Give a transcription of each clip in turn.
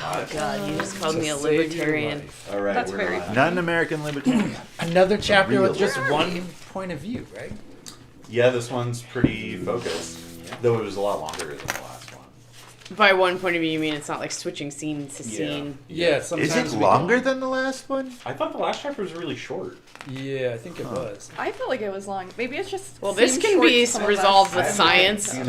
Oh God, you just called me a Save your libertarian. life. All right, That's we're very not. Not an American libertarian. Another chapter with just Real. one point of view, right? Yeah, this one's pretty focused, though it was a lot longer than the last one. By one point of view, you mean it's not like switching scene to scene. Yeah, Is sometimes it we longer don't- than the last one? I thought the last chapter was really short. Yeah, I think it was. I felt like it was long. Maybe it's just. Well, this seemed can short be to some of us. resolved with I science. We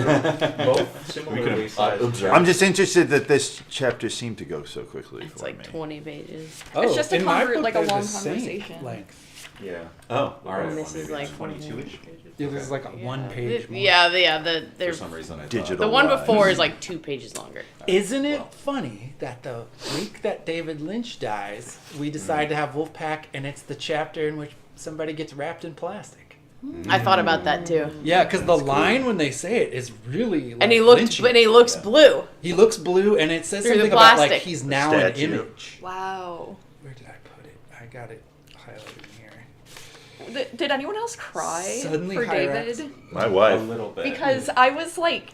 Both similarly could have sized. observed. I'm just interested that this chapter seemed to go so quickly It's for like me. 20 pages. It's just a in my conver- book, like a they're long the same conversation. length. Yeah. Oh, all right. And this well, is maybe like 22-ish. Yeah, there's like a Yeah. one-page. more. Yeah, For there's some reason, I Digital. the one Otherwise. before is like 2 pages longer. Isn't it funny that the week that David Lynch dies, we decide to have Wolfpack, and it's the chapter in which somebody gets wrapped in plastic? I thought about that too. Yeah, because the line when they say it is really like And he looked, Lynchy. and he looks blue. He looks blue, and it says Through the something about like plastic. he's now Statue. an image. Wow. Where did I put it? I got it highlighted here. Did anyone else cry Suddenly for Hyrax. David? My A wife. little bit. Because I was like,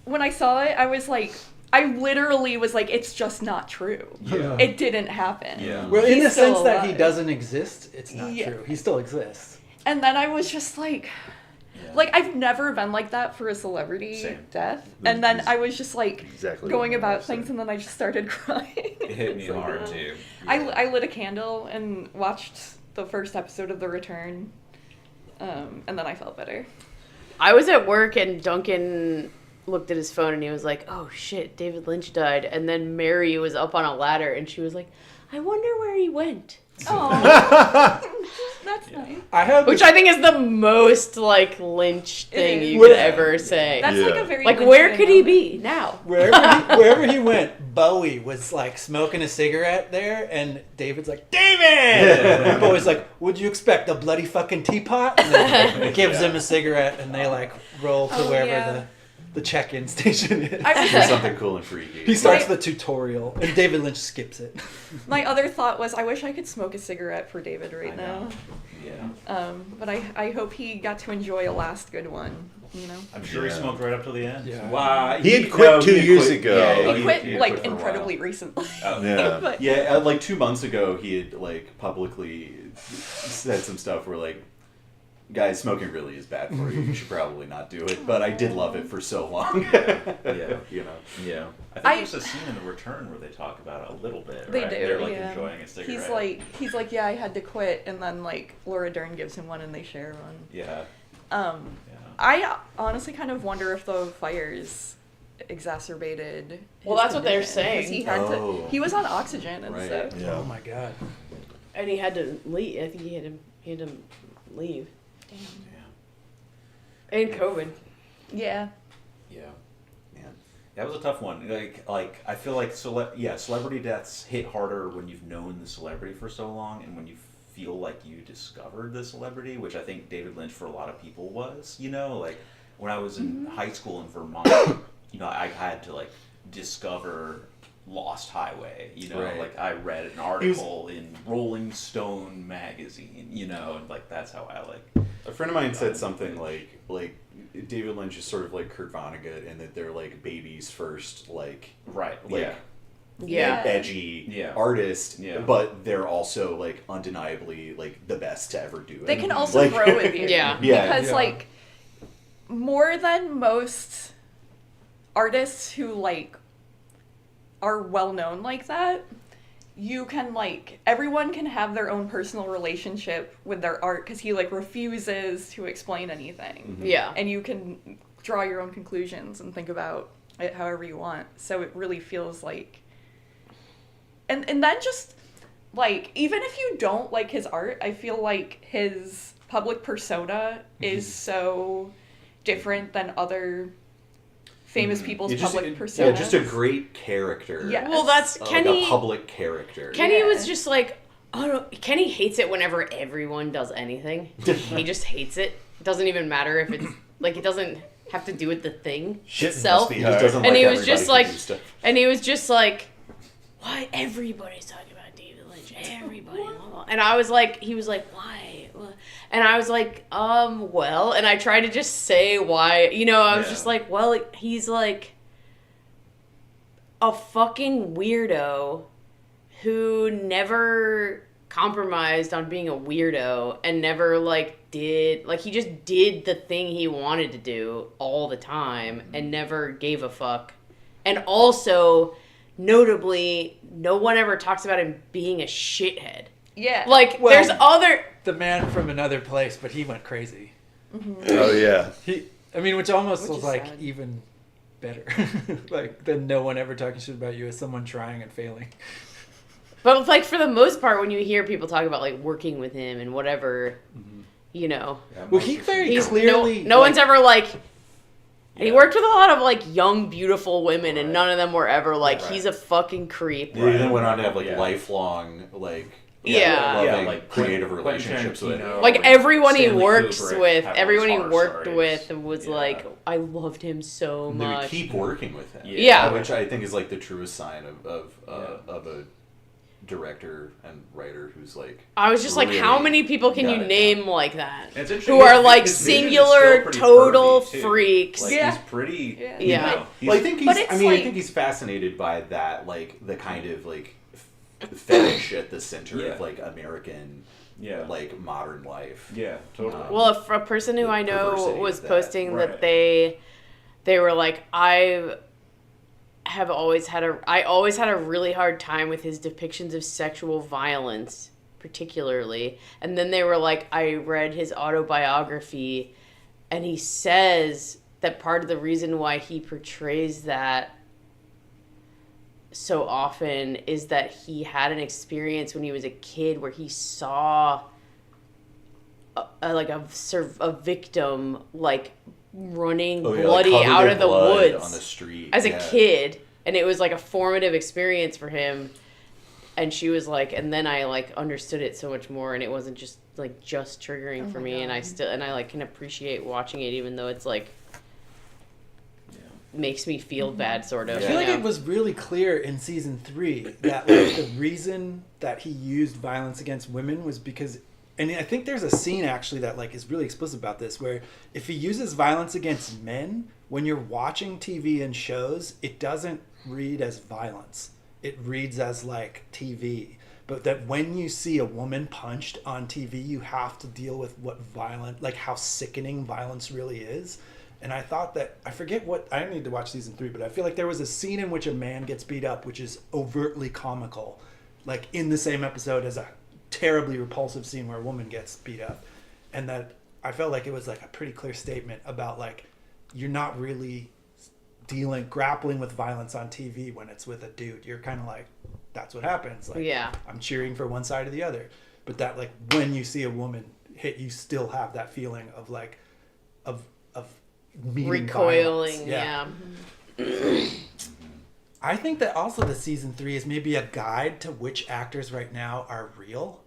when I saw it, I was like, I literally was like, it's just not true. Yeah. It didn't happen. Yeah. Well, in He's the still sense that he alive. doesn't exist, it's not Yeah. true. He still exists. And then I was just like, I've never been like that for a celebrity Same. death. And then I was just like Exactly going what my about wife said. things, and then I just started crying. It hit me hard too. I lit a candle and watched the first episode of The Return, and then I felt better. I was at work and Duncan looked at his phone and he was like, "Oh shit, David Lynch died." And then Mary was up on a ladder and she was like, "I wonder where he went." Oh, that's nice. I have Which I think is the most like Lynch thing you Well, could ever say. That's like Yeah. a very Like, Lynchian where could he moment. be now? wherever he went, Bowie was like smoking a cigarette there, and David's like, David! And Bowie's like, what'd you expect, a bloody fucking teapot? And then gives him a cigarette, and they like roll to Oh, wherever yeah. the check-in station is. I was For like, something cool and freaky. He starts My- the tutorial, and David Lynch skips it. my other thought was, I wish I could smoke a cigarette for David right I now. know. Yeah. But I hope he got to enjoy a last good one. You know, I'm sure he Yeah. smoked right up till the end. Yeah. Wow. He had quit 2 years quit- ago. Yeah, he he quit had like quit for a while. incredibly recently. Oh. Yeah. But Yeah, like 2 months ago, he had like publicly said some stuff where like, guys, smoking really is bad for you. You should probably not do it. But I did love it for so long. Yeah. You know. Yeah. I think I- there's a scene in The Return where they talk about it a little bit. They right? do, They're like yeah. enjoying a cigarette. he's like, yeah, I had to quit, and then like Laura Dern gives him one, and they share one. Yeah. Yeah. I honestly kind of wonder if the fires exacerbated. His Well, that's what they're condition, 'cause saying. He had Oh. to. He was on oxygen and Right. stuff. Yeah. Oh my god. And he had to leave. I think he had to leave. Damn. And COVID. Yeah. Yeah. Man. That was a tough one. Like I feel like celebrity deaths hit harder when you've known the celebrity for so long and when you feel like you discovered the celebrity, which I think David Lynch for a lot of people was, you know, like when I was in high school in Vermont, you know, I had to like discover Lost Highway, you know, Right. like I read an article in Rolling Stone magazine, you know, and like that's how I like. A friend of mine said something like David Lynch is sort of like Kurt Vonnegut, and that they're like baby's first like Right. like Yeah. Yeah. edgy Yeah. artist, Yeah. but they're also like undeniably like the best to ever do it. They can also Like- grow with you. Yeah. Yeah. Because Yeah. like more than most artists who like are well known like that, you can like everyone can have their own personal relationship with their art because he like refuses to explain anything. Yeah. And you can draw your own conclusions and think about it however you want. So it really feels like and then just like even if you don't like his art, I feel like his public persona is so different than other famous people's Yeah, just, public personas. yeah, just a great character. Yeah. Well, that's Like Kenny. a public character. Kenny Yeah. was just like, oh no. Kenny hates it whenever everyone does anything. He just hates it. It doesn't even matter if it's like it doesn't have to do with the thing Shit itself. must be He just hard. doesn't And like he was everybody just to like, do stuff. and he was just like, why everybody's talking about David Lynch? Everybody. And I was like, he was like, why? And I was like, well, and I tried to just say why. You know, I was Yeah. just like, well, he's like. a fucking weirdo who never compromised on being a weirdo and never he just did the thing he wanted to do all the time and never gave a fuck. And also, notably, no one ever talks about him being a shithead. Yeah. Like, Well, there's other... The man from another place, but he went crazy. Oh yeah. Which almost Which was is like sad. even better. Like, than no one ever talking shit about you as someone trying and failing. But, like, for the most part, when you hear people talk about, like, working with him and whatever, you know... Yeah, Well, he very He's clearly... no one's ever like. And he Yeah. worked with a lot of like young, beautiful women, and Right. none of them were ever like, Right. he's a fucking creep. Yeah, he then went on to have like Yeah. lifelong like Yeah. loving, like creative Quentin relationships with. Tarantino. Like everyone he Stanley works Kubrick with, have everyone he those worked horror with stories. was Yeah. like, I loved him so They would much. keep working with him. Yeah. Which I think is like the truest sign of a director and writer who's like. I was just like, really how many people can got you it name down. like that? And it's interesting, Who are his- like his vision is singular, still pretty total pervy, too. freaks. Like, Yeah. he's pretty. Yeah. You Yeah. know, Well, I he's- think But he's. it's I mean, I like- think he's fascinated by that, like the kind of like fetish at the center Yeah. of like American, Yeah. like modern life. Yeah, totally. Well, if a person who The I know perversity was of that. posting that Right. they were like, I always had a really hard time with his depictions of sexual violence, particularly. And then they were like, I read his autobiography, and he says that part of the reason why he portrays that so often is that he had an experience when he was a kid where he saw a victim like running Oh, yeah, bloody like, covered out in of the blood woods on the street as a yeah. kid, and it was like a formative experience for him. And she was like, and then I like understood it so much more, and it wasn't just triggering for my me, God. and I like can appreciate watching it, even though it's like makes me feel bad, sort of. I feel like you it know? was really clear in season 3 that like the reason that he used violence against women was because, and I think there's a scene actually that like is really explicit about this, where if he uses violence against men, when you're watching TV and shows, it doesn't read as violence. It reads as like TV. But that when you see a woman punched on TV, you have to deal with what how sickening violence really is. And I thought that, I forget what, I need to watch season 3, but I feel like there was a scene in which a man gets beat up, which is overtly comical, like in the same episode as a terribly repulsive scene where a woman gets beat up. And that I felt like it was like a pretty clear statement about like, you're not really grappling with violence on TV when it's with a dude. You're kind of like, that's what happens. Like, Yeah. I'm cheering for one side or the other. But that like, when you see a woman hit, you still have that feeling of like, of meeting recoiling. violence. Yeah. I think that also the season 3 is maybe a guide to which actors right now are real.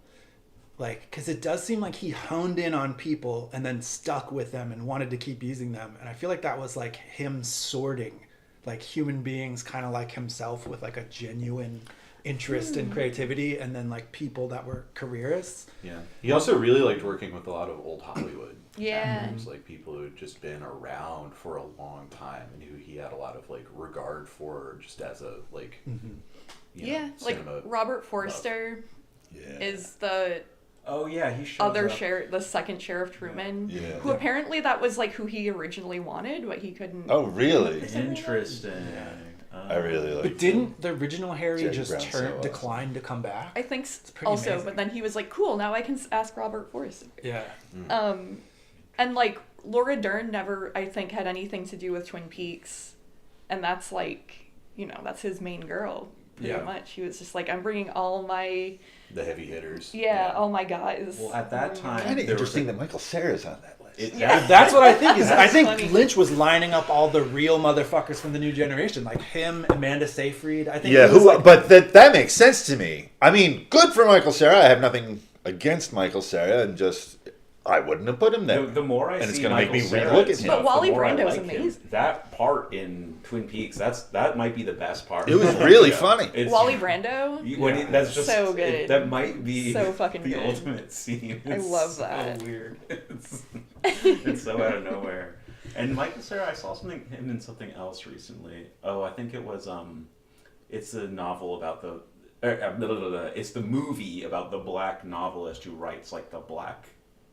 Like, because it does seem like he honed in on people and then stuck with them and wanted to keep using them. And I feel like that was like him sorting like human beings kind of like himself with like a genuine interest and creativity, and then like people that were careerists. Yeah. He also really liked working with a lot of old Hollywood. Yeah. Actors, like people who had just been around for a long time and who he had a lot of like regard for just as a like you know, Yeah, like cinema Robert Forster Yeah. is the Oh yeah, he shows other up. sheriff, the second Sheriff Truman, Yeah. who Yeah. apparently that was like who he originally wanted, but he couldn't. Oh, really? Interesting. I really like. But didn't the original Harry Jerry just Brown's so awesome. decline to come back? I think pretty also, amazing. but then he was like, "Cool, now I can ask Robert Forster." Yeah. And like Laura Dern never, I think, had anything to do with Twin Peaks, and that's like, you know, that's his main girl. Pretty Yeah. much, he was just like, "I'm bringing all my the heavy hitters. all my guys." Well, at that time, Kind of there was interesting that Michael Cera's on that list. Yeah. That's what I think is. I think funny. Lynch was lining up all the real motherfuckers from the new generation, like him, Amanda Seyfried. I think. Yeah, it was like, but that makes sense to me. I mean, good for Michael Cera. I have nothing against Michael Cera, and just I wouldn't have put him there. The more I And see it's gonna make Michael me Cera relook at and him. stuff, But Wally the more I Brando's like him. amazing. That part in Twin Peaks, that might be the best part. It was really funny. It's, Wally Brando. That's just So good. that might be So fucking the good. ultimate scene. I It's love so that. weird. It's so out of nowhere. And Michael Cera, I saw him in something else recently. Oh, I think it was It's a novel about the. It's the movie about the black novelist who writes like the black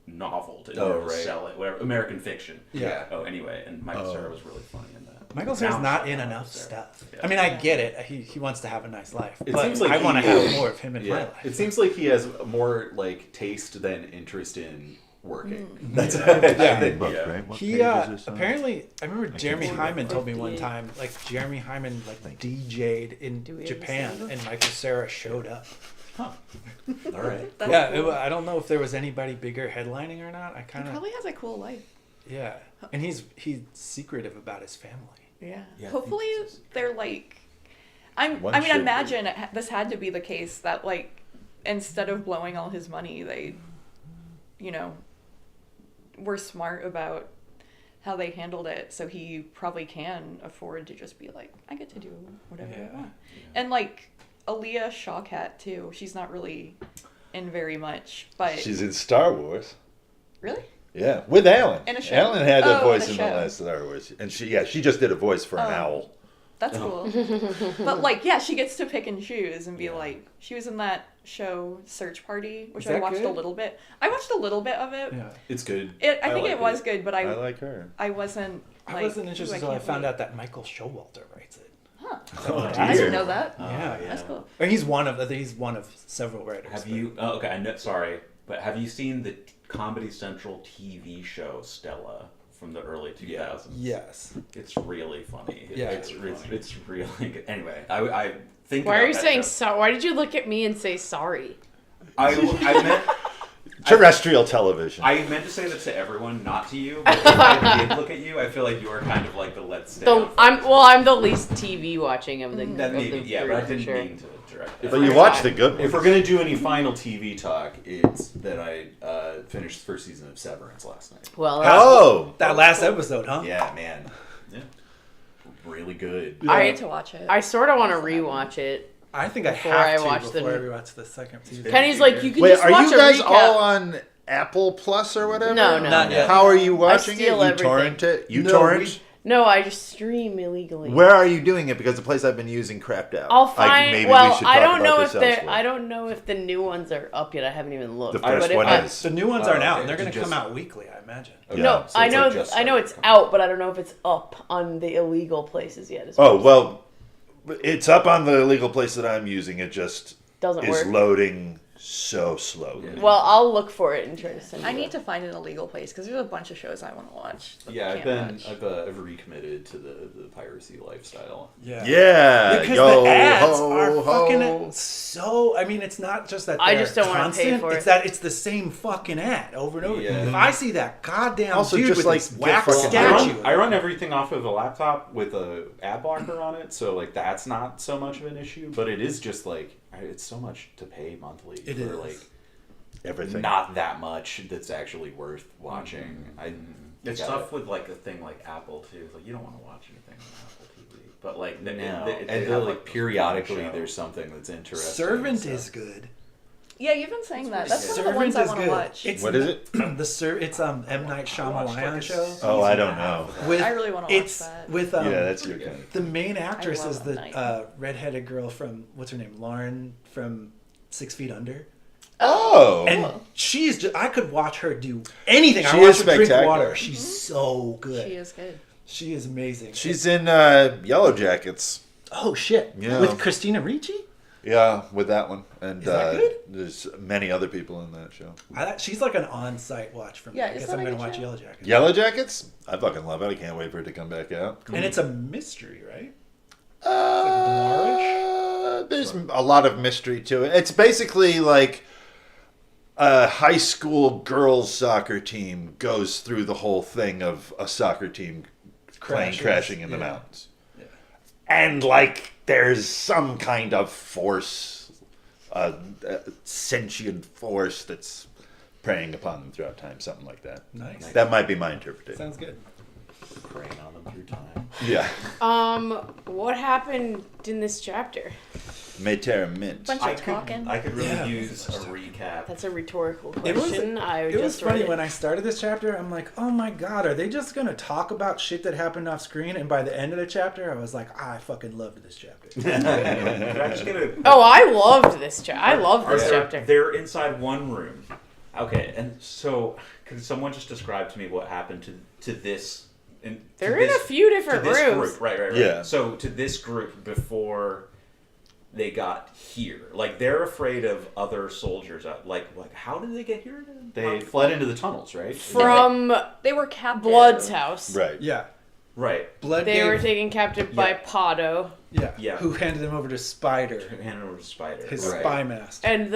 novel to sell it. Whatever, American fiction. Yeah. Oh, anyway, and Michael Cera was really funny in that. Michael Cera's Now not sorry, in Michael enough Cera. stuff. Yeah. I mean, I get it. He wants to have a nice life, It but seems like I want to he- have more of him in my Yeah, life. it seems like he has more like taste than interest in working. That's Yeah. Book, Yeah. right? What He page is this on? apparently, I remember Jeremy see that. Hyman told me one time, like Jeremy Hyman like DJ'd in we have Japan, the same? and Michael Cera showed up. all right. That's Yeah, cool. I don't know if there was anybody bigger headlining or not. I He kind of probably has a cool life. yeah, and he's secretive about his family. Yeah. Yeah, I Hopefully think so. they're like. One I mean, should be. imagine this had to be the case that like instead of blowing all his money, they, you know, were smart about how they handled it. So he probably can afford to just be like, I get to do whatever Yeah. I want. And like Aaliyah Shawkat too. She's not really in very much, but She's in Star Wars. really. Yeah, with Alan. In a show? Alan had a Oh, in voice a in the show. last Star Wars, and she just did a voice for an Oh. owl. That's cool. But like, yeah, she gets to pick and choose and be like, she was in that show Search Party, which Is I that watched a good? little bit. I watched a little bit of it. Yeah, It's good. I think like it was good, but I like her. I wasn't. Like, I wasn't interested until I can't found wait. out that Michael Showalter writes it. Huh. Oh, I dear. didn't know that. Yeah. That's cool. Or he's one of several writers. Have but- you? Oh, okay, I know. Sorry, but have you seen the Comedy Central TV show Stella from the early 2000s? Yes. It's really funny. Yeah. it's really good. Anyway, I think. Why about are you that saying show. sorry? Why did you look at me and say sorry? I meant. Terrestrial television. I meant to say that to everyone, not to you. But if I did look at you, I feel like you are kind of like the let's stay. on I'm the least TV watching of the. That of maybe, the yeah, group, but I for didn't sure. mean to direct. If that. but you we're watch gonna- the good ones. If we're gonna do any final TV talk, it's that I finished the first season of Severance last night. Well, Oh, That last episode, huh? Yeah, man, Yeah. really good. I I need to watch it. I sort of want to rewatch it. I think I Before have I to watch before I the- rewatch the second season. Kenny's like, you can wait, just are watch you a guys recap. all on Apple Plus or whatever? No, no, Not no. yet. How are you watching it? You steal everything. torrent it? You No, torrent? No, I just stream illegally. Where are you doing it? Because the place I've been using crapped out. I'll Like, find. maybe we well, should I talk don't about know this if they're. elsewhere. I don't know if the new ones are up yet. I haven't even looked. The first But if one I- is. The new ones Oh, aren't out, okay. and they're going to Just- come out weekly, I imagine. Okay. No, So I it's, know. like, just I know started it's coming out, but I don't know if it's up on the illegal places yet. is what Oh, I'm well, it's up on the illegal place that I'm using. It just Doesn't is work. loading so slowly. Yeah. Well, I'll look for it and try to send. I you need it. to find an illegal place because there's a bunch of shows I want to watch. that Yeah, I can't watch. I've recommitted to the piracy lifestyle. Yeah. Because yo, the ads ho, are ho. fucking so. I mean, it's not just that I they're just don't wanna pay constant, for it's it. that it's the same fucking ad over and over. Yeah. If I see that goddamn Also, dude just, with like, this get wax fucking- statue, I run everything off of a laptop with a ad blocker on it, so like that's not so much of an issue. But it is just like it's so much to pay monthly It for is. like Everything. not that much that's actually worth watching. It's I tough with like a thing like Apple too. It's like you don't want to watch anything on Apple TV, but like No, they and have, then, like those periodically shows. there's something that's interesting. Servant so- is good. Yeah, you've been saying that. That's one of the Servant ones I is want to good. watch. It's What is it? It's M Night Shyamalan like, show. Oh, I don't know. With, I really wanna watch it's that. with Yeah, that's your kind of. the main actress love is M. Night. the redheaded girl from what's her name, Lauren from 6 Feet Under. Oh. And she's just, I could watch her do anything. She I watch is her drink spectacular. water. She's so good. She is good. She is amazing. She's in Yellow Jackets. oh shit. Yeah. With Christina Ricci? Yeah, with that one. And Is that good? there's many other people in that show. She's like an on-site watch for me. Yeah, I is guess that I'm a gonna good watch show? Yellow Jackets. Yellow Jackets? I fucking love it. I can't wait for it to come back out. And it's a mystery, right? There's a lot of mystery to it. It's basically like a high school girls soccer team goes through the whole thing of a soccer team crashing in the Yeah. mountains. Yeah. And like there's some kind of force, a sentient force that's preying upon them throughout time, something like that. Nice. That might be my interpretation. Sounds good. preying on them through time. Yeah. What happened in this chapter? Mayterra Mint. Bunch I of talking. could really Yeah. use a recap. That's a rhetorical It was- question. It was funny when I started this chapter. I'm like, oh my god, are they just gonna talk about shit that happened off screen? And by the end of the chapter, I was like, I fucking loved this chapter. Can I just get a... Oh, I loved this chapter. I love this chapter. They're inside one room. Okay, and so could someone just describe to me what happened to this? They're in a few different to this rooms. Group. Right. Yeah. So to this group before they got here, like they're afraid of other soldiers. Like how did they get here? They fled into the tunnels, right? From They were captive. Blood's house. Right. Yeah. Right. Blood They gave, were taken captive by Yeah. Pado. yeah, Yeah. who handed him over to Spider, Hand over to Spider. his right. spy master. And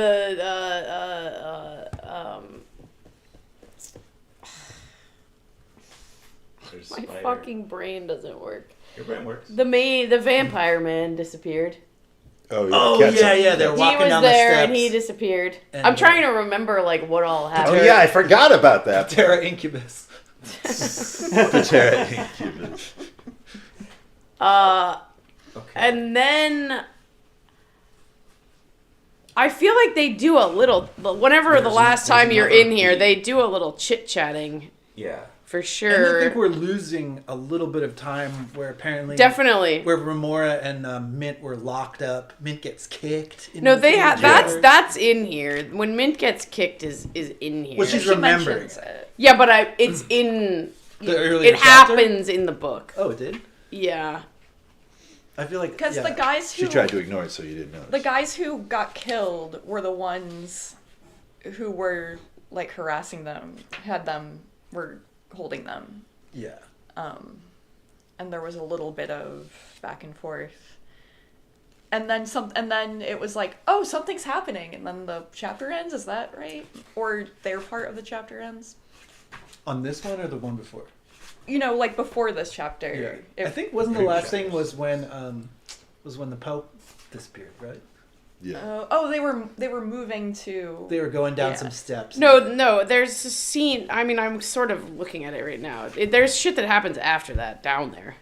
There's my Spider. fucking brain doesn't work. Your brain works. The vampire man disappeared. Oh, yeah. Oh, Ketchup. yeah, they're He walking was down there the steps. and he disappeared. And, I'm trying to remember like what all Oh, happened. yeah, I forgot about that. Terra Incubus. Patera Incubus. Okay. And then I feel like they do a little. Whenever the last time you're another in here, beat. they do a little chit chatting Yeah. for And I sure. think we're losing a little bit of time where apparently Definitely. where Remora and Mint were locked up. Mint gets kicked. No, they have. have That's in here. When Mint gets kicked is in here. Well, she's She remembering mentions it. Yeah, but it's in. The earlier It chapter? happens in the book. Oh, it did. Yeah. I feel like Because yeah. the guys She who tried to ignore it so you didn't notice. the guys who got killed were the ones who were like harassing them, were holding them. Yeah. And there was a little bit of back and forth. And then it was like, oh, something's happening, and then the chapter ends, is that right? Or their part of the chapter ends? On this one or the one before? You know, like before this chapter. I think wasn't the last thing was when the Pope disappeared, right? Yeah. They were moving to. They were going down Yeah. some steps. No. There's a scene. I mean, I'm sort of looking at it right now. There's shit that happens after that down there.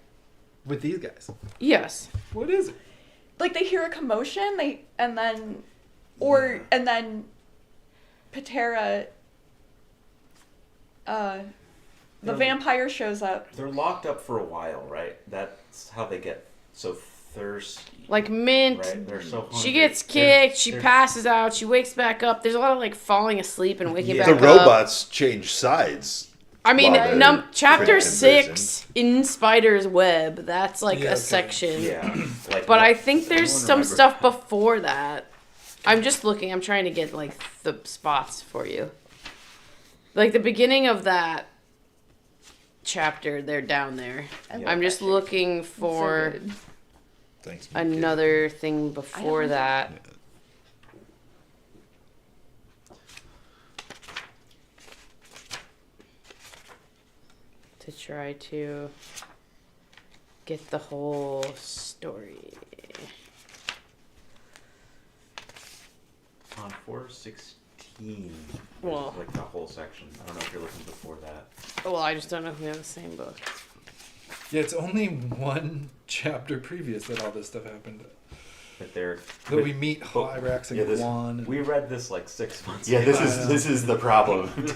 With these guys. Yes. What is it? Like they hear a commotion, and then Patera. The vampire shows up. They're locked up for a while, right? That's how they get so thirsty. Like Mint, Right? They're so hungry. she gets They're- kicked, she they're- passes out, she wakes back up. There's a lot of like falling asleep and waking Yeah. back The up. robots change sides. I mean, while they're chapter in 6 in Spider's Web, that's like Yeah, a okay. section. Yeah. Like, But I think there's Someone some remember- stuff before that. I'm just looking, I'm trying to get like the spots for you. Like the beginning of that chapter, they're down there. I'm just looking for Thanks. another thing before that. To try to get the whole story. on 416. Well- like the whole section. I don't know if you're looking before that. Well, I just don't know if we have the same book. Yeah, it's only one chapter previous that all this stuff happened. But they're That we meet Hyrax and Yeah, this- Guan. we read this like 6 months. Yeah, ago. this is the problem of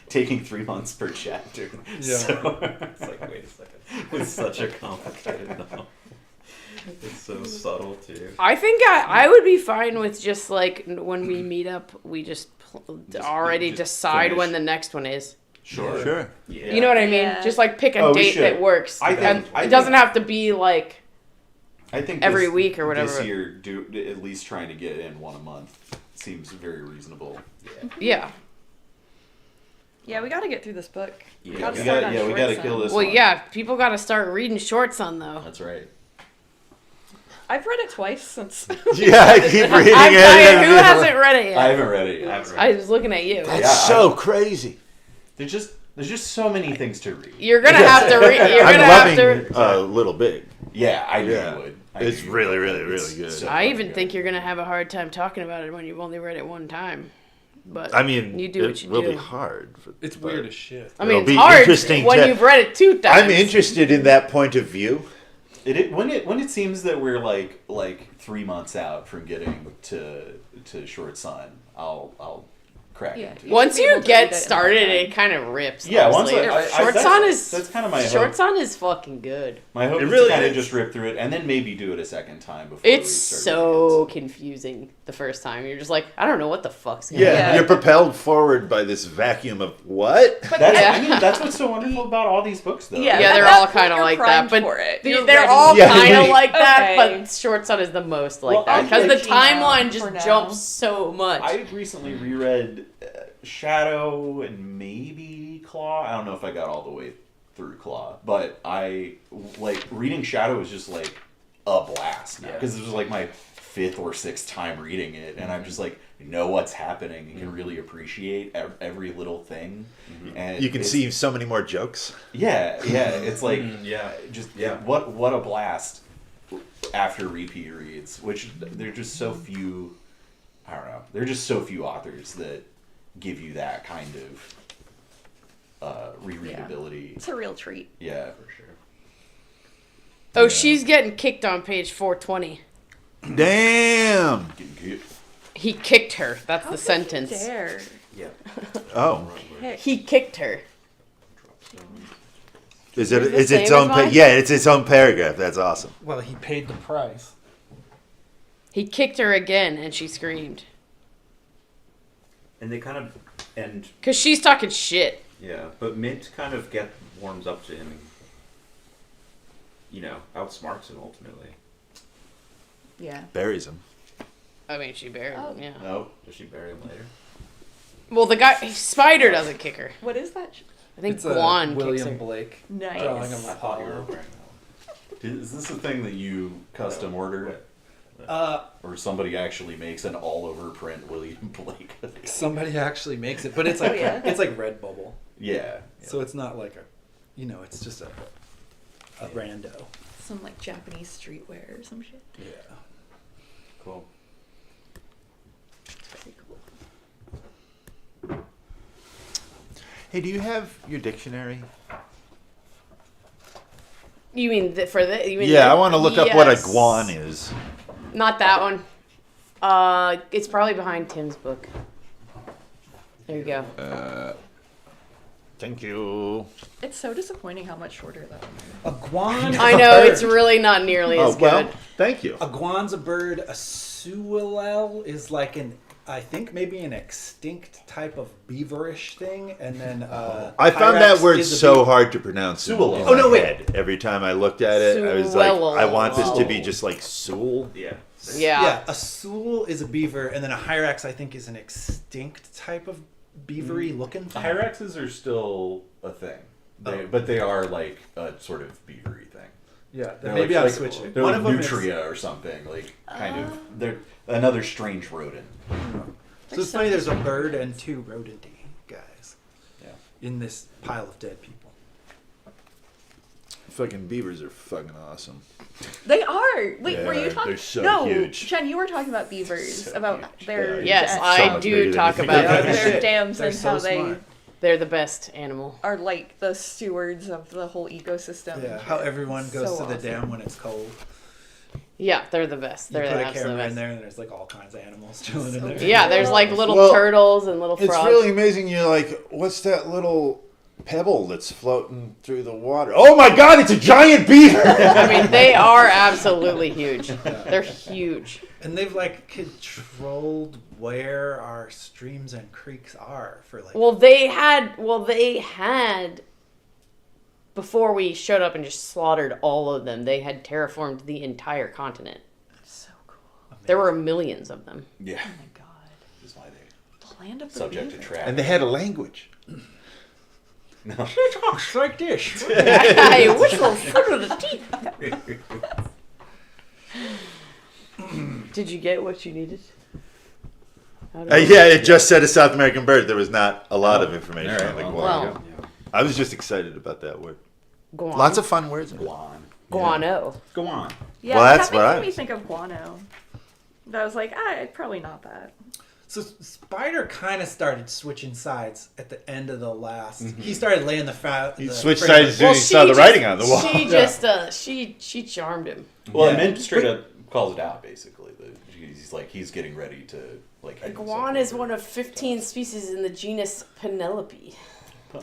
taking 3 months per chapter. Yeah. So, It's like, wait a second. It's such a complicated novel. It's so subtle too. I think I would be fine with just like when we meet up, we just already just decide finish. when the next one is. sure. Sure. Yeah. You know what I mean? Yeah. Just like pick a Oh, we date should. that works. I think- And I it doesn't think- have to be like I think every this- week or whatever. This year, at least trying to get in one a month seems very reasonable. yeah. Yeah, we got to get through this book. Yeah, Gotta we start got on we short got to sun. kill this Well, one. yeah, people got to start reading shorts on though. That's right. I've read it twice since. Yeah, I keep reading I'm telling it. you, who hasn't read it yet? I haven't read it yet. I was looking at you. That's Yeah, so crazy. There's just so many things to read. You're gonna have to read. You're I'm gonna have loving to. Little Big. Yeah, I knew Yeah. you would. I It's knew you really, would. really, really It's good. so I fucking even good. think you're gonna have a hard time talking about it when you've only read it one time. But I mean, you do what it you will do. be hard. It's weird as shit. I mean, It'll it's be hard interesting when to- you've read it 2 times. I'm interested in that point of view. When it seems that we're like 3 months out from getting to Short Sun, I'll crack Yeah. into it. Once be able you to get read it in started, that it kind of rips. Yeah, once honestly. Short Sun that's kind of my Short hope. Sun is fucking good. My hope It is really to kind is. of just rip through it and then maybe do it a second time before It's we start so confusing the first time. You're just like, I don't know what the fuck's going Yeah, on. you're propelled forward by this vacuum of what? That's, Yeah. I mean, that's what's so wonderful about all these books, though. Yeah, Yeah, at they're that all point, kind of you're like that, primed but for it. they're You're ready. all Yeah, kind of like- like that. Okay. But Short Sun is the most like Well, that because the I'll keep an eye timeline out just for now. jumps so much. I recently reread Shadow and maybe Claw. I don't know if I got all the way through Claw, but I like reading Shadow is just like a blast now because this was like my 5th or 6th time reading it, and I'm just like know what's happening and can really appreciate every little thing. And You can see so many more jokes. yeah, it's like Yeah. what a blast after repeat reads, which they're just so few. I don't know. There are just so few authors that give you that kind of rereadability. It's a real treat. Yeah, for sure. Oh, she's getting kicked on page 420. Damn. Getting good. He kicked her. That's How the could sentence. you dare? Yeah. Oh, Kick. He kicked her. is it? Is it It's the its same own. as mine? Yeah, it's its own paragraph. That's awesome. Well, he paid the price. He kicked her again, and she screamed And they kind of and because she's talking shit. yeah, but Mint kind of warms up to him and outsmarts him ultimately. Yeah. Buries him. I mean, she buried Oh. him. Yeah. No, Does she bury him later? Well, the guy Spider doesn't kick her. What is that? I think It's Guan kicks William her. Blake Nice. drawing of I thought you were Apollo. wearing that. is this a thing that you custom ordered, Uh, or somebody actually makes an all-over print William Blake? somebody actually makes it, but it's like Oh, yeah? it's like Redbubble, Yeah. so it's not like it's just a rando. Some like Japanese streetwear or some shit. Yeah. Cool. It's very cool. Hey, do you have your dictionary? You mean for the? You mean Yeah, the- I want to look up what a Yes. guan is. Not that one. It's probably behind Tim's book. There you go. Thank you. It's so disappointing how much shorter that one is. A guan. I know it's really not nearly Oh as well, good. thank you. A guan's a bird. A sualel is like I think maybe an extinct type of beaverish thing, and then I found that hyrax word is a so hard to pronounce. Suolo. in Oh, no, my wait. head. Every time I looked at it, I was like, Suelo. I want this to be just like Sewell. Yeah. Yeah. A sule is a beaver, and then a hyrax I think is an extinct type of beavery looking thing. Hyraxes are still a thing, but they are like a sort of beavery thing. Yeah, They're maybe like, I'll like- switch it. They're One like of them is, nutria or something, like kind of. They're another strange rodent. so it's funny. There's a bird and 2 rodenty guys. Yeah. In this pile of dead people. Fucking beavers are fucking awesome. They are. Wait, Yeah, were you talking? they're so no, huge. Jen, you were talking about beavers, So about huge. their Yes, deaths. So I much bigger do than talk you about think. Yeah, that. shit. their dams They're and so how they smart. They're the best animal. are like the stewards of the whole ecosystem. Yeah, how everyone goes So to the awesome. dam when it's cold. Yeah, they're the best. You They're put the a absolute camera in best. there, and there's like all kinds of animals chilling in So there. Yeah, there's like little Well, turtles and little It's frogs. really amazing. You're like, what's that little pebble that's floating through the water? Oh my god, it's a giant beaver! I mean, they are absolutely huge. They're huge. And they've like controlled where our streams and creeks are for like. Well, they had before we showed up and just slaughtered all of them. They had terraformed the entire continent. So cool. There were millions of them. Yeah, Oh my god. that's why they The land of the subject to beaver. trap. And they had a language. No. talks like this. I wish for fruit of the teeth. Did you get what you needed? Yeah, it just said a South American bird. There was not a lot of information All right, on the well, guano. Well, I was just excited about that word. guano. Lots of fun words. Guan. guano. Go on. Yeah, Well, that's that what makes I me was- think of guano. But I was like, probably not that. So Spider kind of started switching sides at the end of the last. He started laying the He switched sides as soon as he saw the writing on the wall. She just she charmed him. Well, Yeah. Mint straight up calls it out, basically. He's getting ready to, like... Iguana is one of 15 species in the genus Penelope.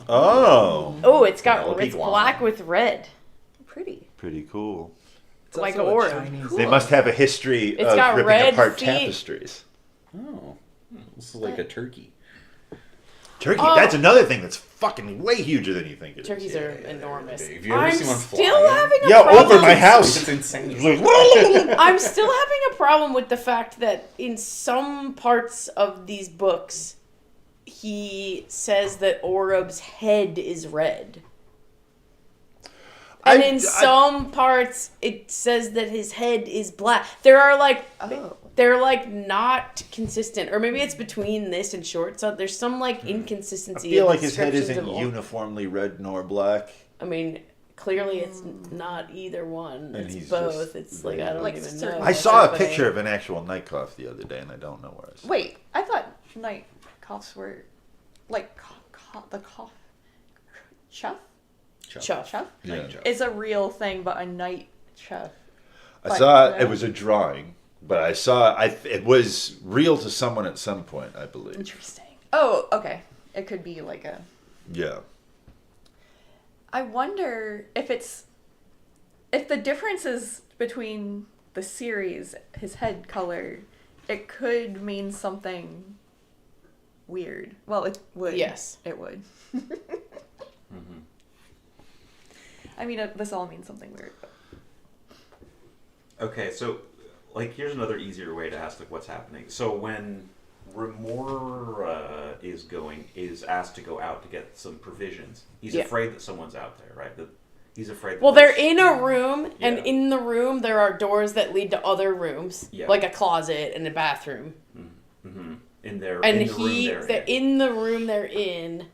Oh, Oh, it's Penelope iguana. black with red. Pretty. pretty cool. It's like also a orb. Chinese- Cool. They must have a history It's of got ripping red apart feet. tapestries. Oh. This is like a turkey. Turkey, Oh. that's another thing that's fucking way huger than you think it is. Turkeys are enormous. Have you ever I'm seen one still fly? having a Yeah, problem. over my house. It's insane. I'm still having a problem with the fact that in some parts of these books, he says that Orob's head is red. And in some parts, it says that his head is black. They're like not consistent, or maybe it's between this and short. So there's some like I inconsistency. feel in like his head descriptions isn't of all- uniformly red nor black. I mean, clearly it's not either one. And It's he's both. just It's like I don't like even certain- know. I what's saw a happening. picture of an actual night cough the other day, and I don't know where it's. Wait, I thought night coughs were like the cough. Chuff? Chuff. Chuff? Yeah. Is a real thing, but a night chuff. I But, saw yeah. it was a drawing, but I saw it was real to someone at some point, I believe. Interesting. Oh, okay. It could be like a. Yeah. I wonder if the differences between the series, his head color, it could mean something weird. Well, it would. Yes. It would. I mean, this all means something weird. But... Okay, so like here's another easier way to ask like what's happening. So when Remora is asked to go out to get some provisions, he's Yeah. afraid that someone's out there, right? That he's afraid. That Well, they're there's- in a room, and Yeah. in the room there are doors that lead to other rooms, Yeah. like a closet and a bathroom. in their And in the room they're in. in the room they're in,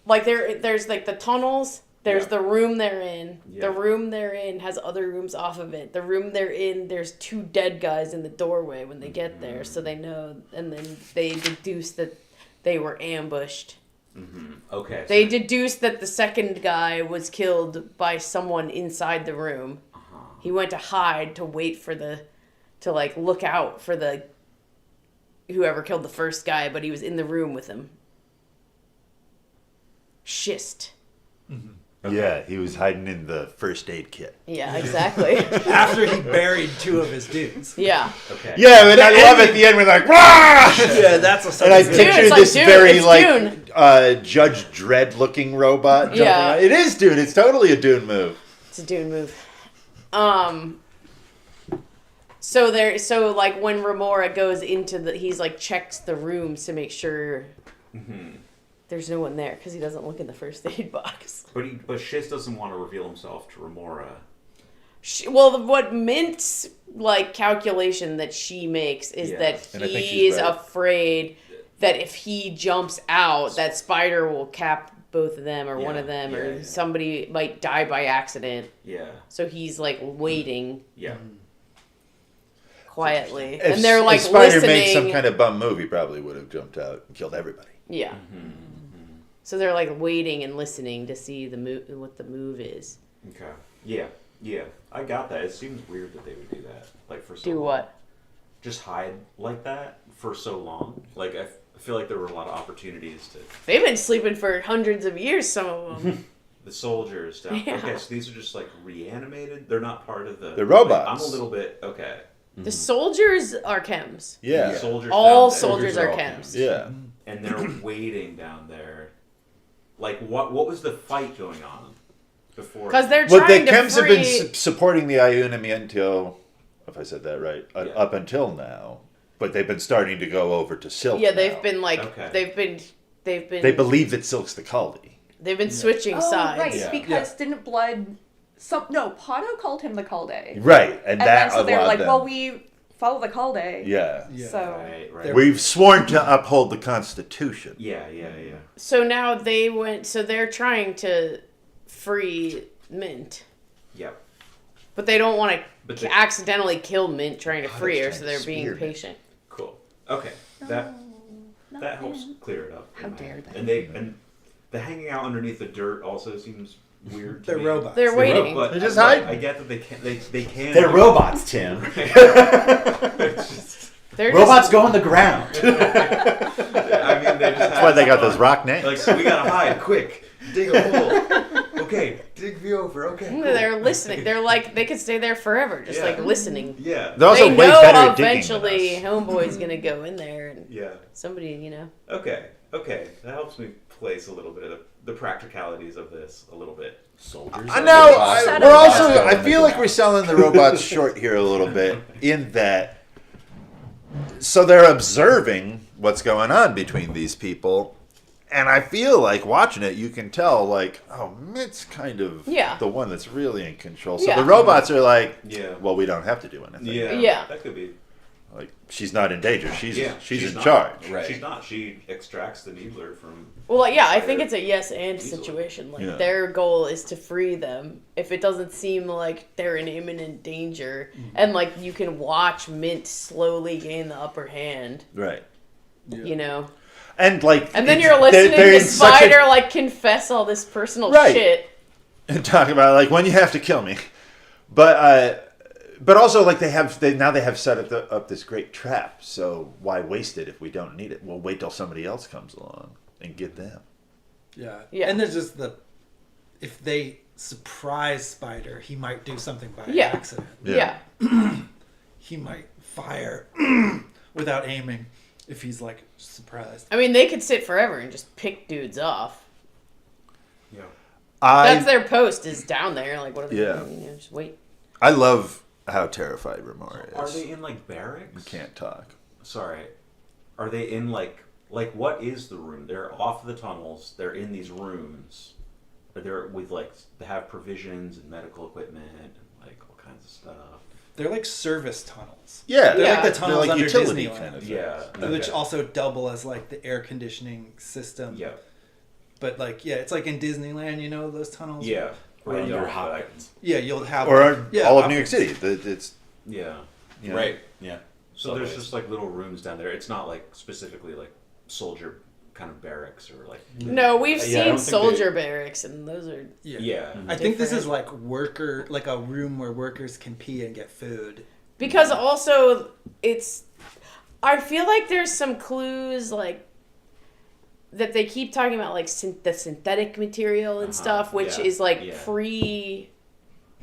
like there's like the tunnels. There's Yeah. the room they're in. Yeah. The room they're in has other rooms off of it. The room they're in, there's two dead guys in the doorway when they get there, so they know, and then they deduce that they were ambushed. Okay. They deduced that the second guy was killed by someone inside the room. He went to hide to wait for to like look out for whoever killed the first guy, but he was in the room with him. Schist. Okay. Yeah, he was hiding in the first aid kit. Yeah, exactly. After he buried two of his dudes. Yeah. Okay. Yeah, and I love at the end we're like, "Rah!" Yeah, that's what's And I Dune, picture it's like this Dune, very it's Dune. Judge Dredd looking robot. jumping Yeah. around. It is Dune. It's totally a Dune move. It's a Dune move. So like when Remora goes into he's like checks the rooms to make sure there's no one there because he doesn't look in the first aid box. But Shiz doesn't want to reveal himself to Remora. What Mint's like calculation that she makes is Yeah. that And I think he she's is right. afraid that if he jumps out, that Spider will cap both of them or one Yeah, of them, yeah, or yeah. somebody might die by accident. Yeah. So he's like waiting Yeah. quietly, If, and they're like if Spider listening. made some kind of bum move, he probably would have jumped out and killed everybody. Yeah. So they're like waiting and listening to see what the move is. Okay. Yeah. Yeah. I got that. It seems weird that they would do that. Like for so Do long. what? Just hide like that for so long. Like I feel like there were a lot of opportunities to They've been sleeping for hundreds of years. Some of them. the soldiers down. Yeah. Okay, so these are just like reanimated. They're not part of the. They're robots. I'm a little bit okay. The soldiers are chems. Yeah. The soldiers All down there, soldiers are all chems. Yeah. and they're waiting down there. Like what was the fight going on before? Because they're Well, the trying to chems have free. been supporting the until, if I said that right, Yeah. up until now. But they've been starting to go over to Silk. Yeah, now. they've been like Okay. they've been They believe that Silk's the Cully. they've been switching Oh, sides. right, Yeah. because didn't Blood... Pato called him the Calde. Right, and And that then so they were allowed like, them. well, we follow the Calde. Yeah. Yeah. So... Right. We've sworn to uphold the Constitution. Yeah. So now they went. So they're trying to free Mint, Yep. but they don't want But to they- accidentally kill Mint trying to Pato's free her. trying So to they're being spear Mint. patient. Cool. Okay. that helps clear it up. How dare they? And the hanging out underneath the dirt also seems weird. To They're me. robots. They're waiting. But They just hide. I get that they can. They can. They're robots, Tim. They're Robots go on the ground. I mean, they just. That's why they got those rock names. Like, we gotta hide, quick, dig a hole. Okay, dig me over. Okay. Cool. They're listening. They're like they could stay there forever, just Yeah. like listening. Yeah. They're also They way know better at digging eventually than us. Homeboy's gonna go in there and Yeah. somebody, Okay. That helps me place a little bit of the practicalities of this a little bit. Soldiers. I know. Set We're up also. robots. I feel like we're selling the robots short here a little bit. In that, so they're observing what's going on between these people, and I feel like watching it, you can tell, like, oh, Mitt's kind of Yeah. the one that's really in control. So Yeah. the robots are like, Yeah. well, we don't have to do anything. Yeah. That could be. Like, she's not in danger. She's in not. charge. Right. She's not. She extracts the needler from. Well, yeah, I think it's a yes and Easily. situation. Like Yeah. their goal is to free them. If it doesn't seem like they're in imminent danger, and like you can watch Mint slowly gain the upper hand, Right. you know, And like, and then it's- you're listening they're to in such a- Spider like confess all this personal Right. shit. and talk about like when you have to kill me, but also like they have set up this great trap. So why waste it if we don't need it? We'll wait till somebody else comes along and get them. Yeah. Yeah. And there's just if they surprise Spider, he might do something by Yeah. accident. Yeah. Yeah. He might fire without aiming if he's like surprised. I mean, they could sit forever and just pick dudes off. Yeah. That's their post is down there. Like, what are they Yeah. doing? You know, just wait. I love how terrified Remora is. Are they in like barracks? We can't talk. Sorry. Are they in like what is the room? They're off the tunnels. They're in these rooms. They're with like they have provisions and medical equipment and like all kinds of stuff. They're like service tunnels. Yeah, They're Yeah. like the tunnels They're like under utility Disneyland. kind of Yeah. Which Okay. also double as like the air conditioning system. Yeah. But like, yeah, it's like in Disneyland, you know, those tunnels. Yeah. Where Right. you'll You're hot. hot. Yeah, you'll have Or yeah, all of New York options. City. It's Yeah. you know, Right. Yeah. So there's Subways. just like little rooms down there. It's not like specifically like soldier kind of barracks or like. No, we've Yeah, I seen don't think soldier barracks, and those are Yeah. Yeah. I think this is Different. like a room where workers can pee and get food. because also it's. I feel like there's some clues like that they keep talking about, like the synthetic material and stuff, which yeah, is like yeah. pre.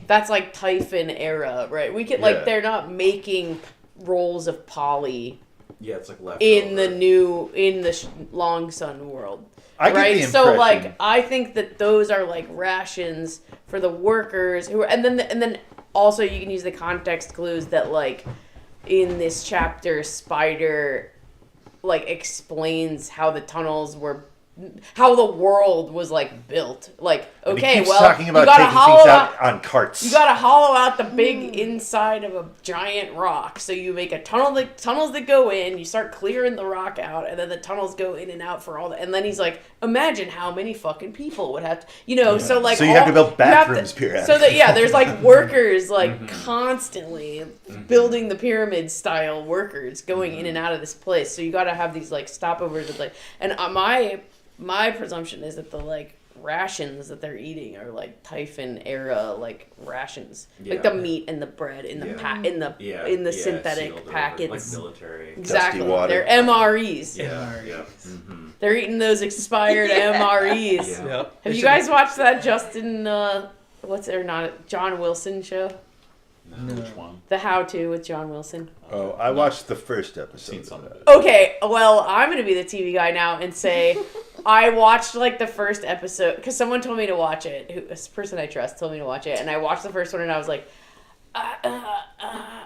That's like Typhon era, right? We could Yeah. like they're not making rolls of poly Yeah, it's like left in the Long Sun world. I get right? the So impression- like I think that those are like rations for the workers who are, and then also you can use the context clues that like in this chapter Spider like explains how the tunnels were how the world was like built. Like and he okay, keeps well talking about you gotta taking hollow things out out on carts. you gotta hollow out the big inside of a giant rock. So you make a tunnels that go in, you start clearing the rock out, and then the tunnels go in and out for all the, and then he's like, imagine how many fucking people would have to, so like. So you have to build you have to- bathrooms periodically. So that, yeah, there's like workers like constantly building the pyramid style workers going in and out of this place. So you gotta have these like stopovers of like, and my presumption is that the like rations that they're eating are like Typhon era like rations, like the Yeah. meat and the bread in the Yeah. in the Yeah, synthetic sealed over, packets. like military. Exactly, water. they're MREs. Yeah. MREs. Yeah. Mm-hmm. They're eating those expired MREs. Yeah. Yep. Have you guys watched that Justin? What's their not John Wilson show? No. Which one? The How To with John Wilson. Oh, I watched the first episode. Seen some of of it. it. Okay, well, I'm gonna be the TV guy now and say I watched like the first episode because someone told me to watch it. A person I trust told me to watch it, and I watched the first one, and I was like,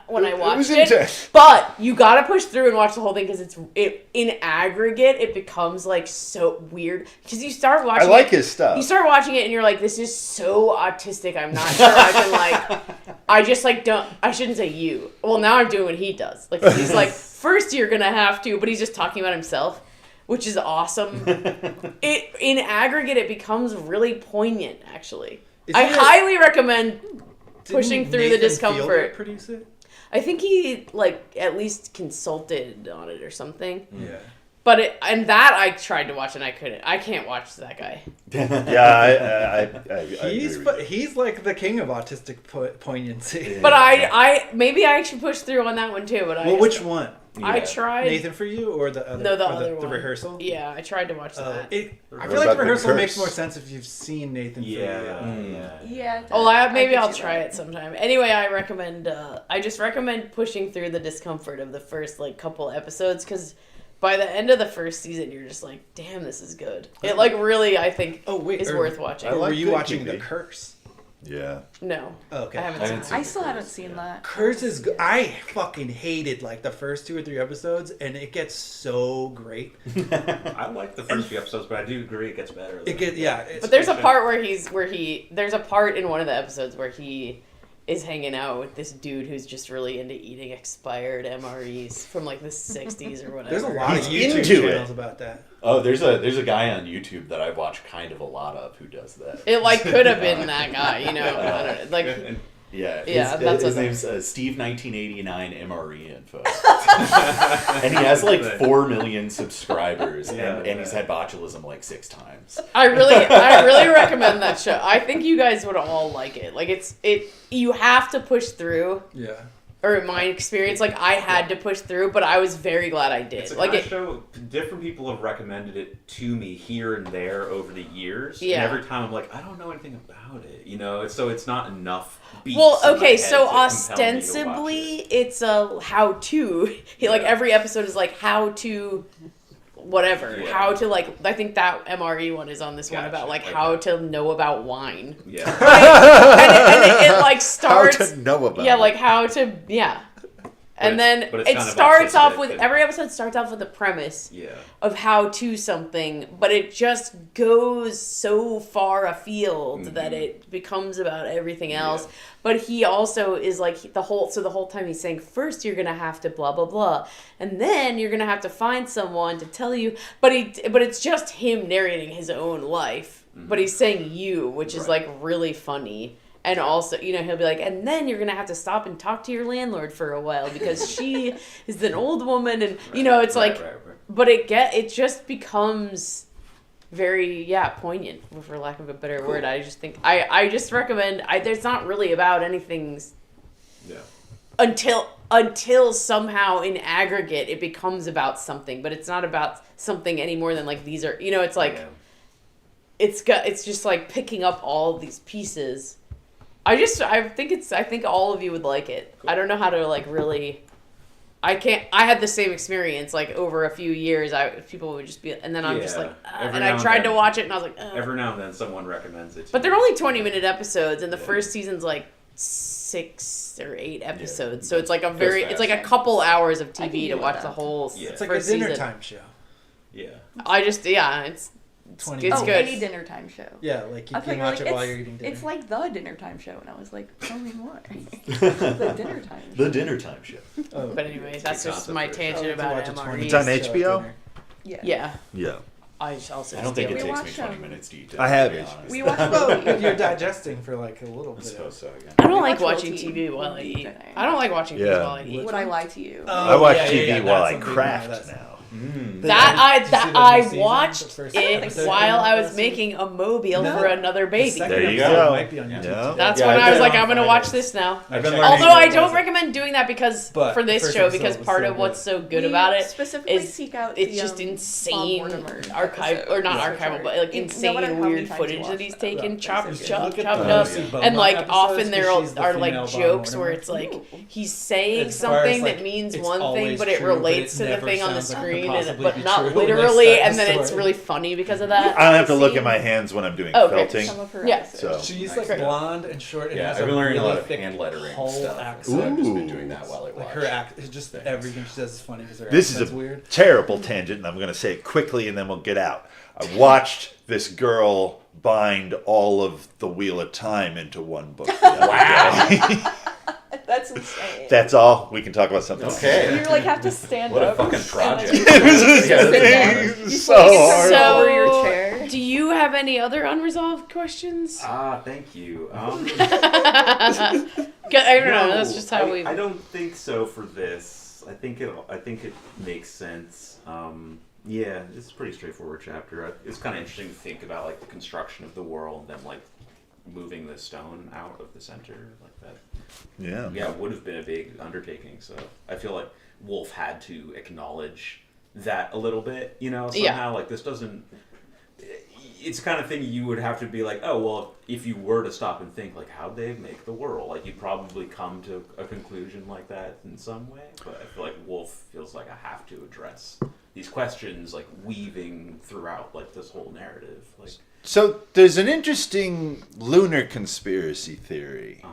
when I watched was it. intense. But you gotta push through and watch the whole thing because it in aggregate it becomes like so weird because you start I watching. like it, his stuff. You start watching it and you're like, this is so autistic. I'm not sure I can like. I just like don't. I shouldn't say you. Well, now I'm doing what he does. Like he's like, first you're gonna have to, but he's just talking about himself, which is awesome. It in aggregate it becomes really poignant. Actually, I Isn't it- highly recommend pushing Didn't through the Nathan discomfort. Fielder produce it? I think he like at least consulted on it or something. Yeah. But I tried to watch and I couldn't. I can't watch that guy. Yeah, I He's agree with you. he's like the king of autistic poignancy. But I maybe I should push through on that one too. But Well, which one? I tried. Nathan for you or the other? No, the or other the one. rehearsal. Yeah, I tried to watch that. I What feel like about the the rehearsal curse? makes more sense if you've seen Nathan for you. Yeah. Maybe I I'll could see try that. it sometime. Anyway, I recommend. I just recommend pushing through the discomfort of the first like couple episodes because by the end of the first season, you're just like, damn, this is good. It like really, I think, is worth watching. Or were you good watching TV. The Curse? Yeah. No. Oh, okay. I haven't I seen haven't it. I still haven't seen that. Curse is good. I fucking hated like the first 2 or 3 episodes, and it gets so great. I like the first few episodes, but I do agree it gets better. It gets it's, But there's a part there's a part in one of the episodes where he is hanging out with this dude who's just really into eating expired MREs from like the 60s or whatever. there's a lot of He's YouTube into channels it. about that. Oh, there's a guy on YouTube that I watch kind of a lot of who does that. It like could have been that guy, you know. I don't know. Like Yeah, Yeah, that's his what- name's Steve 1989 MRE info, and he has like 4 million subscribers, and he's had botulism like 6 times. I really recommend that show. I think you guys would all like it. Like you have to push through. Yeah. Or in my experience, like I had to push through, but I was very glad I did. It's a Like kind of show. Different people have recommended it to me here and there over the years. Yeah. And every time I'm like, I don't know anything about it. You know, so it's not enough. Beats well, in my okay, head so to compel me to watch ostensibly it. it's a how-to. Like every episode is like how to whatever. Yeah. How to like I think that MRE one is on this one Gotcha, about like like how that. to know about wine. Yeah. and it like starts How to know about yeah, it. like how to yeah. And then but it's it kind of starts off with artistic and- every episode starts off with a premise Yeah. of how to something, but it just goes so far afield that it becomes about everything else. Yeah. But he also is like the whole time he's saying first you're gonna have to blah blah blah, and then you're gonna have to find someone to tell you. But it's just him narrating his own life. But he's saying you, which is like really funny. And also, you know, he'll be like, and then you're going to have to stop and talk to your landlord for a while because she is an old woman. And, you know, it's like, but it just becomes very, poignant, for lack of a better word. I just think, I just recommend, there's not really about anything until somehow in aggregate it becomes about something. But it's not about something any more than like these are, you know, it's like, it's just like picking up all these pieces. I think all of you would like it. Cool. I don't know how to like really. I had the same experience like over a few years. People would just be, and then I'm just like, and I tried to watch it, and I was like, every now and then someone recommends it. But they're only 20-minute episodes, and the first season's like 6 or 8 episodes, so it's like it's like a couple hours of TV to watch the whole. It's like a dinner time show. Yeah. It's 20 it's Oh, good. any dinner time show. Yeah, like you I can thought watch it while you're eating dinner. It's like the dinner time show, and I was like, tell me more. The dinner time show. The dinner time show. Oh. But anyway, that's just my tangent To about watch a MREs. 20 It's on show at HBO? dinner. Yeah. Yeah, Yeah. I also. I don't think it steal takes me watch 20 them. minutes to eat. I have to be it. honest. We watched Well, you're digesting for like a little I bit. suppose so. Yeah. I don't We like watch watching Roll TV while I Tea. eat. I don't like watching Yeah. TV while I eat. Would I lie to you? I watch yeah, TV yeah, while that's I something craft that's- now. Mm. Did you see the new I season, watched the first it episode while I was last week? making a mobile No. for another The baby. second There you episode go. might be on YouTube. Yeah. That's Yeah, when I've I was been like, on I'm gonna watch Fridays. this now. I've been Although learning. Although I Fridays. don't recommend doing that because But for this first show, episode because was part so of what's good. so good We about it specifically is seek out it's the, just Bob insane Mortimer archive, episode. or not Yeah. archival, but like No insane matter how many weird times footage you that watch he's that, taken, that's chopped, so good. chopped, Look at chopped the up, Lucy and Beaumont like episodes, often 'cause there she's the are female like Bob jokes where Mortimer. it's like he's saying As far as, something like, that means it's one thing, always but it true, but relates it to the never thing on the sounds like it could screen, possibly but be not true. literally, Like, and then that's it's the really funny because of that. I don't have to look See? at my hands when I'm doing Oh, okay. felting. Some of her Yeah. episodes. So She's Nice. like blonde and short. And Yeah, has I've been learning a really lot of thick hand lettering whole stuff. accent. So I've just been Ooh. doing that while I watch. Like her act, it's just everything she says is funny because her This is accent's a weird. terrible tangent, and I'm going to say it quickly, and then we'll get out. I watched this girl bind all of the Wheel of Time into one book. Wow. That's insane. That's all. We can talk about something else. Okay. You like have to stand What a up. fucking and project. then- It was just Yeah, it that's was So so hard. So- over your chair. Do you have any other unresolved questions? Thank you. I don't know. That's just how we. I don't think so for this. I think it makes sense. Yeah, it's a pretty straightforward chapter. It's kind of interesting to think about like the construction of the world and like moving the stone out of the center like that. Yeah. Yeah, it would have been a big undertaking. So I feel like Wolf had to acknowledge that a little bit. Somehow like this doesn't. It's the kind of thing you would have to be like, oh, well, if you were to stop and think, like, how'd they make the world? Like, you'd probably come to a conclusion like that in some way. But I feel like Wolf feels like I have to address these questions, like, weaving throughout, like, this whole narrative. Like, So there's an interesting lunar conspiracy theory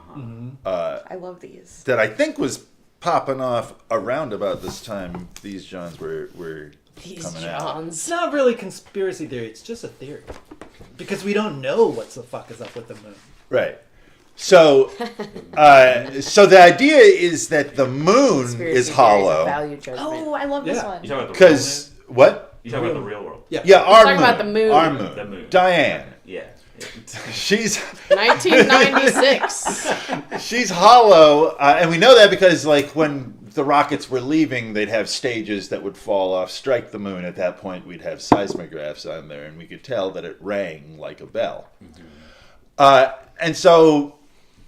I love these. that I think was popping off around about this time these Johns were These coming out. Johns. It's not really conspiracy theory. It's just a theory. Because we don't know what the fuck is up with the moon. Right. So, so the idea is that the moon Conspiracy is theories of hollow value judgment. Oh, I love this Yeah. one. you talking about the real because moon? what? You talking about the real world? Yeah. Yeah, our talking moon. about the moon. Our moon. The moon. Diane. Yeah. She's 1996. she's hollow, and we know that because like when the rockets were leaving, they'd have stages that would fall off, strike the moon. At that point, we'd have seismographs on there, and we could tell that it rang like a bell. And so,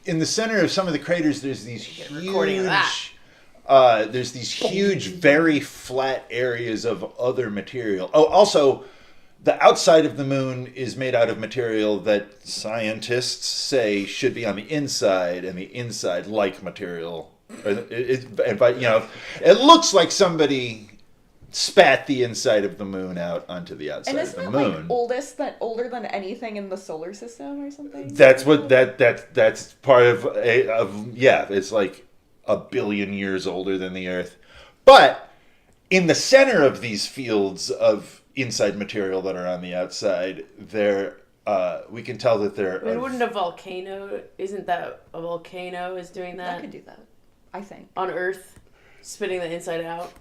in the center of some of the craters, there's these recording of that. there's these huge, very flat areas of other material. Oh, also, the outside of the moon is made out of material that scientists say should be on the inside, and the inside like material. It looks like somebody spat the inside of the moon out onto the outside And of isn't the it moon. like older than anything in the solar system or something? That's what that's part of it's like 1 billion years older than the Earth. But in the center of these fields of inside material that are on the outside, we can tell that they're I mean, wouldn't a volcano? Isn't that a volcano is doing That that could do that, I think. on Earth, spitting the inside out?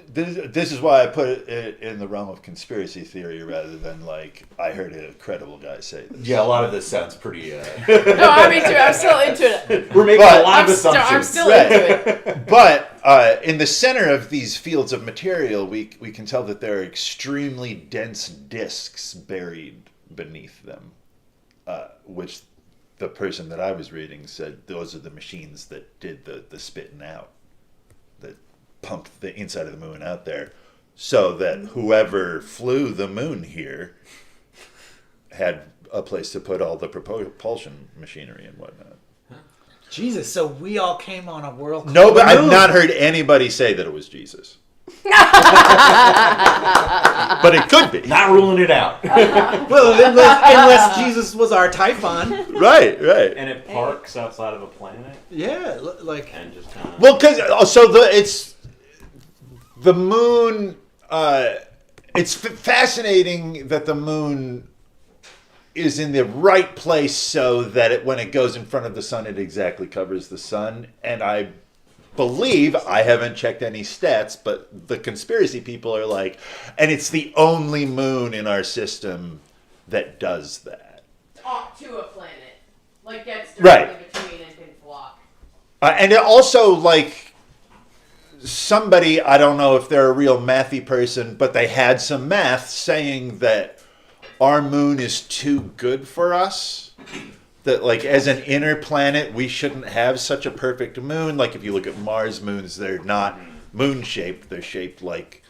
this is why I put it in the realm of conspiracy theory rather than like I heard a credible guy say this. Yeah, a lot of this sounds pretty. No, I'm into it. I'm still into it. We're making a lot I'm of assumptions. I'm still into it. But in the center of these fields of material, we can tell that there are extremely dense disks buried beneath them, which the person that I was reading said those are the machines that did the spitting out, that pumped the inside of the moon out there, so that whoever flew the moon here had a place to put all the propulsion machinery and whatnot. Jesus, so we all came on a world called No, but the I've moon. not heard anybody say that it was Jesus. But it could be. Not ruling it out. Well, unless Jesus was our Typhon. Right. And it parks outside of a planet Yeah, like... and just kind of. Well, because it's the moon. It's fascinating that the moon is in the right place so that when it goes in front of the sun, it exactly covers the sun. And I believe, I haven't checked any stats, but the conspiracy people are like, and it's the only moon in our system that does that. Talk to a planet. Like, gets Right. directly between and can block. And it also, like, somebody, I don't know if they're a real mathy person, but they had some math saying that our moon is too good for us. That, like, as an inner planet, we shouldn't have such a perfect moon. Like, if you look at Mars moons, they're not moon-shaped. They're shaped like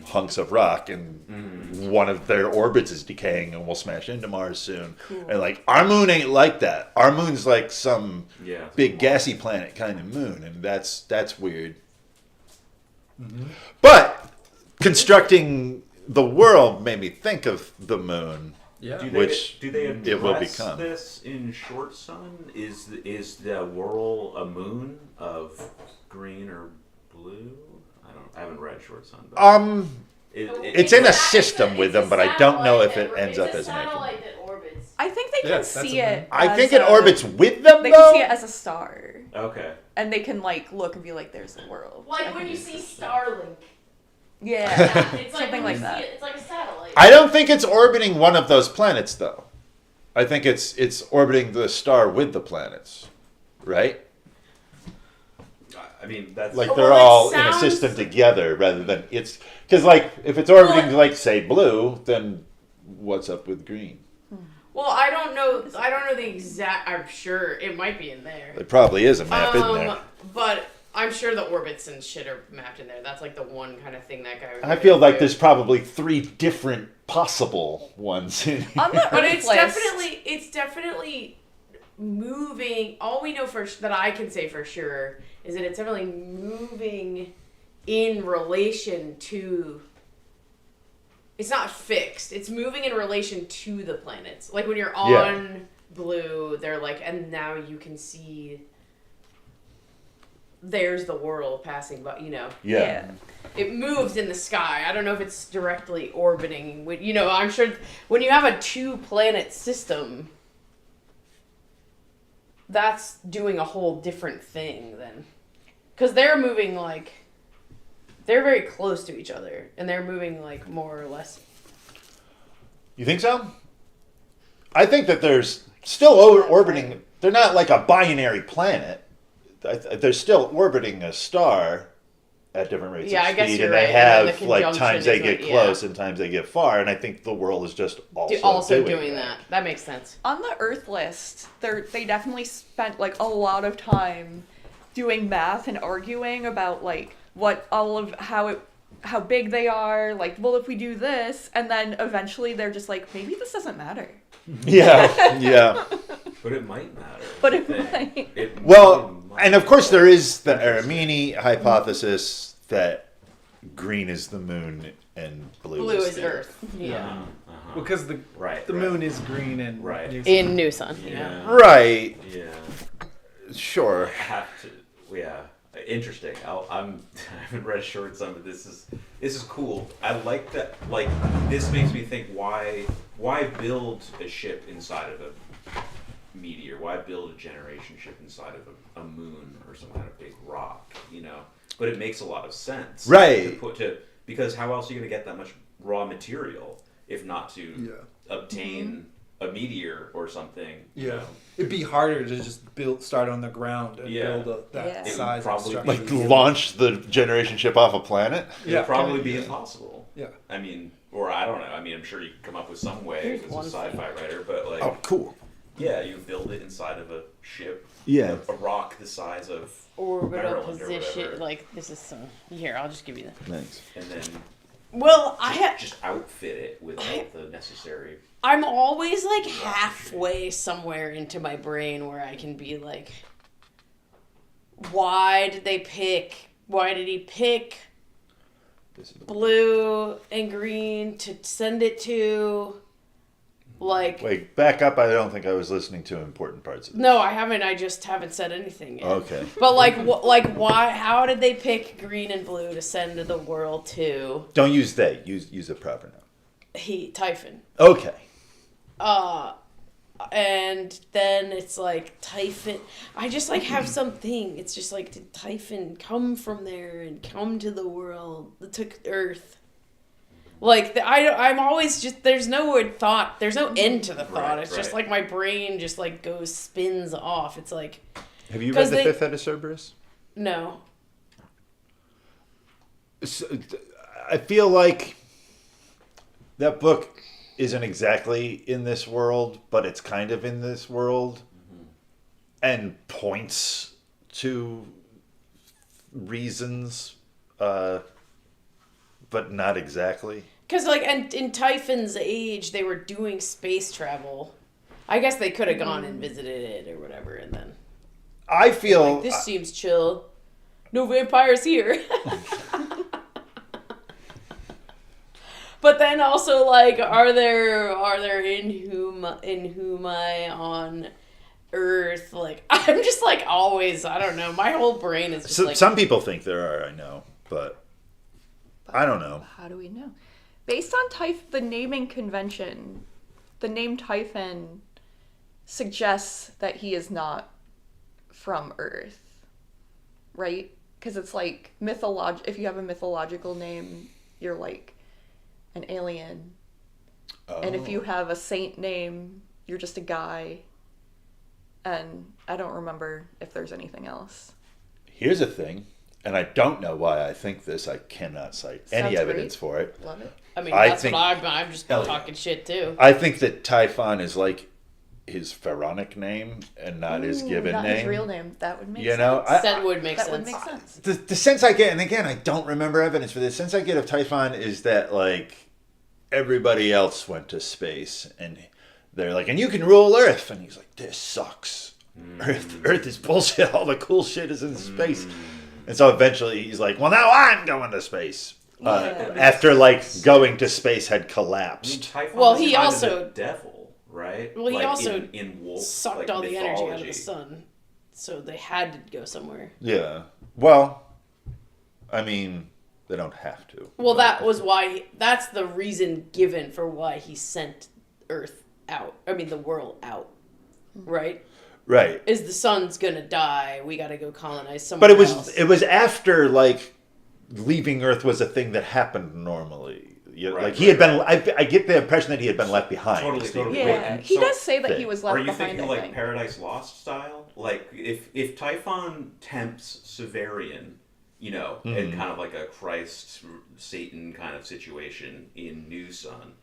hunks of rock, and one of their orbits is decaying and will smash into Mars soon. Cool. And, like, our moon ain't like that. Our moon's like some Yeah. big gassy planet kind of moon, and that's weird. But constructing the world made me think of the moon. Yeah. Do they it will address become. this in Short Sun? Is the world a moon of green or blue? I haven't read Short Sun. But It's in a system with them, but I don't know if it ends up as an actual. satellite that orbits. I think they can Yeah, that's see a- it. I as think it a- orbits with them, They though. can see it as a star, okay. and they can like look and be like, "There's the world." I Like think when you it's see just- Starlink. Yeah. It's like Something when like you that. See it, it's like a satellite. I don't think it's orbiting one of those planets, though. I think it's orbiting the star with the planets. right? I mean, that's Like Well, they're it all in a sounds- system together rather than it's because like if it's orbiting like say blue, then what's up with green? Well, I don't know the exact. I'm sure it might be in there. There probably is a map in there. But I'm sure the orbits and shit are mapped in there. That's like the one kind of thing that guy. Would I do. feel like there's probably 3 different possible ones in here. On the But Earth it's list, definitely moving. All we know that I can say for sure is that it's definitely moving in relation to. It's not fixed. It's moving in relation to the planets. Like when you're on blue, they're like, and now you can see. There's the world passing by. Yeah. It moves in the sky. I don't know if it's directly orbiting. I'm sure when you have a 2-planet system, that's doing a whole different thing then. Because they're moving like... They're very close to each other. And they're moving like more or less... You think so? I think that there's still orbiting. They're not like a binary planet. They're still orbiting a star at different rates Yeah, of I guess speed, you're and they right. And then have the like conjunction times they is get like- close yeah. and times they get far. And I think the world is just also doing that. That makes sense. on the Earth list, they definitely spent like a lot of time doing math and arguing about like what all of how big they are. Like, well, if we do this, and then eventually they're just like, maybe this doesn't matter. Yeah, yeah. but it might matter. But it I think. might. It Well, might and of course matter. there is the Armini hypothesis that green is the moon and blue, Blue is the Earth. Yeah. Uh-huh. Because the Right. moon is green and Right. In New Sun. Yeah. Right. Yeah. Sure. Have to. Yeah. Interesting. I haven't read Short Sun, but this is cool. I like that. Like this makes me think why build a ship inside of a meteor? Why build a generation ship inside of a moon or some kind of big rock? But it makes a lot of sense. Right. Because how else are you going to get that much raw material if not to Yeah. obtain a meteor or something? you Yeah. know? It'd be harder to just start on the ground and Yeah. build that Yeah. It would size of probably structure. be- Like launch the generation ship off a planet. It Yeah, would probably be yeah. impossible. Yeah. I mean, or I don't know. I mean, I'm sure you can come up with some way Here's as a one sci-fi writer, but like, Oh, cool. yeah, you build it inside of a ship, Yeah. a rock the size of Orbital Maryland or position. whatever. Like, this is some... Here, I'll just give you that. Thanks. and then Well, I had... just outfit it with all the necessary. I'm always like halfway somewhere into my brain where I can be like, why did he pick blue and green to send it to? Like, Wait, back up. I don't think I was listening to important parts of it. no, I haven't. I just haven't said anything yet. Okay. But like, why? How did they pick green and blue to send to the world to Don't use they. Use a proper noun. Typhon? Okay. And then it's like Typhon. I just like have something. It's just like, did Typhon come from there and come to the world? Took Earth. Like I'm always just there's no thought. There's no end to the thought. Right, It's just right. like my brain just like spins off. It's like Have you 'Cause read The they- Fifth Head of Cerberus? no. I feel like that book isn't exactly in this world, but it's kind of in this world and points to reasons, but not exactly. Because, like, and in Typhon's age, they were doing space travel. I guess they could have gone and visited it or whatever, and then... I feel... Like, this seems chill. No vampires here. But then also, like, are there inhumai on Earth? Like, I'm just, like, always, I don't know. My whole brain is just, like... some people think there are, I know, but I don't know. How do we know? Based on the naming convention, the name Typhon suggests that he is not from Earth, right? Because it's like if you have a mythological name, you're like an alien. And if you have a saint name, you're just a guy. and I don't remember if there's anything else. Here's a thing, and I don't know why I think this. I cannot cite any Sounds evidence for it. Love it. I mean, I that's think- what I'm just Hell yeah. talking shit too. I think that Typhon is like his pharaonic name and not his given Not name. his real name. That would make You sense. know, That would make that sense. would make sense. The sense I get, and again, I don't remember evidence for this. The sense I get of Typhon is that like everybody else went to space, and they're like, and you can rule Earth, and he's like, this sucks. Earth is bullshit. All the cool shit is in space, and so eventually he's like, well, now I'm going to space. After like going to space had I mean, collapsed. Typhon Well, is he kind of also- the devil, right? Well, he Like, also in Wolf, Sucked like, all the energy out of mythology. the sun, so they had to go somewhere. Yeah. Well, I mean, they don't have to. Well, that was why. That's the reason given for why he sent Earth out. I mean, the world out. Right? Right. Is the sun's gonna die? We got to go colonize somewhere But it was else. it was after like leaving Earth was a thing that happened normally. You know, Right, like he had been. I get the impression that he had been left behind. Totally, Steve. totally. Yeah, Wait, and he so- does say that he thing. was Are left you behind. thinking I like think. Paradise Lost style? Like if Typhon tempts Severian, you know, in kind of like a Christ Satan kind of situation in New Sun,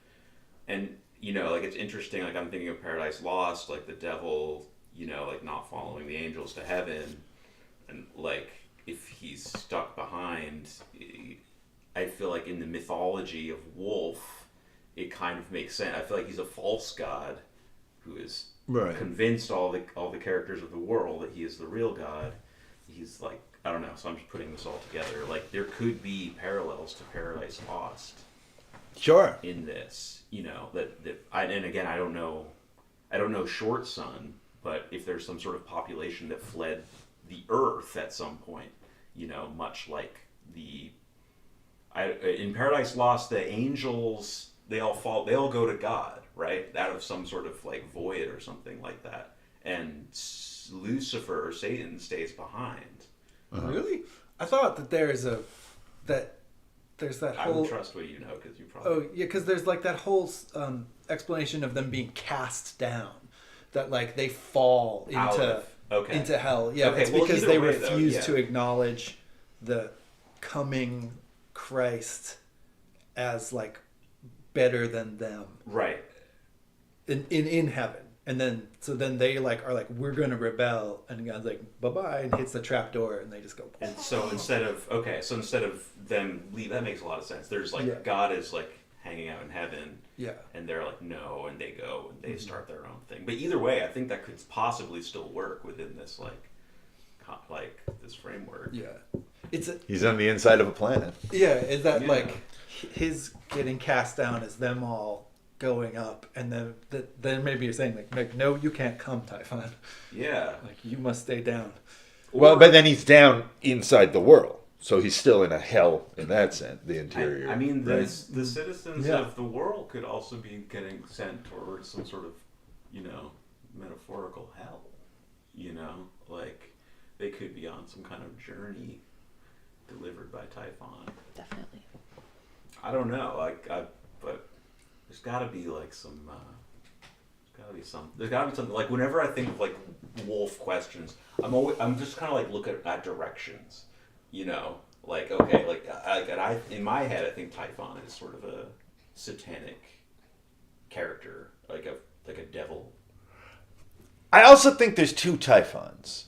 and you know, like it's interesting. Like I'm thinking of Paradise Lost, like the devil, you know, like not following the angels to heaven, and like if he's stuck behind, I feel like in the mythology of WOLFE, it kind of makes sense. I feel like he's a false god who is Right. convinced all the characters of the world that he is the real god. He's like, I don't know. So I'm just putting this all together. Like there could be parallels to Paradise Lost Sure. in this. You know and again I don't know Short Sun, but if there's some sort of population that fled the Earth at some point, you know, much like in Paradise Lost, the angels they all go to God, right? Out of some sort of like void or something like that, and Lucifer, Satan, stays behind. Really? I thought that there's that I whole. would trust what you know because you probably. Oh yeah, because there's like that whole explanation of them being cast down, that like they fall Out into of- okay. into hell. Yeah, Okay, it's well, because either they way, though, refuse yeah. to acknowledge the coming Christ as like better than them Right. in heaven. And then they like are like, we're gonna rebel, and God's like, bye bye, and hits the trap door, and they just go. And so instead of them leave, that makes a lot of sense. There's like Yeah. God is like hanging out in heaven, Yeah. and they're like no, and they go and they start their own thing. But either way, I think that could possibly still work within this like this framework. Yeah. It's He's on the inside of a planet. yeah. Is that Yeah. like his getting cast down is them all going up, and then maybe you're saying like no, you can't come, Typhon. Yeah. Like you must stay down. Well, but then he's down inside the world, so he's still in a hell in that sense. The interior. I mean, the Right. citizens Yeah. of the world could also be getting sent towards some sort of, you know, metaphorical hell. You know, like they could be on some kind of journey delivered by Typhon. Definitely. I don't know, but there's got to be like some. There's got to be something. Like whenever I think of like wolf questions, I'm just kind of like looking at directions. You know, like okay, I in my head I think Typhon is sort of a satanic character, like a devil. I also think there's two Typhons.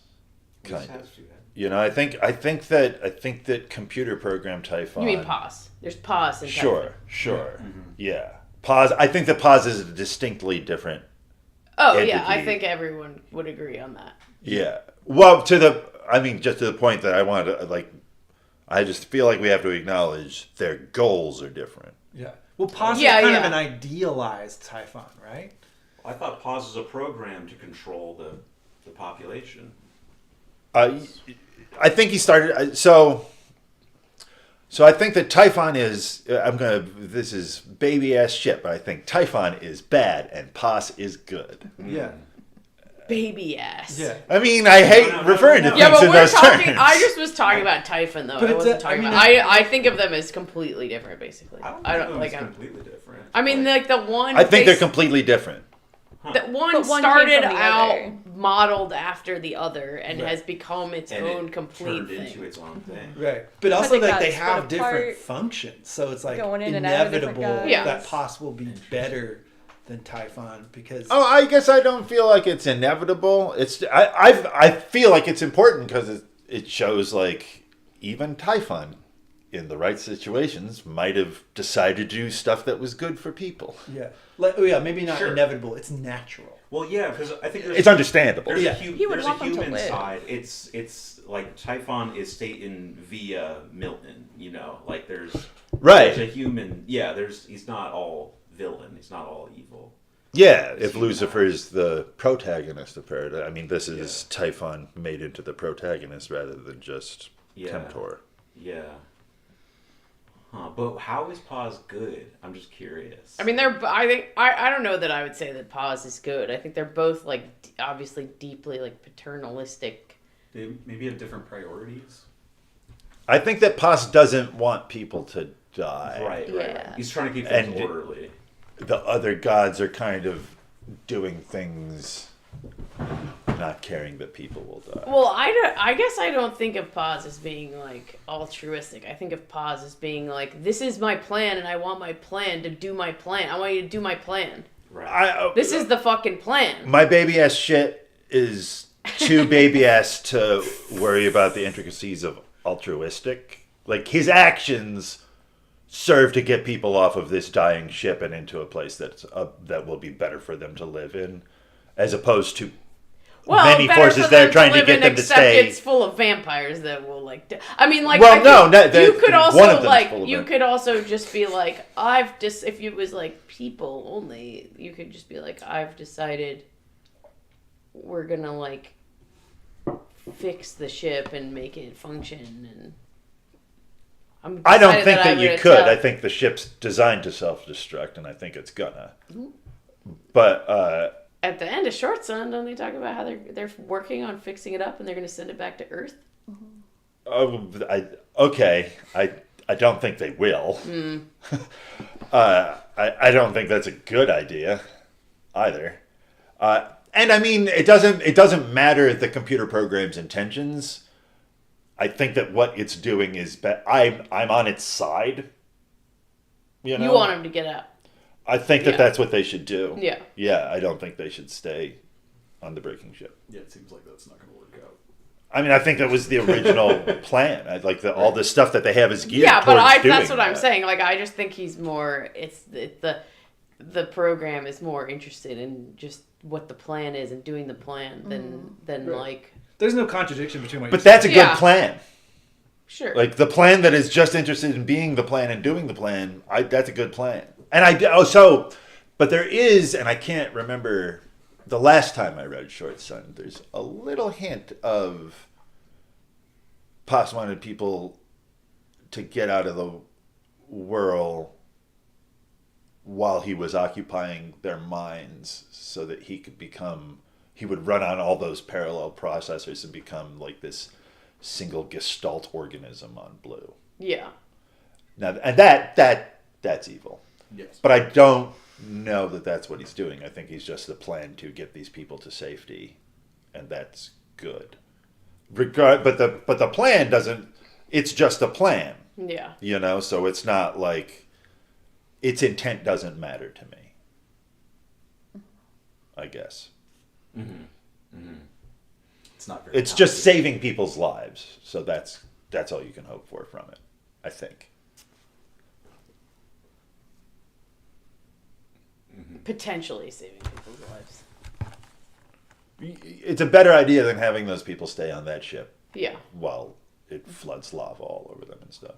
This Kind has of. to have- You know, I think that computer program Typhon. You mean pause? There's pause in Sure, Typhon. sure, yeah. Pause. I think that pause is a distinctly different. Oh yeah, I entity. think everyone would agree on that. Yeah. Well, just to the point that I wanted to like. I just feel like we have to acknowledge their goals are different. Yeah. Well, Paz Yeah, is kind yeah. of an idealized Typhon, right? I thought Pause is a program to control the population. I think he started. So I think that Typhon is. This is baby ass shit, but I think Typhon is bad and Paz is good. Yeah. Baby ass. Yeah. I mean, I hate No, referring to Yeah, things but in we're those talking. terms. I just was talking about Typhon though. But I it's wasn't a- talking I mean, about. I think of them as completely different, basically. I don't think it's I'm. completely different. I mean, like the one. I think they're completely different. The one But one came started from the out other. modeled after the other and Right. has become its And own it complete turned thing. into its own thing. Right. But also, it like, got they split have different apart, functions. So it's, like, going in and out of different inevitable guys. Yeah. that possible be better than Typhon because... Oh, I guess I don't feel like it's inevitable. I feel like it's important because it shows like even Typhon in the right situations might have decided to do stuff that was good for people. Yeah. Like, yeah, maybe not Sure. inevitable. It's natural. Well, yeah, because I think It's understandable. There's Yeah. He would there's want a them to human live. side. It's like Typhon is Satan via Milton. You know, like there's a Right. human. Yeah, he's not all villain. He's not all evil. Yeah, It's if human. Lucifer is the protagonist of Paradise, I mean, this is Typhon made into the protagonist rather than just Yeah. Temptor. Yeah. Huh, but how is Paz good? I'm just curious. I mean, I don't know that I would say that Paz is good. I think they're both like obviously deeply like paternalistic. they maybe have different priorities. I think that Paz doesn't want people to die. Right. Yeah. He's trying to keep And things orderly. The other gods are kind of doing things, not caring that people will die. Well, I guess I don't think of Paz as being like altruistic. I think of Paz as being like, this is my plan, and I want my plan to do my plan. I want you to do my plan. Right. This is the fucking plan. My baby ass shit is too baby ass to worry about the intricacies of altruistic. Like, his actions serve to get people off of this dying ship and into a place that will be better for them to live in, as opposed to many better forces for that them are trying to live get in, them to except stay. It's full of vampires that will like. I mean, like. Well, I no, think that- you could one of also them's like. full of You them. could also just be like, if it was like people only, you could just be like, I've decided we're gonna like fix the ship and make it function and. I don't think decided that I'm you gonna could. tell- I think the ship's designed to self-destruct, and I think it's gonna. But At the end of Short Sun, don't they talk about how they're working on fixing it up and they're going to send it back to Earth? I don't think they will. I don't think that's a good idea either. And I mean, it doesn't matter the computer program's intentions. I think that what it's doing is I'm on its side. You know? You want him to get out. I think that Yeah. that's what they should do. Yeah. Yeah, I don't think they should stay on the breaking ship. Yeah, it seems like that's not going to work out. I mean, I think that was the original plan. I like all the stuff that they have is geared Yeah, but towards doing that's what I'm that. saying. Like, I just think he's more. The program is more interested in just what the plan is and doing the plan than Right. like. There's no contradiction between what But you're that's a saying. good Yeah. plan. Sure. Like the plan that is just interested in being the plan and doing the plan. That's a good plan. And but there is, and I can't remember the last time I read Short Sun. There's a little hint of Paz wanted people to get out of the whirl while he was occupying their minds, so that he would run on all those parallel processors and become like this single gestalt organism on Blue. yeah. Now, and that's evil. Yes. But I don't know that that's what he's doing. I think he's just the plan to get these people to safety, and that's good. But the plan doesn't. It's just a plan, Yeah. you know. So it's not like its intent doesn't matter to me. I guess It's not very it's just saving people's lives. So that's all you can hope for from it, I think. Potentially saving people's lives. It's a better idea than having those people stay on that ship Yeah. while it floods lava all over them and stuff.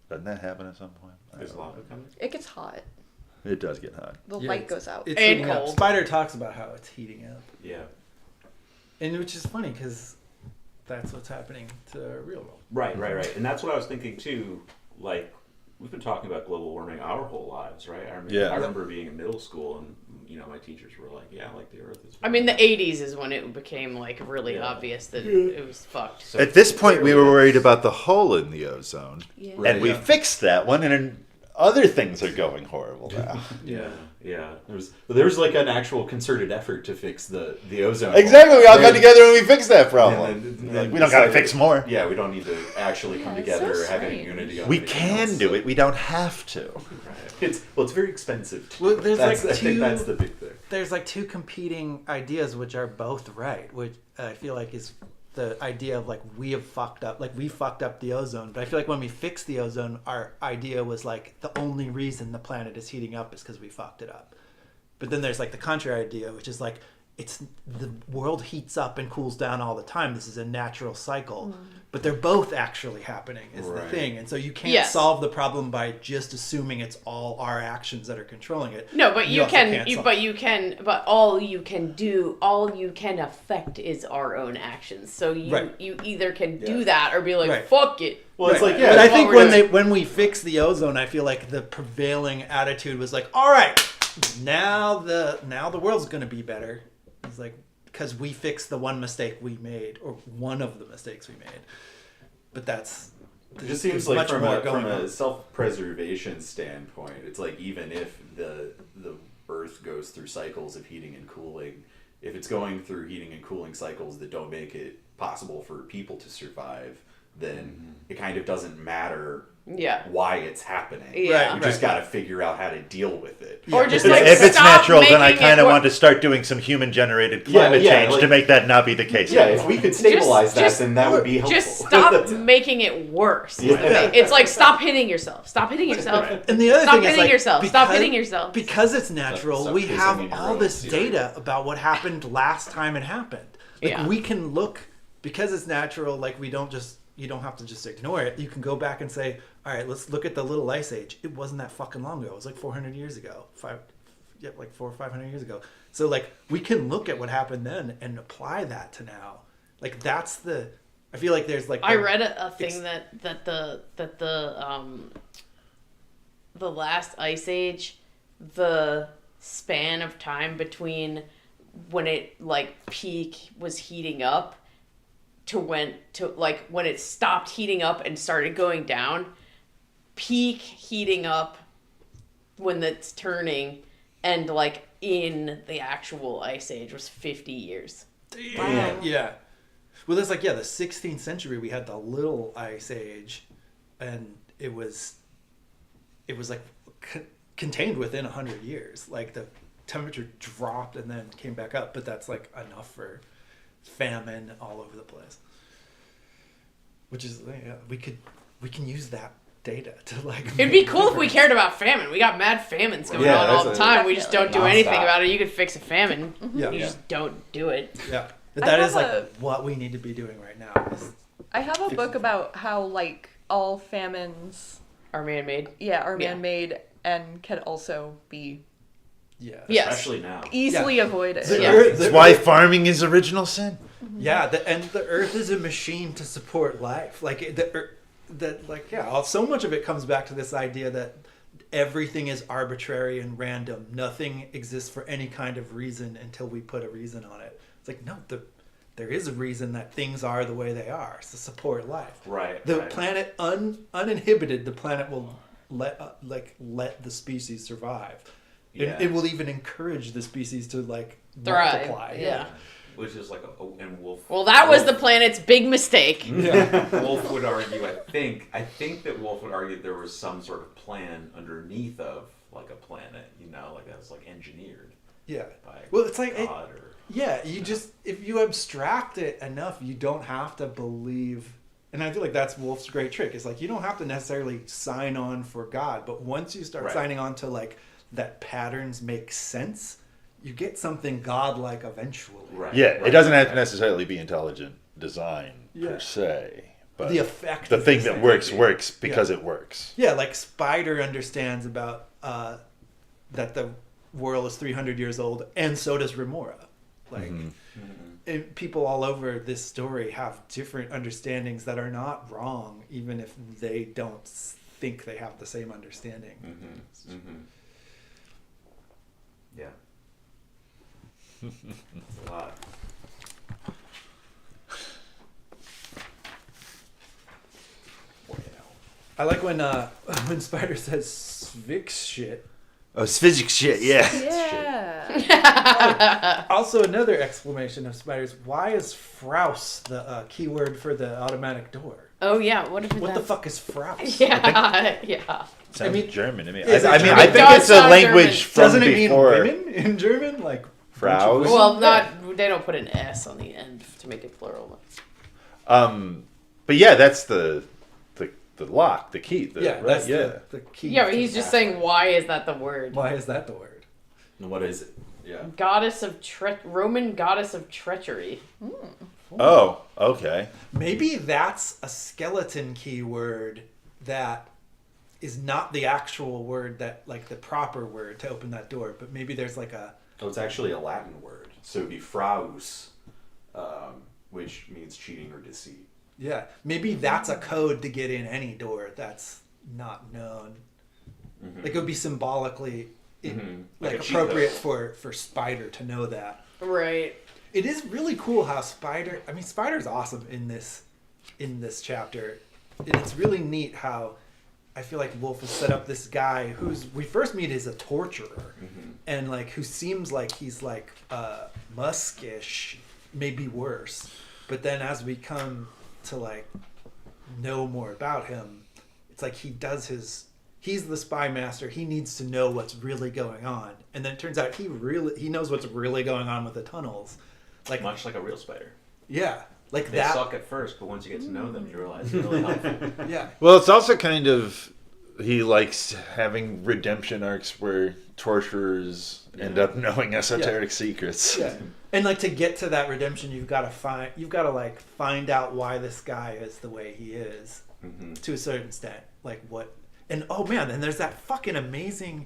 Doesn't that happen at some point? I Is don't know. lava coming? It gets hot. It does get hot. The Yeah, light it's- goes out. It's And heating up. cold. Spider talks about how it's heating up. Yeah. And which is funny because that's what's happening to the real world. Right. And that's what I was thinking too. Like, we've been talking about global warming our whole lives, right? I remember being in middle school and, my teachers were like, yeah, like the Earth is... I mean, the 80s is when it became like really obvious that it was fucked. So At this point, we were worried about the hole in the ozone, Yeah. and we Yeah. fixed that one. And other things are going horrible now. Yeah. There's like an actual concerted effort to fix the ozone. Exactly. We all got Then- together and we fixed that problem. and then Like, we don't got to decided- fix more. Yeah, we don't need to actually come Yeah, it's together so or have any strange. unity on We anything can else. do it. We don't have to. Right. It's very expensive. Well, there's That's, like I think two- that's the big thing. There's like two competing ideas which are both right, which I feel like is the idea of like we have fucked up, like we fucked up the ozone. But I feel like when we fixed the ozone, our idea was like the only reason the planet is heating up is because we fucked it up. But then there's like the contrary idea, which is like it's the world heats up and cools down all the time. This is a natural cycle. But they're both actually happening is the Right. thing. And so you can't Yes. solve the problem by just assuming it's all our actions that are controlling it. No, but you also can. can't solve- But all you can do, all you can affect is our own actions. So you Right. you either can Yeah. do that or be like, Right. fuck it. Well, it's Right. like, yeah. but I that's think what we're when we fix the ozone, I feel like the prevailing attitude was like, all right, now the world's gonna be better. It's like because we fixed the one mistake we made, or one of the mistakes we made. But that's It just seems there's like much from more a going on. self-preservation standpoint, it's like even if the Earth goes through cycles of heating and cooling, if it's going through heating and cooling cycles that don't make it possible for people to survive, then it kind of doesn't matter Yeah. why it's happening. Yeah. You just got to figure out how to deal with it. Or just If like it's stop natural, then I making kind it of wor- want to start doing some human-generated climate yeah, change like- to make that not be the case. Yeah, if we could stabilize that, just- then that would be helpful. Just stop making it worse. Yeah. It's like stop hitting yourself. Stop hitting yourself. Right. And the other Stop thing is hitting like yourself. Stop because- hitting yourself. Because it's natural, Stop we pissing have in your all own this cereal. data about what happened last time it happened. Like Yeah. we can look because it's natural. Like you don't have to just ignore it. You can go back and say, all right, let's look at the Little Ice Age. It wasn't that fucking long ago. It was like 400 years ago. Like 400 or 500 years ago. So like we can look at what happened then and apply that to now. Like that's the. I feel like there's like. I the- read a thing that the last ice age, the span of time between when it like peak was heating up to when it stopped heating up and started going down, peak heating up when it's turning, and like in the actual ice age was 50 years. Wow. Yeah. Well, there's like, the 16th century, we had the Little Ice Age, and it was like contained within 100 years. Like the temperature dropped and then came back up, but that's like enough for famine all over the place. Which is, we can use that data to like. It'd be cool if we cared about famine. We got mad famines going on all the that's time. We just don't do anything nonstop. about it. You could fix a famine. Yeah. You just don't do it. Yeah. But I that have is like a- what we need to be doing right now. Is I have a book about how like all famines, Are man-made. are Yeah. man-made and can also be yeah. Yes. Especially now. easily avoided. The Yeah. Earth- That's why farming is original sin. Yeah, and the Earth is a machine to support life. Like so much of it comes back to this idea that everything is arbitrary and random. Nothing exists for any kind of reason until we put a reason on it. It's like no, there is a reason that things are the way they are. It's to support life. Right. The right. planet uninhibited, the planet will let the species survive. Yeah. It will even encourage the species to Thrive. multiply. Yeah. Which is like and Wolf. Well, that was the planet's big mistake. Wolf would argue. I think that Wolf would argue there was some sort of plan underneath of like a planet. Like that was like engineered Yeah. by Well, it's like God or. yeah, you just if you abstract it enough, you don't have to believe. And I feel like that's Wolf's great trick. It's like you don't have to necessarily sign on for God, but once you start Right. signing on to that patterns make sense, you get something godlike eventually. Right. Yeah, it right, doesn't have to right. necessarily be intelligent design Yeah. per se, but The effect. the is thing the that same. works because it works. Yeah, like Spider understands about that the world is 300 years old, and so does Remora. Like, and people all over this story have different understandings that are not wrong, even if they don't think they have the same understanding. Yeah. It's a lot. I like when Spider says Svix shit. Oh, physics shit, yeah. Yeah. Also, another exclamation of Spider's. Why is Fraus the keyword for the automatic door? Oh yeah, what if What the fuck is Fraus? Yeah, yeah. Sounds German to me. Is it I mean, German? I It think does it's a sound language German. from Doesn't it before. mean women in German? Like Fraus? Well, not they don't put an S on the end to make it plural. But yeah, that's the lock, the key. yeah, Right? that's Yeah. the key. Yeah, but he's just saying why is that the word? Why is that the word? And what is it? Yeah. Goddess of Roman goddess of treachery. Oh, okay. Maybe that's a skeleton keyword that is not the actual word that like the proper word to open that door, but maybe there's like a Oh, it's actually a Latin word. So it'd be fraus, which means cheating or deceit. yeah, maybe that's a code to get in any door that's not known. Mm-hmm. Like it would be symbolically Like a cheat appropriate code. for Spider to know that. Right. It is really cool how Spider's awesome in this chapter. And it's really neat how I feel like Wolf has set up this guy who's we first meet as a torturer and like who seems like he's like muskish, maybe worse. But then as we come to like know more about him, it's like he's the spy master. He needs to know what's really going on. And then it turns out he knows what's really going on with the tunnels. Like Much like a real spider. yeah, like They that. suck at first, but once you get to know them, you realize they're really helpful. Yeah. Well, it's also kind of he likes having redemption arcs where torturers end up knowing esoteric secrets. Yeah. And like to get to that redemption, you've got to like find out why this guy is the way he is to a certain extent. Like what? And oh man, and there's that fucking amazing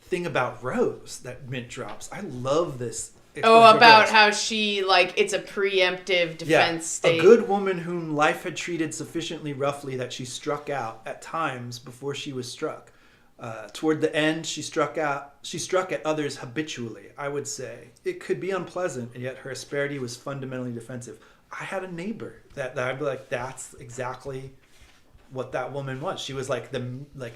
thing about Rose that Mint drops. I love this. Oh, exposure about Rose. how she like it's a preemptive defense state. A good woman whom life had treated sufficiently roughly that she struck out at times before she was struck. Toward the end, she struck at others habitually, I would say. It could be unpleasant, and yet her asperity was fundamentally defensive. I had a neighbor that I'd be like, that's exactly what that woman was. She was like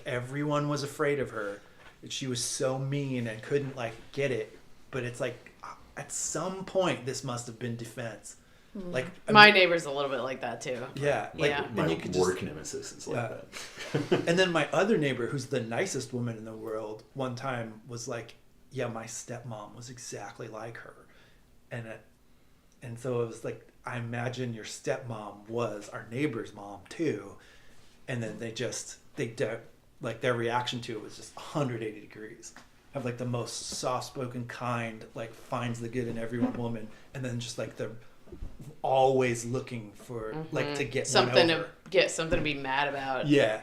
everyone was afraid of her. She was so mean and couldn't like get it. But it's like at some point this must have been defense. Like My neighbor's a little bit like that too. yeah, like, Yeah. and My you could work just nemesis is like Yeah. that. and then my other neighbor, who's the nicest woman in the world, one time was like, "Yeah, my stepmom was exactly like her," and so it was like, I imagine your stepmom was our neighbor's mom too, and then like their reaction to it was just 180 degrees. Have like the most soft-spoken, kind, like finds the good in every woman, and then just like the always looking for like to get Something one over. to get something to be mad about. Yeah,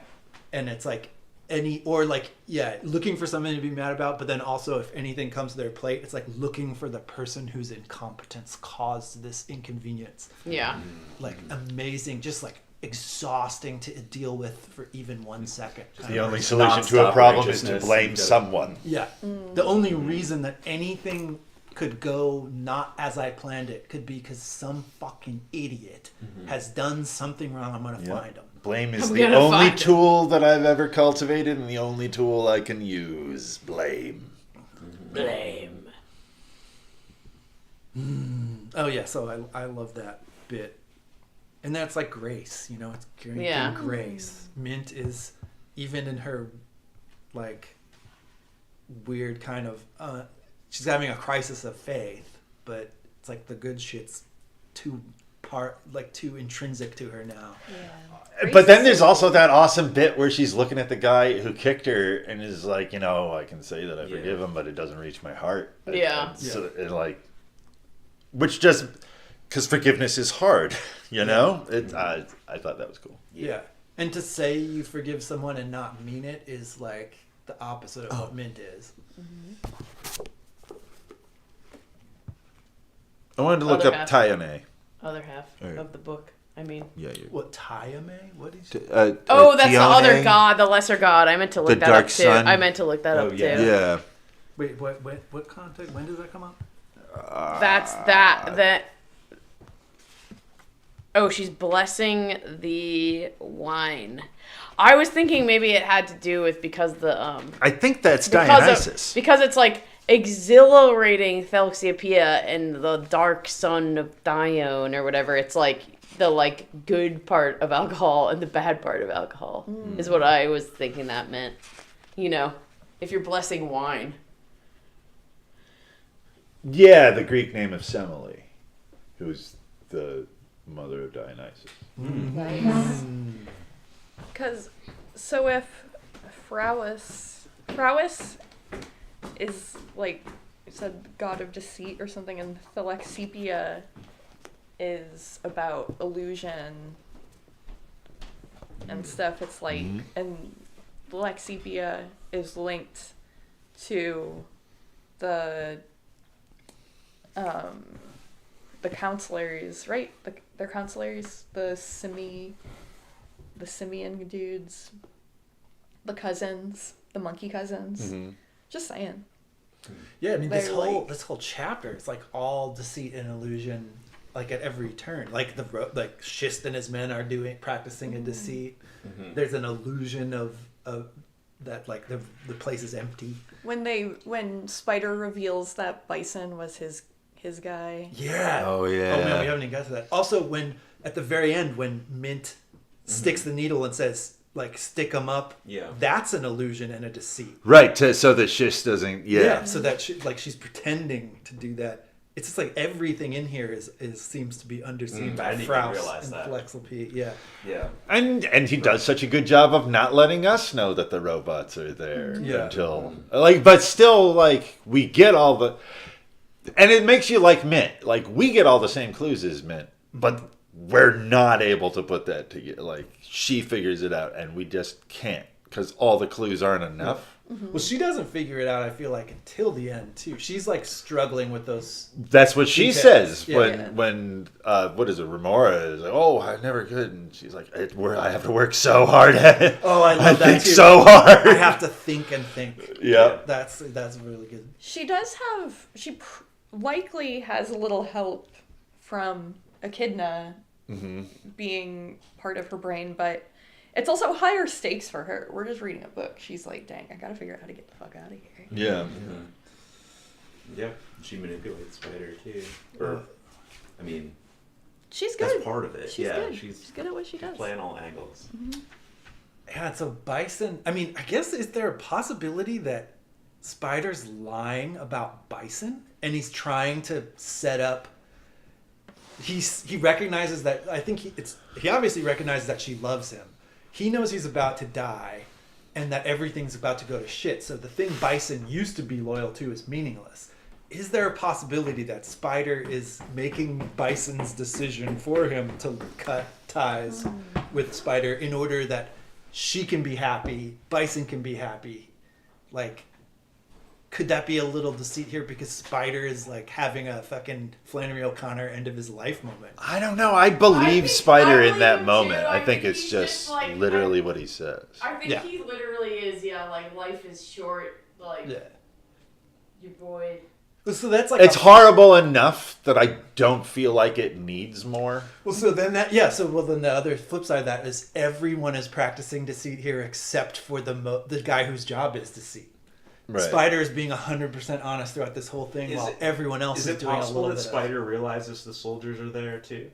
and it's like looking for something to be mad about, but then also if anything comes to their plate, it's like looking for the person whose incompetence caused this inconvenience. Yeah. Like amazing, just like exhausting to deal with for even 1 second. The only solution to a Nonstop problem is to righteousness blame and someone. Yeah. The only reason that anything could go not as I planned it could be because some fucking idiot has done something wrong. I'm going to find him. Blame is I'm the gonna only find it. tool that I've ever cultivated and the only tool I can use. Blame. Blame. Oh yeah, so I love that bit. And that's like Grace, it's drinking Yeah. Grace. Mint is, even in her like weird kind of she's having a crisis of faith, but it's like the good shit's too intrinsic to her now. Yeah. But then there's also that awesome bit where she's looking at the guy who kicked her and is like, I can say that I forgive him, but it doesn't reach my heart. Yeah. Which just, because forgiveness is hard, I thought that was cool. Yeah. And to say you forgive someone and not mean it is like the opposite of what Mint is. I wanted to look Other up half. Tayane. Other half Alright. of the book. I mean. Yeah, you. What, Tayame? What did you Oh, that's the other Tiane? god, the lesser god. I meant to look The that dark up too. sun. I meant to look that Oh, up yeah. too. Yeah. Wait, what context? When does that come up? That's that. Oh, she's blessing the wine. I was thinking maybe it had to do with because the I think that's because Dionysus. because it's like exhilarating Thalxiopia and the dark sun of Dione or whatever. It's like the like good part of alcohol and the bad part of alcohol is what I was thinking that meant. You know, if you're blessing wine. Yeah, the Greek name of Semele, who's the mother of Dionysus. Nice. Because, so if Phraus is like, you said, god of deceit or something, and Thalexipia is about illusion and stuff, it's like, and Thalexipia is linked to the counselors, right? They're counselors, the Simian dudes, the cousins, the monkey cousins. Just saying. Yeah, I mean They're like- this whole chapter, it's like all deceit and illusion, like at every turn. Like like Schist and his men are practicing a deceit. There's an illusion of that, like the place is empty. When Spider reveals that Bison was his guy. Yeah. Oh, yeah. Oh man, we haven't even got to that. Also, when at the very end, when Mint sticks the needle and says like stick 'em up, that's an illusion and a deceit. Right, so that Shish doesn't. Yeah. So that she's pretending to do that. It's just like everything in here is seems to be underseen by I didn't even Phraus realize and that. Flexel-P. Yeah. Yeah. And he does such a good job of not letting us know that the robots are there until but still like we get all the, and it makes you like Mint. Like we get all the same clues as Mint, but we're not able to put that together. Like she figures it out and we just can't because all the clues aren't enough. Well, she doesn't figure it out, I feel like, until the end too. She's like struggling with those. That's what she details. says when what is it? Remora is like, "Oh, I never could," and she's like, "I have to work so hard at it. Oh, I love I that think too. so hard. I have to think and think. Yeah. That's really good. She does have. She likely has a little help from Echidna being part of her brain, but it's also higher stakes for her. We're just reading a book. She's like, dang, I gotta figure out how to get the fuck out of here. Yeah. Yeah. She manipulates Spider too. Or, I mean, She's good. that's part of it. She's yeah. good. She's She's good at what she does. playing all angles. Yeah, so Bison. I mean, I guess is there a possibility that Spider's lying about Bison and he's trying to set up? He recognizes that. I think he obviously recognizes that she loves him. He knows he's about to die, and that everything's about to go to shit. So the thing Bison used to be loyal to is meaningless. Is there a possibility that Spider is making Bison's decision for him to cut ties with Spider in order that she can be happy, Bison can be happy? Like, could that be a little deceit here because Spider is like having a fucking Flannery O'Connor end of his life moment? I don't know. I believe Spider in that too. moment. I I think think it's he's just just, like, literally what he says. I think Yeah. he literally is, like life is short, like your boy. So that's like It's horrible enough that I don't feel like it needs more. Well, so then then the other flip side of that is everyone is practicing deceit here except for the guy whose job is deceit. Right. Spider is being 100% honest throughout this whole thing, Is while it- everyone else Is is it doing a possible little that bit. Spider realizes the soldiers are there too?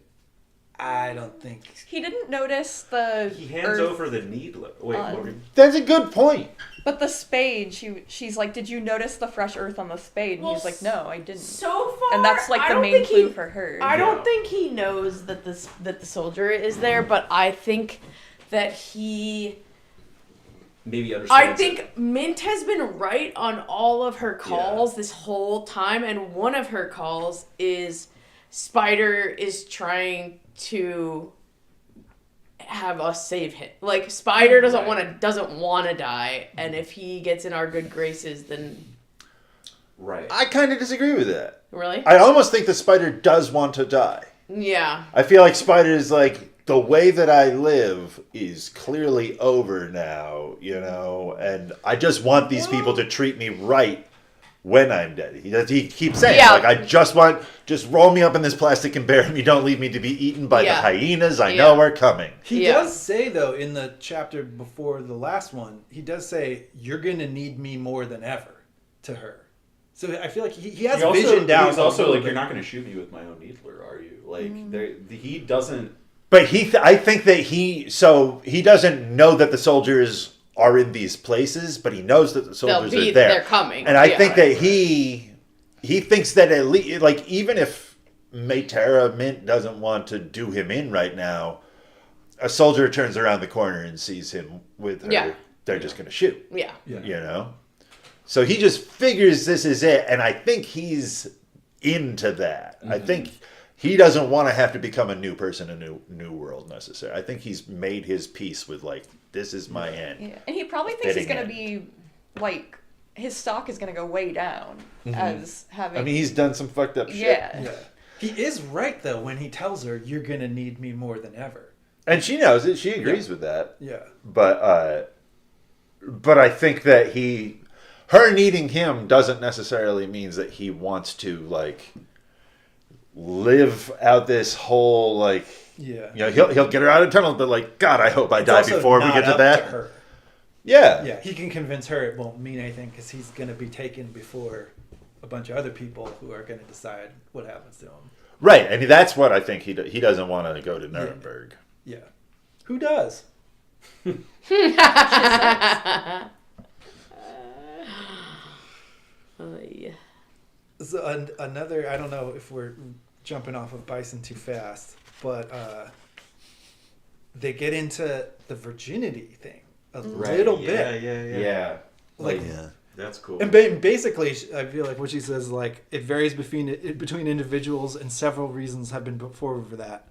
I don't think. He didn't notice the He hands earth, over the needler. Wait, what were you? That's a good point. but the spade. She's like, did you notice the fresh earth on the spade? And Well, he's like, no, I didn't. So far, And that's like I the don't main think clue for her. I Yeah. don't think he knows that the soldier is there, but I think that he. Maybe understands. I think Mint has been right on all of her calls this whole time, and one of her calls is Spider is trying to have us save him. Like Spider doesn't want to die, and if he gets in our good graces, then Right. I kind of disagree with that. really, I almost think the Spider does want to die. yeah. I feel like Spider is like, the way that I live is clearly over now, and I just want these people to treat me right when I'm dead. He keeps saying, Yeah. like, I just roll me up in this plastic and bury me. Don't leave me to be eaten by the Yeah. hyenas. I know are coming. He Yeah. does say, though, in the chapter before the last one, he does say, you're going to need me more than ever to her. So I feel like he has vision down. He's a also little like, bit. you're not going to shoot me with my own needler, are you? Like, he doesn't. But I think that he doesn't know that the soldiers are in these places, but he knows that the soldiers are there. They're coming. And I Yeah. think that he thinks that at least, like, even if Maytera Mint doesn't want to do him in right now, a soldier turns around the corner and sees him with her. Yeah. They're just going to shoot. Yeah. Yeah. You know? So he just figures this is it, and I think he's into that. I think he doesn't want to have to become a new person, a new world necessarily. I think he's made his peace with, like, this is my end. Yeah. And he probably thinks he's Fitting going to be, like, his stock is going to go way down as having... I mean, he's done some fucked up shit. Yeah. Yeah. He is right, though, when he tells her, you're going to need me more than ever. And she knows it. She agrees with that. Yeah. But I think that her needing him doesn't necessarily means that he wants to, like, live out this whole, like, Yeah. you know, he'll get her out of tunnel, but, like, God, I hope I It's die also before we not get to up that. her. Yeah. Yeah, he can convince her it won't mean anything because he's going to be taken before a bunch of other people who are going to decide what happens to him. Right, and that's what I think he doesn't want to go to Nuremberg. Yeah. Who does? Yeah. So another, I don't know if we're jumping off of Bison too fast, but they get into the virginity thing a little bit. Yeah. Like, Yeah. That's cool. and basically, I feel like what she says, like, it varies between individuals, and several reasons have been put forward for that.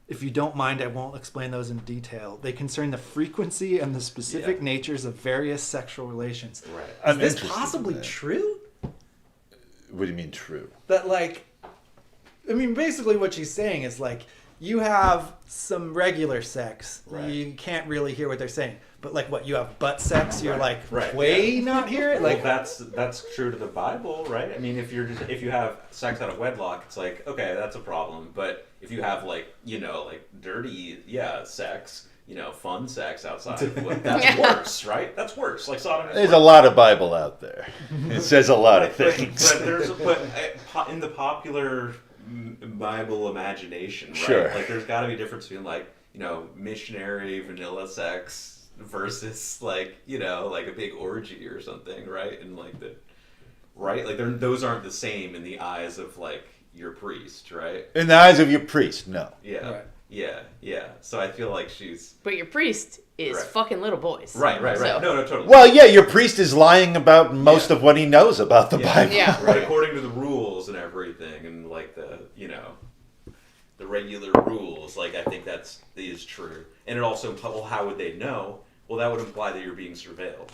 If you don't mind, I won't explain those in detail. They concern the frequency and the specific natures of various sexual relations. Right. Is I'm this interested in possibly that. true? What do you mean true? That, like, I mean, basically what she's saying is, like, you have some regular sex. Right. You can't really hear what they're saying. But, like, what, you have butt sex? You're, like, Right. way not hear it? Like, Well, that's true to the Bible, right? I mean, if you have sex out of wedlock, it's like, okay, that's a problem. But if you have, like, you know, like, dirty, sex, you know, fun sex outside of that's worse, right? That's worse. Like Sodom. There's a lot of Bible out there. It says a lot of But things. in the popular Bible imagination, right? Sure. Like, there's got to be a difference between, like, you know, missionary vanilla sex versus, like, you know, like a big orgy or something, right? And, like, those aren't the same in the eyes of, like, your priest, right? In the eyes of your priest, no. Yeah. Right. Yeah. So I feel like she's But your priest is Right. fucking little boys. right. So- No, totally. Well, yeah, your priest is lying about most of what he knows about the Bible. Yeah. Right, according to the rules and everything, and, like, the, you know, the regular rules. Like, I think is true. And it also, well, how would they know? Well, that would imply that you're being surveilled,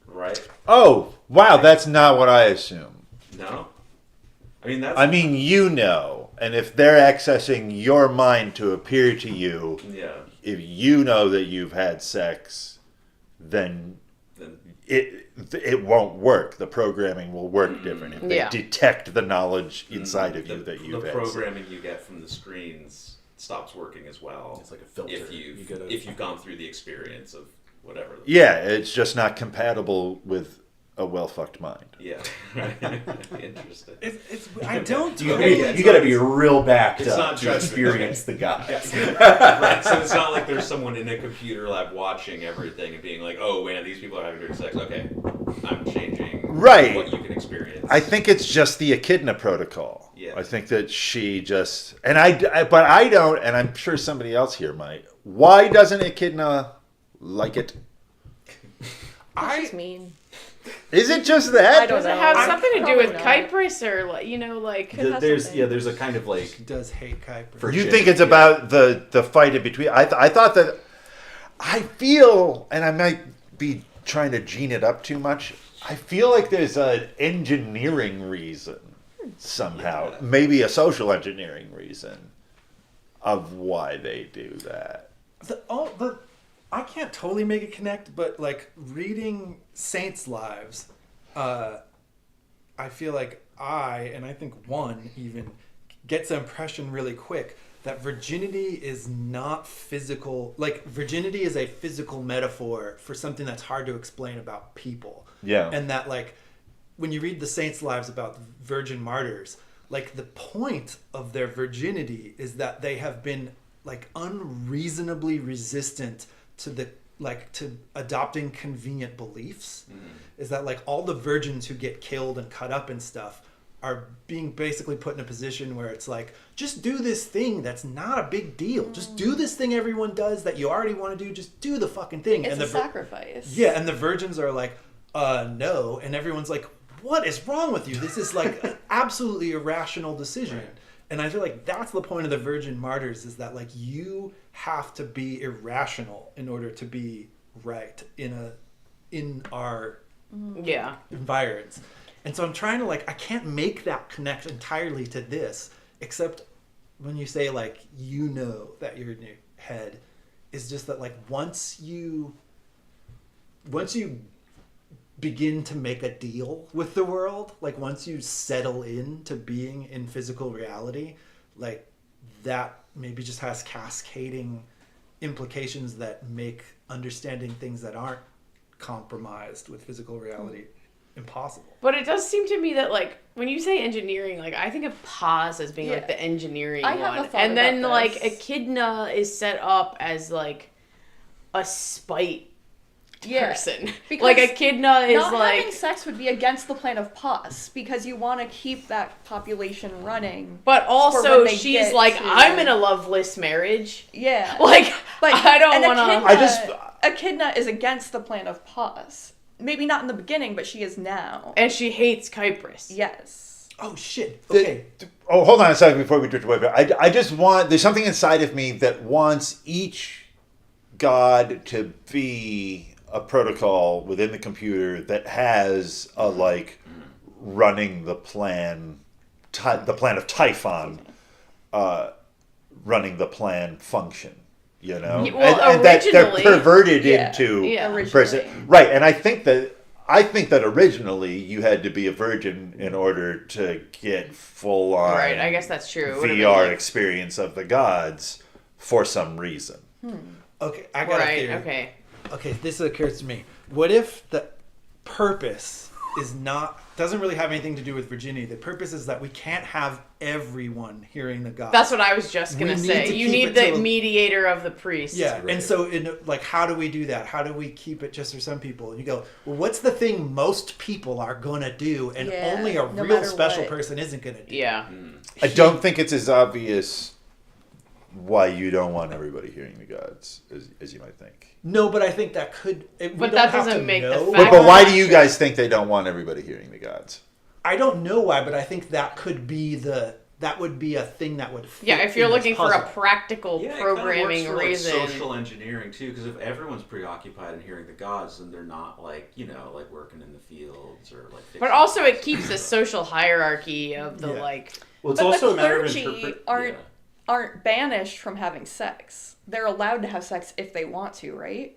right? Oh, wow, that's not what I assume. No, I mean that's. I mean, you know, and if they're accessing your mind to appear to you, Yeah. if you know that you've had sex, then Then it won't work. The programming will work different if they Yeah. detect the knowledge inside of you that you've the had programming you get from the screens stops working as well. It's like a filter. if you've gone through the experience of whatever. Yeah, it's just not compatible with a well-fucked mind. Yeah. Interesting. I don't You totally gotta be real backed It's up not to judgment. experience the guy. Right, so it's not like there's someone in a computer lab watching everything and being like, "Oh man, these people are having dirty sex. Okay, I'm changing Right. what you can experience." I think it's just the Echidna protocol. Yeah. I think that she just, but I don't, and I'm sure somebody else here might. Why doesn't Echidna like it? She's mean. Is it just that? I don't Does it know. have something to do Probably with not. Kypris or, like, you know, like? There's a kind of, like, She does hate Kuiper. For- You shit, think it's yeah. about the fight in between? I thought that. I feel, and I might be trying to gene it up too much. I feel like there's an engineering reason somehow, maybe a social engineering reason of why they do that. I can't totally make it connect, but, like, reading Saints' Lives, I feel like and I think one even, gets the impression really quick that virginity is not physical. Like, virginity is a physical metaphor for something that's hard to explain about people. Yeah. And that, like, when you read the saints' lives about virgin martyrs, like, the point of their virginity is that they have been, like, unreasonably resistant to to adopting convenient beliefs. Is that, like, all the virgins who get killed and cut up and stuff are being basically put in a position where it's like, just do this thing that's not a big deal. Just do this thing everyone does that you already want to do. Just do the fucking thing. It's and a sacrifice. Yeah, and the virgins are like, no. And everyone's like, what is wrong with you? This is like an absolutely irrational decision. Right. And I feel like that's the point of the virgin martyrs, is that, like, you have to be irrational in order to be right in our environs. And so I'm trying to, like, I can't make that connect entirely to this, except when you say, like, you know that you're in your head, is just that, like, once you begin to make a deal with the world, like, once you settle into being in physical reality, like, that maybe just has cascading implications that make understanding things that aren't compromised with physical reality impossible. But it does seem to me that, like, when you say engineering, like, I think of pause as being like the engineering I one. have a thought And then about like this. echidna is set up as like a spite person. Because like echidna is not like having sex would be against the plan of pus, because you want to keep that population running. but for also when they she's get like, to- I'm in a loveless marriage. Yeah. Like, But I don't an want to. Echidna is against the plan of pus. Maybe not in the beginning, but she is now. And she hates Kypris. Yes. Oh shit. Okay. Hold on a second before we drift away. I just want, there's something inside of me that wants each god to be a protocol within the computer that has a, like, running the plan of Typhon, running the plan function. You know, Well, and that they're originally- perverted Yeah. into Yeah. person, right? And I think that originally you had to be a virgin in order to get full on Right, I guess that's true. It would've been VR like- experience of the gods for some reason. Okay, I got a Right, theory. okay. Okay, this occurs to me. What if the purpose doesn't really have anything to do with virginity? The purpose is that we can't have everyone hearing the gods. That's what I was just gonna We need say. to You keep need it the to a- mediator of the priest. Yeah, Right. and so like, how do we do that? How do we keep it just for some people? And you go, well, what's the thing most people are gonna do, and Yeah, only a no real matter special what. person isn't gonna do? Yeah. I don't think it's as obvious why you don't want everybody hearing the gods as you might think. No, but I think that could. But that doesn't make the fact- But why do you guys think they don't want everybody hearing the gods? I don't know why, but I think that could be that would be a thing that would. Fit Yeah, if you're in this looking for a puzzle. practical Yeah, programming it kinda works for, reason. like, social engineering too, because if everyone's preoccupied in hearing the gods, then they're not like like working in the fields or like. But also, it keeps the social hierarchy of the Yeah. like. Well, it's But also the a matter of clergy aren't banished from having sex. They're allowed to have sex if they want to, right?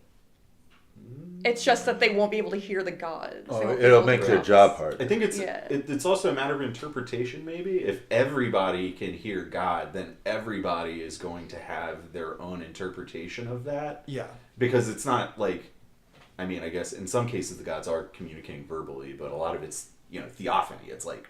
It's just that they won't be able to hear the gods. They won't be It'll able to make their pronounce. job hard. I think it's Yeah. it's also a matter of interpretation. Maybe if everybody can hear God, then everybody is going to have their own interpretation of that. Yeah. Because it's not like, I mean, I guess in some cases the gods are communicating verbally, but a lot of it's theophany. It's like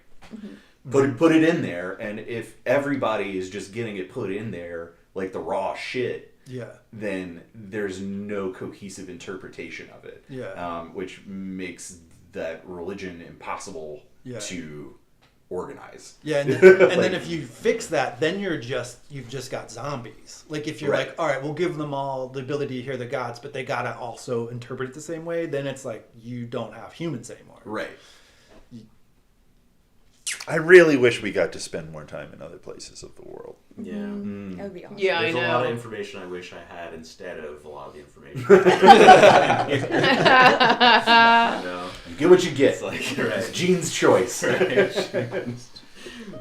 put it in there, and if everybody is just getting it put in there like the raw shit, Yeah. then there's no cohesive interpretation of it. Yeah. Which makes that religion impossible Yeah. to organize. Yeah, and then if you fix that, then you've just got zombies. Like if you're Right. like, all right, we'll give them all the ability to hear the gods, but they gotta also interpret it the same way. Then it's like you don't have humans anymore. Right. I really wish we got to spend more time in other places of the world. Yeah. That would be awesome. Yeah, There's I a lot of know. information I wish I had instead of a lot of the information. I know. You get what you get. It's like, right. It's Gene's choice. Right.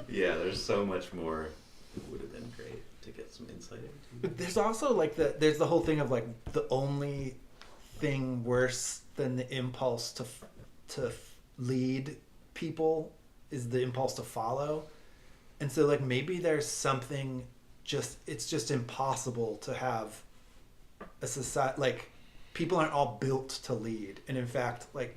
Yeah, there's so much more. It would have been great to get some insight into. But there's also like there's the whole thing of like the only thing worse than the impulse to lead people is the impulse to follow. And so like maybe there's something it's just impossible to have a society, like people aren't all built to lead. And in fact, like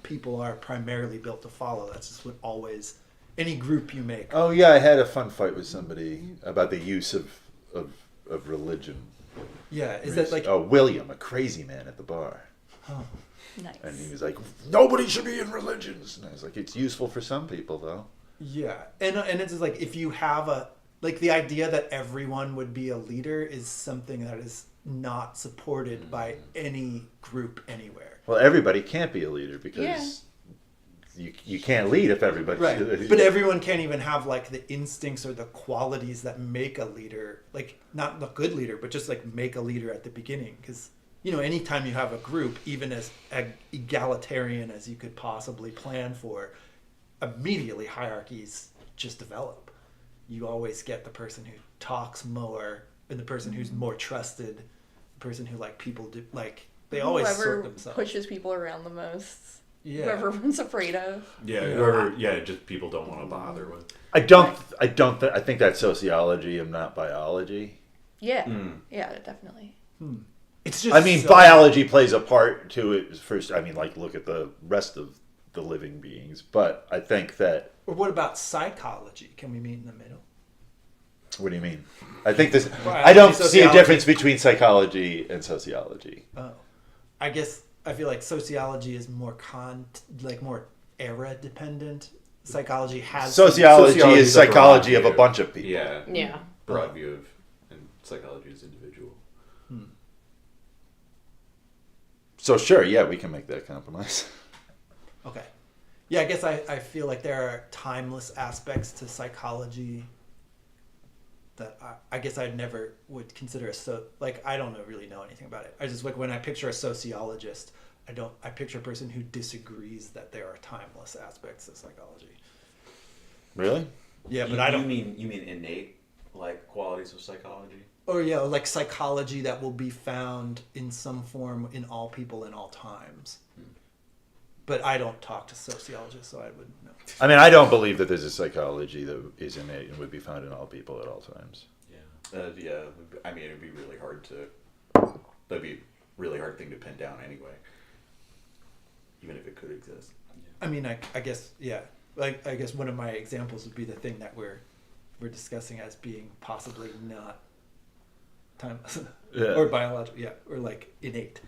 people are primarily built to follow. That's just what always, any group you make. Oh yeah, I had a fun fight with somebody about the use of religion. Yeah. Is that like, William, a crazy man at the bar. oh, Nice. And he was like, nobody should be in religions. And I was like, it's useful for some people though. yeah. And it's just like, if you have like the idea that everyone would be a leader is something that is not supported by any group anywhere. Well, everybody can't be a leader because you can't lead if everybody. Right. But everyone can't even have like the instincts or the qualities that make a leader, like not the good leader, but just like make a leader at the beginning. Because, you know, anytime you have a group, even as egalitarian as you could possibly plan for, immediately hierarchies just develop. You always get the person who talks more and the person who's more trusted, the person who like people do, like they always Whoever sort themselves. pushes people around the most. Yeah. Who everyone's afraid of. Yeah, Yeah. whoever. Yeah, just people don't want to bother with. I think that's sociology and not biology. Yeah. Yeah, definitely. It's just I mean, so- biology plays a part to it first. I mean, like, look at the rest of the living beings. But I think that. Or what about psychology? Can we meet in the middle? What do you mean? I think this. Well, I don't see a sociology- difference between psychology and sociology. Oh, I guess I feel like sociology is more more era dependent. Psychology has Sociology Sociology is is a broad psychology of a view. bunch of people. Yeah. Yeah. Broad view of, and psychology is individual. So sure, yeah, we can make that compromise. Okay. Yeah, I guess I feel like there are timeless aspects to psychology that I guess I never would consider I don't really know anything about it. I just like when I picture a sociologist, I picture a person who disagrees that there are timeless aspects of psychology. Really? Yeah, but I don't. You mean innate like qualities of psychology? Or yeah, like psychology that will be found in some form in all people in all times. But I don't talk to sociologists, so I wouldn't know. I mean, I don't believe that there's a psychology that is innate and would be found in all people at all times. Yeah. Yeah. I mean, it'd be really hard to. That'd be a really hard thing to pin down anyway. Even if it could exist. I mean, I guess yeah. Like I guess one of my examples would be the thing that we're discussing as being possibly not timeless or biological, yeah, or like innate.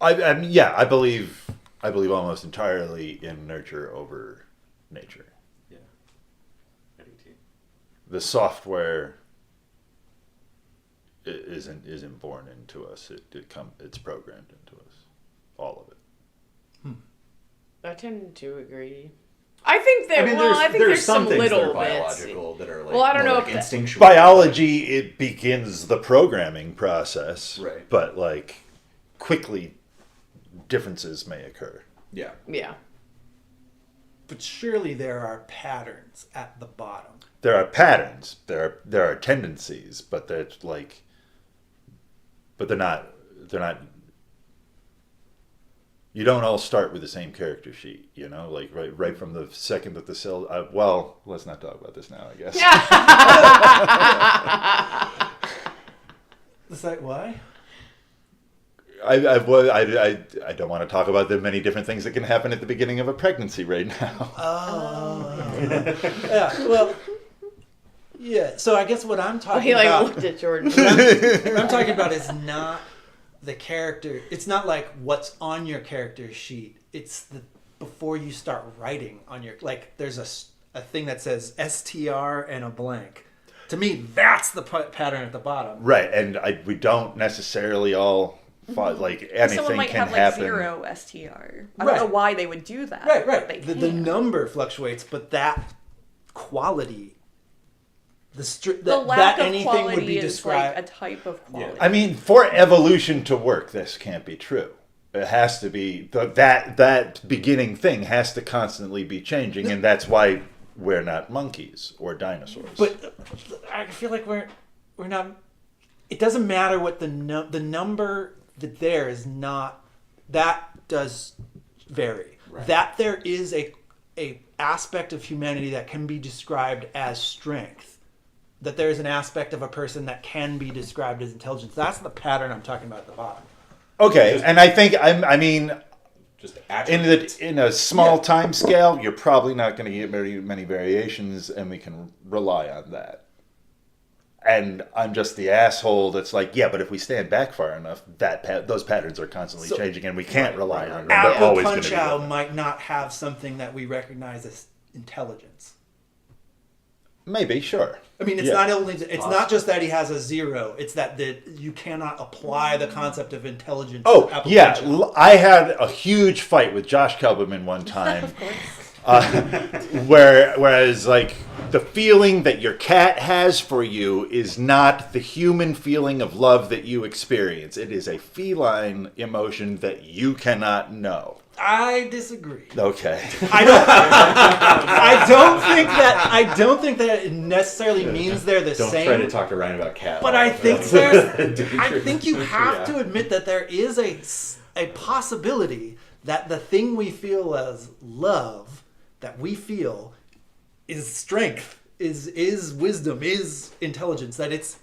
I mean, yeah, I believe almost entirely in nurture over nature. Yeah. I do too. The software isn't born into us. It's programmed into us, all of it. I tend to agree. I think that. I mean, I think there's some things that little are bits. biological that are like. Well, I don't more know like if that- instinctual. Biology, it begins the programming process, Right. but like quickly differences may occur. Yeah. Yeah. But surely there are patterns at the bottom. There are patterns, there are tendencies, but they're not you don't all start with the same character sheet, you know, like right from the second that the cell. Well, let's not talk about this now, I guess. It's like why? I don't want to talk about the many different things that can happen at the beginning of a pregnancy right now. Yeah. Well. Yeah. So I guess what I'm talking He like about. looked at Jordan. What I'm talking about is not the character. It's not like what's on your character sheet. It's the before you start writing on your there's a thing that says STR and a blank. To me, that's the pattern at the bottom. Right, and we don't necessarily all like anything Someone might can have like happen. 0 STR. I Right. don't know why they would do that. Right. but they The can. number fluctuates, but that quality, The lack that of anything quality would be is described. like a type of quality. I mean, for evolution to work, this can't be true. It has to be that beginning thing has to constantly be changing, and that's why we're not monkeys or dinosaurs. But I feel like we're not. It doesn't matter what the number that there is not. That does vary. that there is a aspect of humanity that can be described as strength, that there is an aspect of a person that can be described as intelligence. That's the pattern I'm talking about at the bottom. Okay, and I think I mean, Just attributes. in a small time scale, you're probably not going to get very many variations, and we can rely on that. And I'm just the asshole that's like, yeah, but if we stand back far enough, those patterns are constantly changing, and we can't rely on them. They're Apple always going to be Punch-Out different. might not have something that we recognize as intelligence. Maybe, sure. I mean, it's not just that he has a 0. It's that you cannot apply the concept of intelligence. to Oh, Apple yeah. Punch-Out. I had a huge fight with Josh Kelberman one time. Whereas, like, the feeling that your cat has for you is not the human feeling of love that you experience. It is a feline emotion that you cannot know. I disagree. Okay. I don't think that it necessarily means they're the Don't same. try to talk to Ryan about cat. But I think I think you have Yeah. to admit that there is a possibility that the thing we feel as love, that we feel, is strength, is wisdom, is intelligence. That it's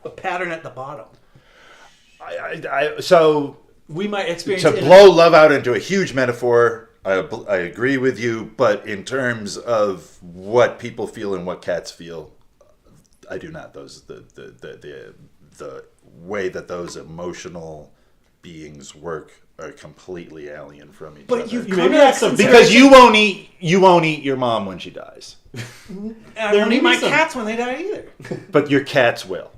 a pattern at the bottom. So We might experience to blow love out into a huge metaphor, I agree with you. But in terms of what people feel and what cats feel, I do not. The way that those emotional beings work are completely alien from each other. But you've You come maybe to have some- because you won't eat your mom when she dies, I don't may eat be my some- cats when they die either. but your cats will.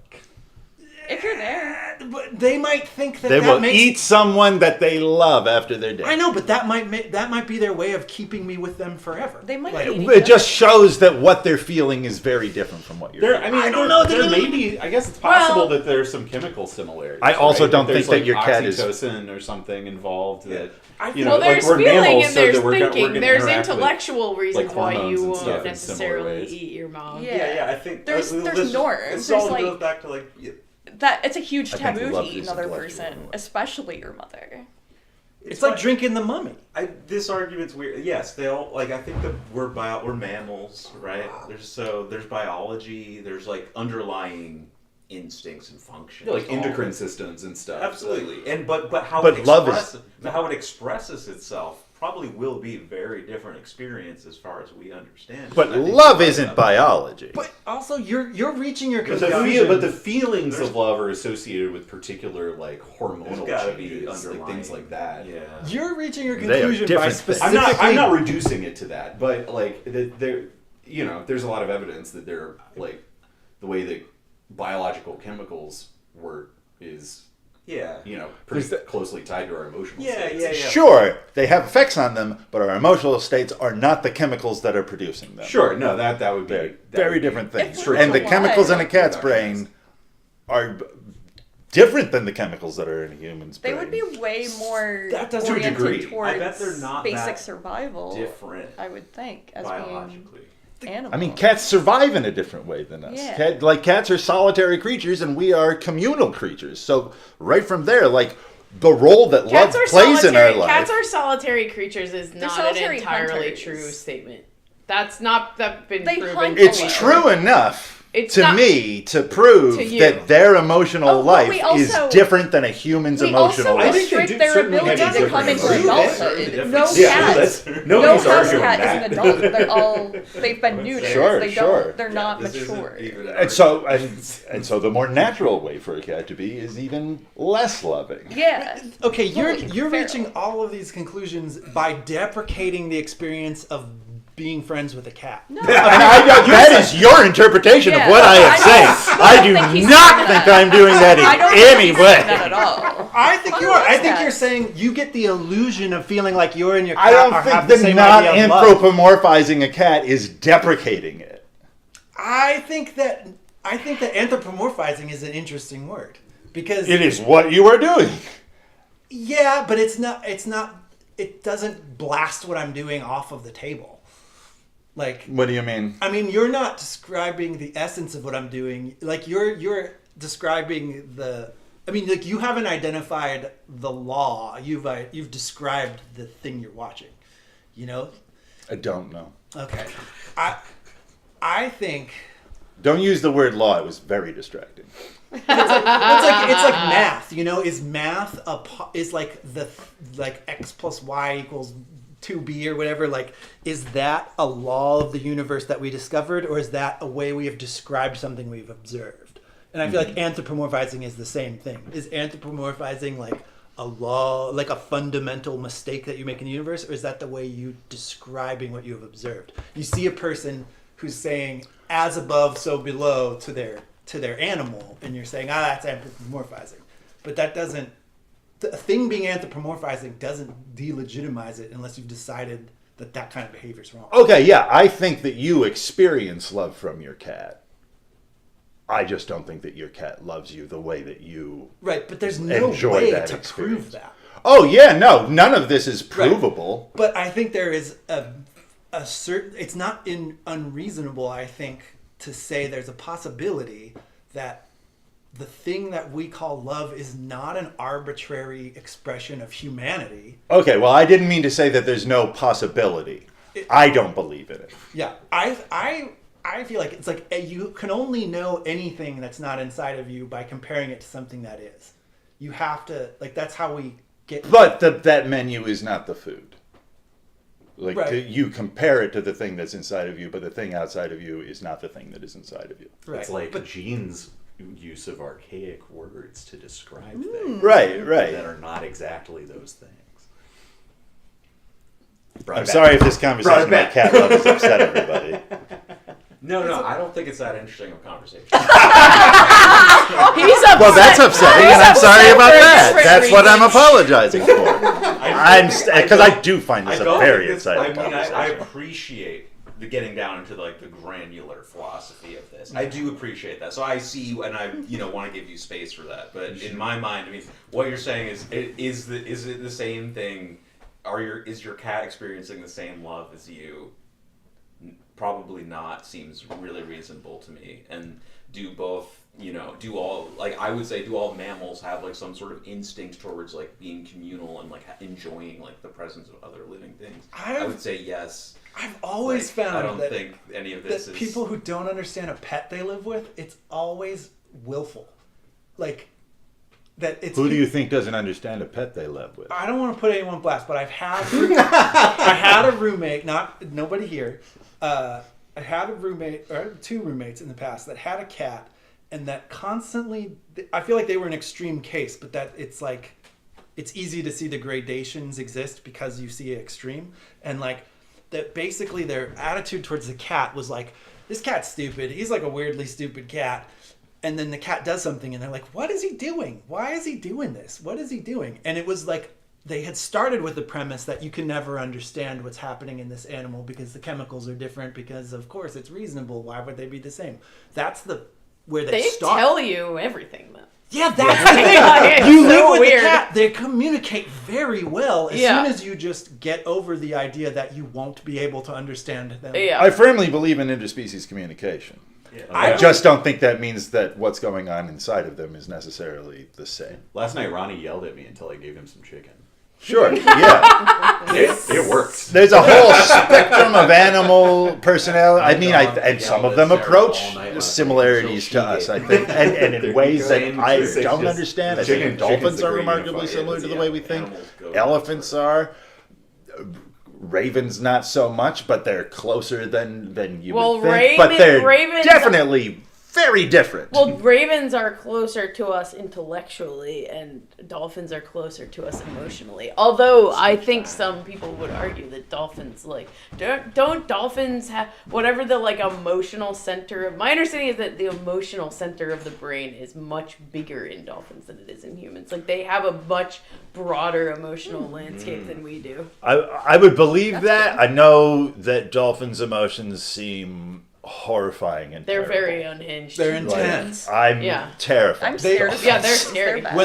If you're there. But they might think that They that will makes eat someone that they love after they're dead. I know, but that might be their way of keeping me with them forever. They might Like, eat each It just shows that what they're feeling is very different from what you're There, feeling. I mean, I don't know that There it- may be. I guess it's possible Well- that there's some chemical similarities. I also right? don't There's, think that your cat is- oxytocin or something involved. That I you think- know, Well, like there's we're feeling mammals, and so there's that we're thinking. gonna There's interact with, intellectual reasons like, why hormones you and won't stuff in similar necessarily ways. eat your mom. Yeah. I think There's this- norms. This There's, all like- goes back to like. that it's a huge I think taboo love to eat is another intellectual person, anyway. especially your mother. it's like drinking the mummy. This argument's weird. Yes, they all like. I think that we're mammals, right? There's biology. There's like underlying instincts and functions, Like all endocrine that. systems and stuff. Absolutely, and but how But it love is- expresses, how it expresses itself probably will be a very different experience as far as we understand. it. But I think love you're right isn't about biology. But also, you're reaching your But conclusion. the feelings of love are associated with particular like hormonal There's gotta be changes, like underlying things like that. Yeah. You're reaching your They are conclusion by different things. specifically. I'm not reducing it to that, but like there, you know, there's a lot of evidence that they're like the way that biological chemicals work is, Yeah. you know, pretty closely tied to our emotional Yeah, states. yeah, yeah. Sure, they have effects on them, but our emotional states are not the chemicals that are producing them. Sure, no, that would be They're that very would be different things. If we're And the alive- chemicals in a cat's Okay. brain are different than the chemicals that are in a human's They brain. would be way more That does- to a oriented degree. towards I bet they're not basic that survival. different I would think as biologically. being animals. I mean, cats survive in a different way than us. Yeah. Cats are solitary creatures, and we are communal creatures. So right from there, like the role that Cats love are plays in our solitary. life. Cats are solitary creatures is not solitary an entirely hunters. true statement. That's not been They proven. hunt to It's be true enough It's to not- me to prove to you. that their emotional Oh, but life we also- is different than a human's we emotional also I life. think they restrict do their certainly ability have to different come into emotions. adulthood. No Yeah, cat, that's- no nobody's house arguing cat that. is an adult. They're all they've been neutered. Sure, they sure. don't. They're not mature. And so the more natural way for a cat to be is even less loving. Yeah. Okay, you're Totally you're feral. reaching all of these conclusions by deprecating the experience of being friends with a cat. No. And that is your interpretation Yeah. of what I am I saying. I don't think do he's not saying think that. I'm doing that I don't in think any he's saying that way. at all. I think you Oh, are. I what's think that? you're saying you get the illusion of feeling like you and your cat I don't are have think the that same not idea of love. anthropomorphizing a cat is deprecating it. I think that anthropomorphizing is an interesting word because It is what you are doing. yeah, but it's not. It doesn't blast what I'm doing off of the table. Like, What do you mean? I mean, you're not describing the essence of what I'm doing. Like, you're describing the. I mean, like, you haven't identified the law. You've described the thing you're watching. You know? I don't know. Okay. I think Don't use the word law. It was very distracting. it's like math. You know, is math is like x plus y equals 2b or whatever? Like, is that a law of the universe that we discovered, or is that a way we have described something we've observed? And I feel like anthropomorphizing is the same thing. Is anthropomorphizing like a law, like a fundamental mistake that you make in the universe, or is that the way you describing what you have observed? You see a person who's saying "as above, so below" to their animal, and you're saying, that's anthropomorphizing, but that doesn't. A thing being anthropomorphizing doesn't delegitimize it unless you've decided that kind of behavior is wrong. Okay, yeah, I think that you experience love from your cat. I just don't think that your cat loves you the way that you Right, but there's no enjoy way that to experience. prove that. Oh yeah, no, none of this is provable. Right. But I think there is a certain. It's not unreasonable, I think, to say there's a possibility that the thing that we call love is not an arbitrary expression of humanity. Okay, well, I didn't mean to say that there's no possibility. I don't believe in it. Yeah, I feel like it's like you can only know anything that's not inside of you by comparing it to something that is. You have to, like, that's how we get. But that menu is not the food. Like, Right. you compare it to the thing that's inside of you, but the thing outside of you is not the thing that is inside of you. Right. It's like but Gene's use of archaic words to describe things Right. that are not exactly those things. I'm sorry if this conversation about back. cat love has upset everybody. No, I don't think it's that interesting of a conversation. He's upset. Well, that's upsetting, and I'm sorry about that. That's what I'm apologizing for. Because I do find this a don't very think this- exciting I mean, I conversation. appreciate the getting down into like the granular philosophy of this. I do appreciate that. So I see you, and I want to give you space for that. But in my mind, I mean, what you're saying is it the same thing? Is your cat experiencing the same love as you? Probably not. Seems really reasonable to me. And do all mammals have like some sort of instinct towards like being communal and like enjoying like the presence of other living things? I would say yes. I've always found I don't that, think any of this that is people who don't understand a pet they live with, it's always willful. Like, that it's. Who do you think doesn't understand a pet they live with? I don't want to put anyone on blast, but I had a roommate, nobody here. I had a roommate, or two roommates in the past that had a cat, and that constantly, I feel like they were an extreme case, but that it's like, it's easy to see the gradations exist because you see extreme, and like, that basically their attitude towards the cat was like, this cat's stupid, he's like a weirdly stupid cat, and then the cat does something, and they're like, what is he doing? Why is he doing this? What is he doing? And it was like, they had started with the premise that you can never understand what's happening in this animal because the chemicals are different, because of course it's reasonable. Why would they be the same? That's where they start. tell you everything, though. Yeah, that's the thing. You live with the cat. They communicate very well as soon as you just get over the idea that you won't be able to understand them. Yeah. I firmly believe in interspecies communication. I just don't think that means that what's going on inside of them is necessarily the same. Last night, Ronnie yelled at me until I gave him some chicken. Sure, yeah. It worked. There's a whole spectrum of animal personality. I mean, and some of them approach similarities to us, I think, and in ways that I don't understand. I think dolphins are remarkably similar to the way we think. Elephants are. Ravens not so much, but they're closer than you would think. But they're definitely very different. Well, ravens are closer to us intellectually, and dolphins are closer to us emotionally. Although I think some people would argue that dolphins, like, don't dolphins have whatever the like emotional center of? My understanding is that the emotional center of the brain is much bigger in dolphins than it is in humans. Like, they have a much broader emotional landscape than we do. I would believe that. I know that dolphins' emotions seem horrifying and They're terrible. very unhinged. They're intense. I'm terrified. I'm scared of Yeah, them. they're scary. bad.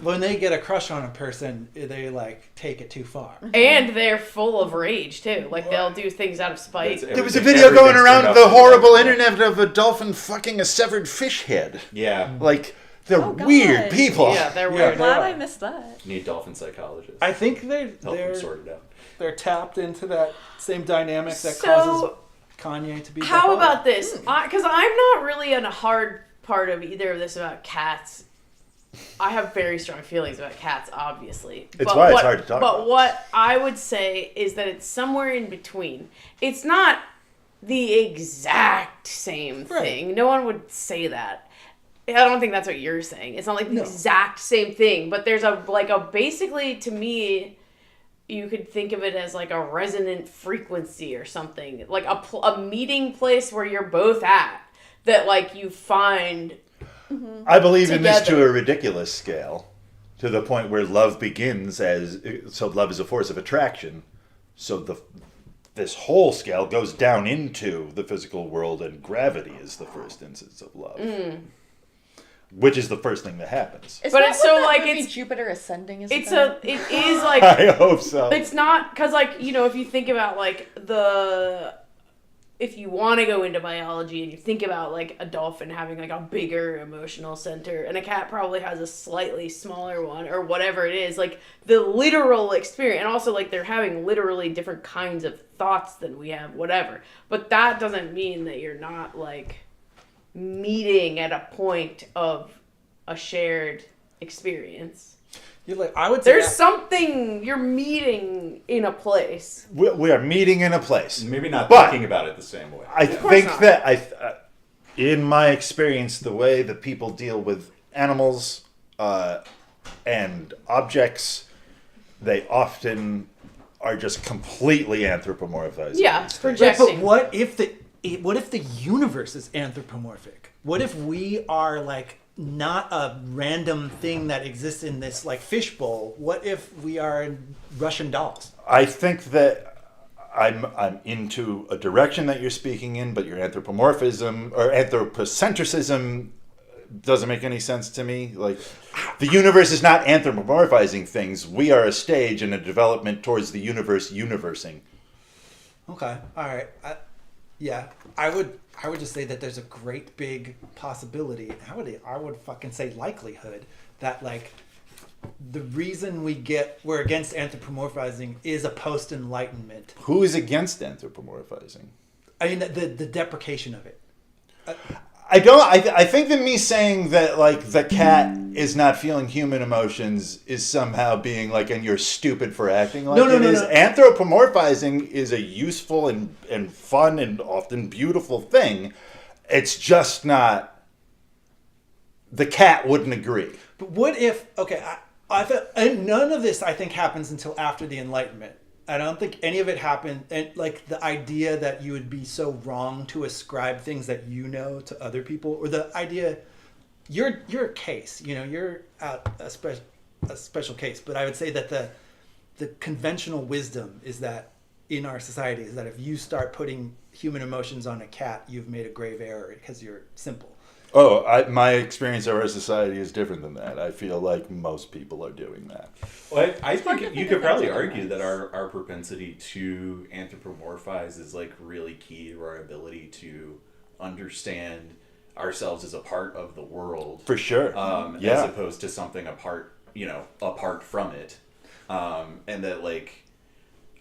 When they get a crush on a person, they like take it too far. And they're full of rage too. Like, they'll do things out of spite. There was a video going around the horrible internet of a dolphin fucking a severed fish head. Yeah. Like, They're Oh, God. weird people. Yeah, they're Yeah. weird. Glad are. I missed that. Need dolphin psychologists. I think help them they're sort it out. they're tapped into that same dynamic that So, causes Kanye to be. How bipolar. about this? Because I'm not really on a hard part of either of this about cats. I have very strong feelings about cats, obviously. It's why it's hard to talk about. But what I would say is that it's somewhere in between. It's not the exact same thing. No one would say that. I don't think that's what you're saying. It's not like the exact same thing, but there's a basically, to me, you could think of it as like a resonant frequency or something, like a meeting place where you're both at, that like you find. I believe in this to Together. a ridiculous scale, to the point where love begins so love is a force of attraction. So this whole scale goes down into the physical world, and gravity is the first instance of love. Which is the first thing that happens. Is But that it's what so, that like, movie it's- Jupiter Ascending is It about? is like. I hope so. It's not, because, like, you know, if you think about, like, if you want to go into biology and you think about, like, a dolphin having, like, a bigger emotional center, and a cat probably has a slightly smaller one, or whatever it is, like, the literal experience, and also, like, they're having literally different kinds of thoughts than we have, whatever. But that doesn't mean that you're not, like, meeting at a point of a shared experience. You're like, I would say There's that- something you're meeting in a place. We are meeting in a place. Maybe not But- thinking about it the same way. I course think not. that in my experience, the way that people deal with animals and objects, they often are just completely anthropomorphized. Yeah, Right, projecting. but what if the universe is anthropomorphic? What if we are like not a random thing that exists in this like fishbowl? What if we are Russian dolls? I think that I'm into a direction that you're speaking in, but your anthropomorphism or anthropocentrism doesn't make any sense to me. Like, the universe is not anthropomorphizing things. We are a stage in a development towards the universe universing. Okay, all right. I would just say that there's a great big possibility. I would fucking say likelihood that like the reason we're against anthropomorphizing is a post-enlightenment. Who is against anthropomorphizing? I mean the deprecation of it. I think that me saying that like the cat is not feeling human emotions is somehow being like, and you're stupid for acting like No. Anthropomorphizing is a useful and fun and often beautiful thing. It's just not. The cat wouldn't agree. But what if? Okay, I thought and none of this I think happens until after the Enlightenment. I don't think any of it happened. And like the idea that you would be so wrong to ascribe things that you know to other people, or the idea you're a case. You know, you're a special case. But I would say that the conventional wisdom is that in our society is that if you start putting human emotions on a cat, you've made a grave error because you're simple. Oh, my experience of our society is different than that. I feel like most people are doing that. Well, I hard to think you think could of probably things argue otherwise. that our propensity to anthropomorphize is like really key to our ability to understand ourselves as a part of the world, For sure. as opposed to something apart from it, and that like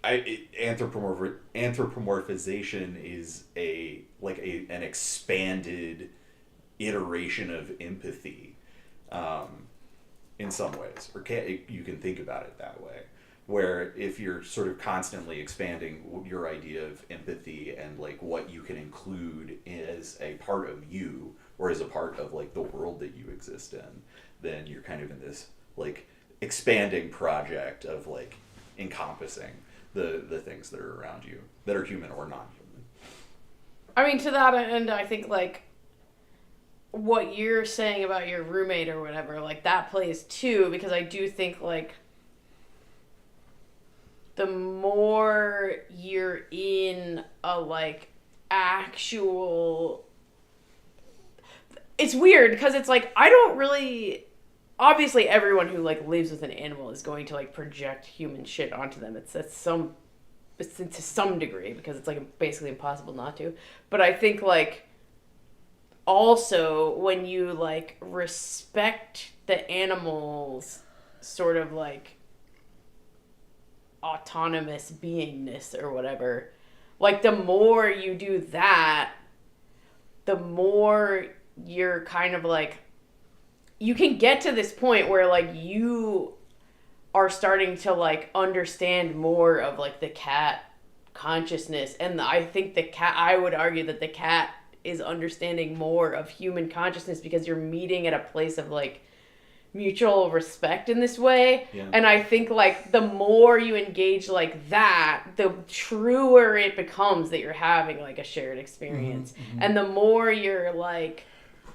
anthropomorphization is an expanded iteration of empathy, in some ways, or you can think about it that way, where if you're sort of constantly expanding your idea of empathy and like what you can include as a part of you or as a part of like the world that you exist in, then you're kind of in this like expanding project of like encompassing the things that are around you that are human or non-human. I mean, to that end, I think, like, what you're saying about your roommate or whatever, like, that plays too, because I do think, like, the more you're in a, like, actual... It's weird, because it's, like, I don't really... Obviously, everyone who, like, lives with an animal is going to, like, project human shit onto them. It's to some degree, because it's, like, basically impossible not to. But I think, like... also when you like respect the animal's sort of like autonomous beingness or whatever, like the more you do that, the more you're kind of like, you can get to this point where like you are starting to like understand more of like the cat consciousness, and I think I would argue that the cat is understanding more of human consciousness because you're meeting at a place of like mutual respect in this way. Yeah. And I think like the more you engage like that, the truer it becomes that you're having like a shared experience. And the more you're like,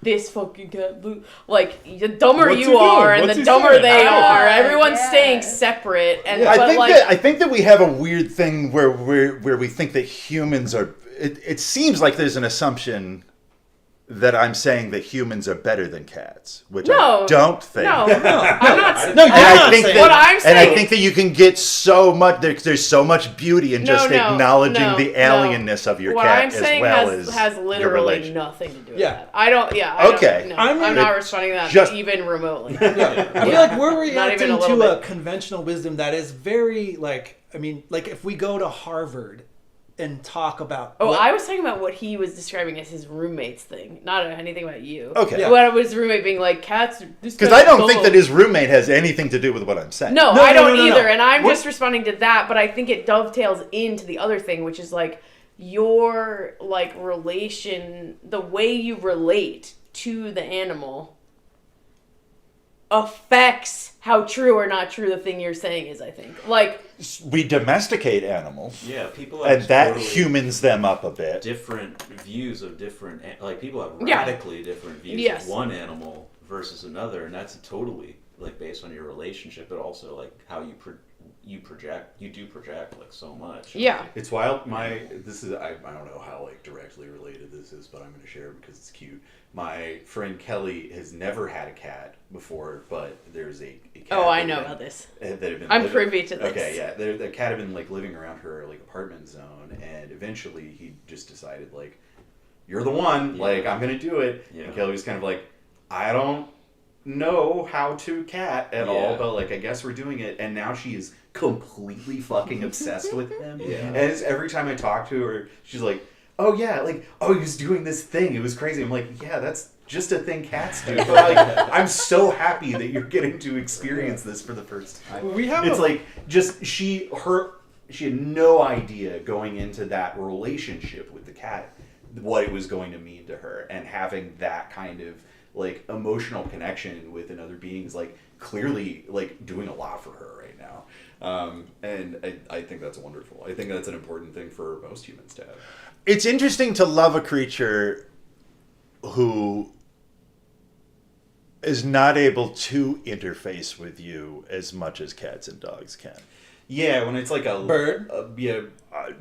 this fucking cat, like the dumber What's he you are doing? and What's the he dumber saying? they are, Yeah, everyone's yeah. staying separate. And I but think like, I think that we have a weird thing where we think that humans are. It seems like there's an assumption that I'm saying that humans are better than cats, which No. I don't think. no, I'm not. No, And I not think saying- that, What I'm and I saying- think that you can get so much. There's so much beauty in just acknowledging the no. alienness of your What cat I'm as saying well has as your literally relation. nothing to do with Yeah. that. I don't. Yeah. I Okay. Don't, no, I mean, I'm not responding to that just- even remotely. Yeah. I feel like we're Not even reacting a little to a bit. conventional wisdom that is very like, I mean, like if we go to Harvard and talk about Oh, what- I was talking about what he was describing as his roommate's thing, not anything about you. Okay. Yeah. What was his roommate being like, cats? Because I don't think that his roommate has anything to do with what I'm saying. No, No, I no, don't no, no, either, no. and I'm What- just responding to that. But I think it dovetails into the other thing, which is like your like relation, the way you relate to the animal affects how true or not true the thing you're saying is. I think like. We domesticate animals, Yeah, people have and that totally humans them up a bit. different views of different, like people have Yeah. radically different views Yes. of one animal versus another, and that's totally like based on your relationship, but also like how you do project like so much. Yeah. It's wild. I don't know how like directly related this is, but I'm going to share it because it's cute. My friend Kelly has never had a cat before, but there's a cat. Oh, I that know had about this. That had been I'm living- privy to this. Okay, yeah, the cat had been like living around her like apartment zone, and eventually he just decided like, "You're the one. Yeah. Like I'm going to do it." Yeah. And Kelly was kind of like, "I don't know how to cat at all, Yeah. but like I guess we're doing it." And now she is completely fucking obsessed with him. Yeah. And it's, every time I talk to her, she's like, "Oh yeah, like oh he was doing this thing. It was crazy." I'm like, "Yeah, that's just a thing cats do." But like I'm so happy that you're getting to experience this for the first time. we have It's a- like just she had no idea going into that relationship with the cat what it was going to mean to her, and having that kind of like emotional connection with another being is like clearly like doing a lot for her right now. And I think that's wonderful. I think that's an important thing for most humans to have. It's interesting to love a creature who is not able to interface with you as much as cats and dogs can. Yeah, when it's like a Bird? Yeah,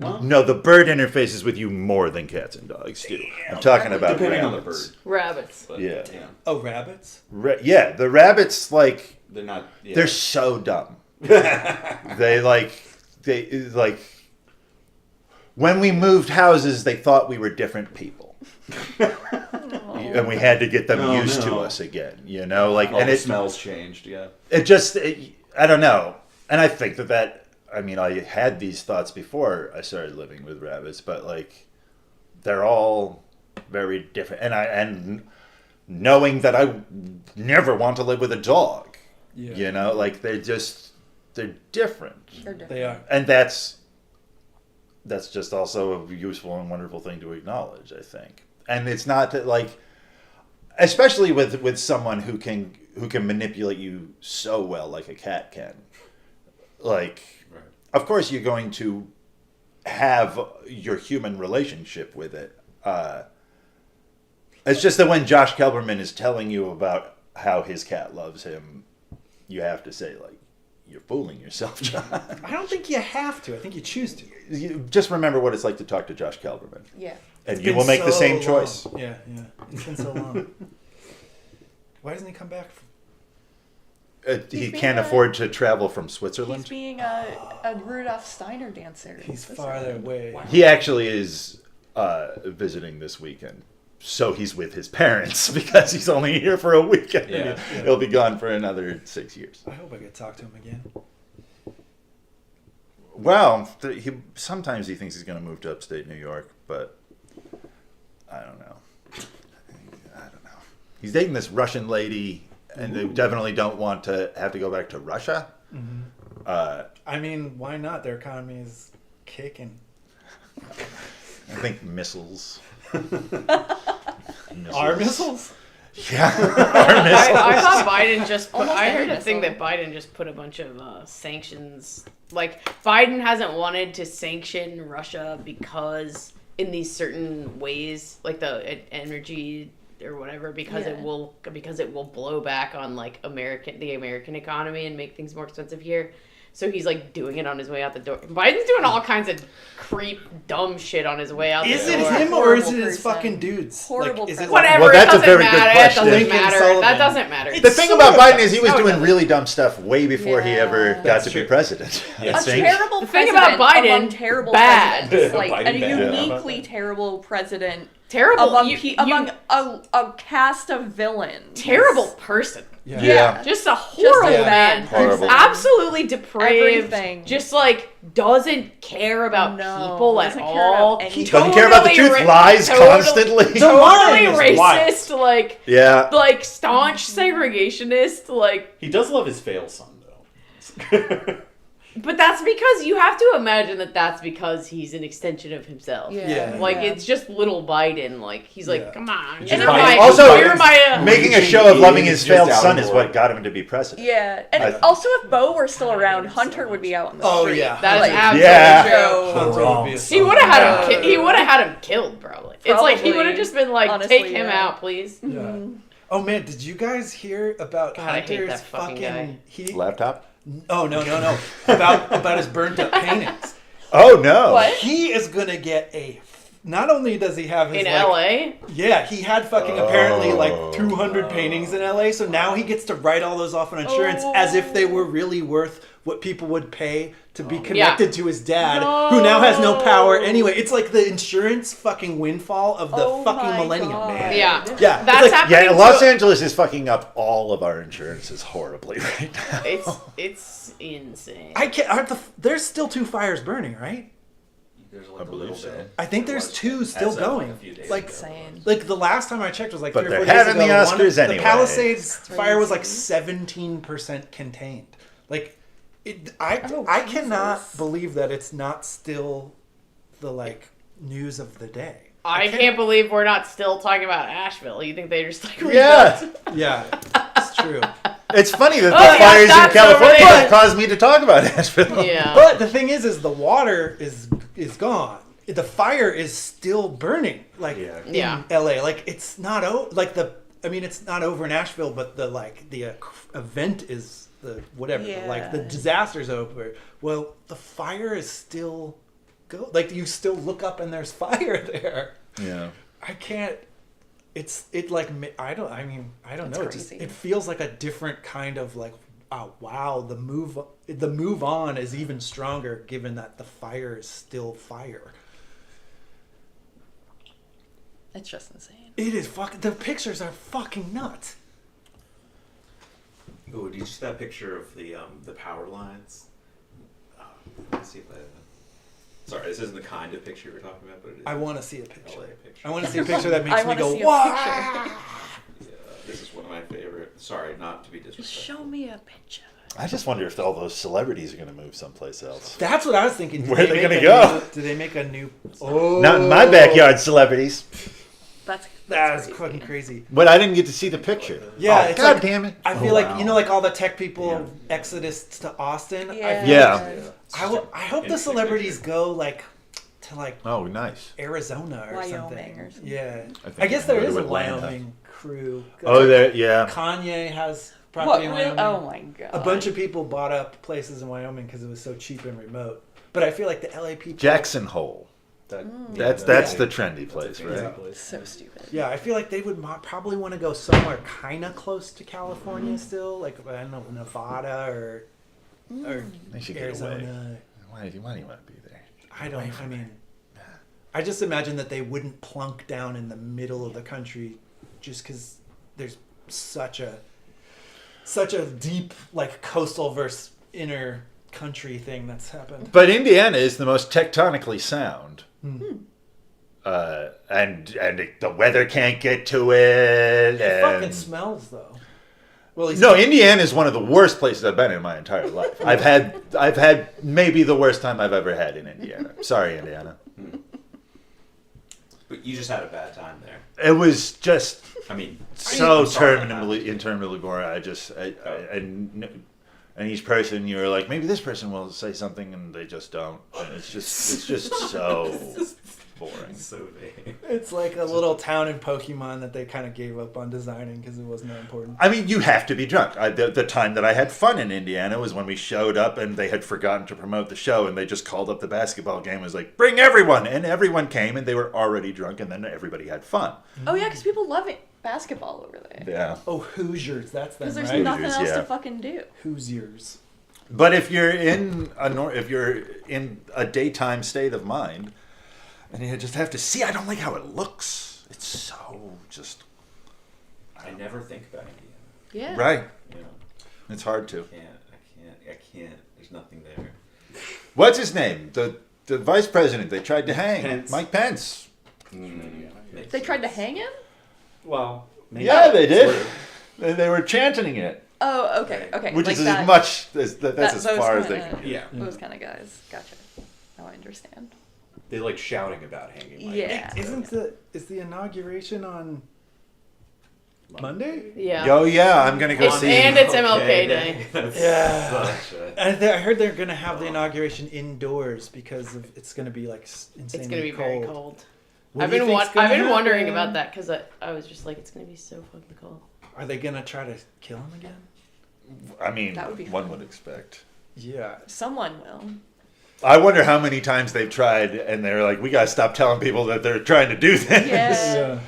No, the bird interfaces with you more than cats and dogs do. I'm talking about depending on the rabbits. bird. Rabbits. But, Yeah. Oh, rabbits? Yeah, the rabbits, like, They're not. Yeah. they're so dumb. they like when we moved houses, they thought we were different people. And we had to get them Oh, used to no. us again, you know, like, all and the it smells changed. Yeah. I don't know. And I think I mean, I had these thoughts before I started living with rabbits, but like, they're all very different. And knowing that I never want to live with a dog, Yeah. you know, like they're different. They're different. They are. And that's just also a useful and wonderful thing to acknowledge, I think. And it's not that like, especially with someone who can manipulate you so well like a cat can. Like, Right. of course you're going to have your human relationship with it. It's just that when Josh Kelberman is telling you about how his cat loves him, you have to say like, you're fooling yourself, John. I don't think you have to. I think you choose to. You just remember what it's like to talk to Josh Kelberman, Yeah. and It's you been will make the so same long. choice. Yeah. It's been so long. Why doesn't he come back? He He's can't being afford to travel from He's Switzerland. being a Rudolph Steiner dancer. He's This farther is- away. He actually is visiting this weekend, so he's with his parents because he's only here for a weekend. Yeah. He'll be gone for another 6 years. I hope I get to talk to him again. Well, sometimes he thinks he's going to move to upstate New York, but I don't know. He's dating this Russian lady, and they definitely don't want to have to go back to Russia. I mean, why not? Their economy is kicking. I think missiles. Our missiles? Yeah, our missiles. I thought Biden just put, Almost I every heard a thing missile. that Biden just put a bunch of sanctions. Like, Biden hasn't wanted to sanction Russia because in these certain ways, like the energy or whatever, because Yeah. it will blow back on like the American economy and make things more expensive here. So he's like doing it on his way out the door. Biden's doing all kinds of dumb shit on his way out Is the it door. him or is Horrible it his person. fucking dudes? Horrible Like, is it person. Whatever. Well, it that's a doesn't very good matter. question. It doesn't Lincoln matter. Sullivan. That doesn't matter. The thing about Biden is he was No, it doing doesn't. really dumb stuff way before he Yeah. ever got That's to be true. president. I A think. terrible The thing president about Biden, among terrible bad. presidents. Like Biden a bad. uniquely terrible president Terrible. among, You- among a cast of villains. terrible person. Yeah. Just a horrible Just a bad man. Horrible. Absolutely depraved. Everything. Just like doesn't care about No, people at doesn't care about all. anything. Doesn't care about the truth, lies constantly. Totally lying is wild. racist. Like Yeah. staunch segregationist. Like, He does love his fail son, though. but that's because you have to imagine that's because he's an extension of himself. Yeah. Like yeah. it's just little Biden. Like he's like, Yeah. come on. Just You're Biden. my, Also, you're my, Making a Reaching show of loving is his just failed out son of is order. what got him to be president. Yeah, and I- also if Bo were still around, Hunter would be out in the Oh, street. yeah. That is Like, absolutely Yeah. true. Hunter would be a He would have had him. Uh, He would have had him killed, probably. It's like he Probably. would have just been like, Honestly, take him yeah. out, please. Yeah. Oh man, did you guys hear about God, I hate Hunter's that fucking guy. Laptop? Oh no about his burnt up paintings. Oh no. What? He is gonna get not only does he have his In like, L.A. yeah, he had fucking apparently Oh. like 200 paintings in LA, so now he gets to write all those off on insurance as if they were really worth what people would pay to be connected to his dad, who now has no power anyway. It's like the insurance fucking windfall of the Oh fucking my millennium, God. man. Yeah. Yeah, That's it's like, happening. Yeah, Los Angeles is fucking up all of our insurances horribly right now. It's insane. I can't. There's still 2 fires burning, right? There's I believe so. I think there's 2 still As of, like, going. a few days Like, ago. Insane. like the last time I checked was like But 3 or 4 they're days having ago. the One- Oscars anyway. The Palisades fire was like crazy. 17% contained. Like, I Oh, cannot Jesus. believe that it's not still the like news of the day. I can't believe we're not still talking about Asheville. You think they just like Yeah. Yeah, it's true. It's funny that Oh, the yeah, fires in that's California over there. have caused me to talk about Asheville. Yeah. But the thing is the water is gone. The fire is still burning. Like Yeah. in Yeah. LA, like it's not it's not over in Asheville, but the event is the whatever. Like the Yeah. disaster's over. Well, the fire is still like you still look up and there's fire there. Yeah. I can't. I don't That's know. crazy. It feels like a different kind of like. Oh wow! The move on is even stronger, given that the fire is still fire. It's just insane. It is fucking. The pictures are fucking nuts. Oh, did you see that picture of the power lines? Let's see if I. Sorry, this isn't the kind of picture we're talking about, but it is. I want to see a picture. LA picture. I want to see a picture that I makes me wanna go see a wow. Yeah, this is one of my favorite. Sorry, not to be disrespectful. Show me a picture. I just wonder if all those celebrities are going to move someplace else. That's what I was thinking. Did Where are they make gonna a go? Did they make a new? Oh, Not in my backyard, celebrities. That's That's crazy. fucking crazy. But I didn't get to see the picture. Yeah, Oh, it's God like- damn it. I feel Oh, like wow. like all the tech people exodus to Austin. Yeah. Yeah. I hope the Interesting celebrities picture. go like to like Oh, nice. Arizona or Wyoming something. or something. Yeah, I think I guess they there go is to a Atlanta. Wyoming crew. Oh, there, yeah. Kanye has What? property in Really? Wyoming. Oh my god. A bunch of people bought up places in Wyoming because it was so cheap and remote. But I feel like the LA people. Jackson Hole. That's the trendy place, right? So stupid. Yeah, I feel like they would probably want to go somewhere kind of close to California still, like I don't know, Nevada or They should get away. Arizona. Why do you want to be there? I don't. I mean, I just imagine that they wouldn't plunk down in the middle of the country just because there's such a deep like coastal versus inner country thing that's happened. But Indiana is the most tectonically sound. And the weather can't get to it. It fucking And... smells though. Well, No, Indiana is one of the worst places I've been in my entire life. I've had maybe the worst time I've ever had in Indiana. Sorry, Indiana. But you just had a bad time there. It was just I mean, so I'm sorry about interminably boring. And each person you're like, maybe this person will say something, and they just don't. And it's just so boring. So vague. it's like a little town in Pokemon that they kind of gave up on designing because it wasn't that important. I mean, you have to be drunk. The time that I had fun in Indiana was when we showed up and they had forgotten to promote the show, and they just called up the basketball game and was like, bring everyone! And everyone came, and they were already drunk, and then everybody had fun. Oh yeah, because people love it. Basketball over there. Yeah. Oh, Hoosiers, that's them, Because there's right? nothing else yeah. to fucking do. Hoosiers. But if you're in a daytime state of mind, and you just have to see, I don't like how it looks. It's so just I never think about Indiana. Yeah. right. You know, It's hard to. I can't. There's nothing there. What's his name? The vice president they tried to hang, Pence. Mike Pence. They tried to hang him? Well, maybe. Yeah, they did. They were chanting it, Oh, okay, okay. which like is that, as much as that's that- as those far as they kinda- can get. Yeah. Those kind of guys. Gotcha. Now I understand. They like shouting about hanging. Mike Yeah. Pence. Is the inauguration on Monday? Yeah. Oh yeah, I'm gonna go It's- see. and it's MLK Day. That's Yeah. such a- I heard they're gonna have the inauguration indoors because it's gonna be like insanely It's gonna be cold. very cold. What I've do you been think's gonna I've been wondering happen? about that because I was just like, it's gonna be so fucking cold. Are they gonna try to kill him again? I mean, That would be one fun. would expect. Yeah. Someone will. I wonder how many times they've tried, and they're like, "We gotta stop telling people that they're trying to do this." Yeah.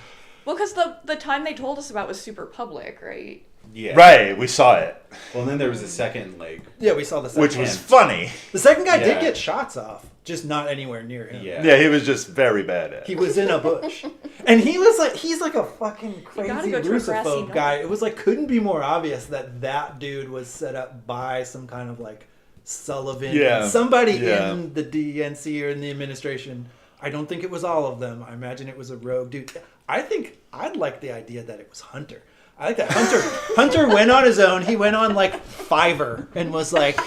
Well, because the time they told us about was super public, right? Yeah. Right, we saw it, Well, and then there was a second like. Yeah, we saw the second which was one. funny. The second guy Yeah. did get shots off, just not anywhere near him. Yeah. Yeah, he was just very bad at He it. was in a bush. And he's like a fucking gotta crazy go to a grassy Russophobe knoll. guy. It was like, couldn't be more obvious that dude was set up by some kind of like Sullivan. Yeah. Somebody Yeah. in the DNC or in the administration. I don't think it was all of them. I imagine it was a rogue dude. I'd like the idea that it was Hunter. I like that Hunter went on his own. He went on like Fiverr and was like,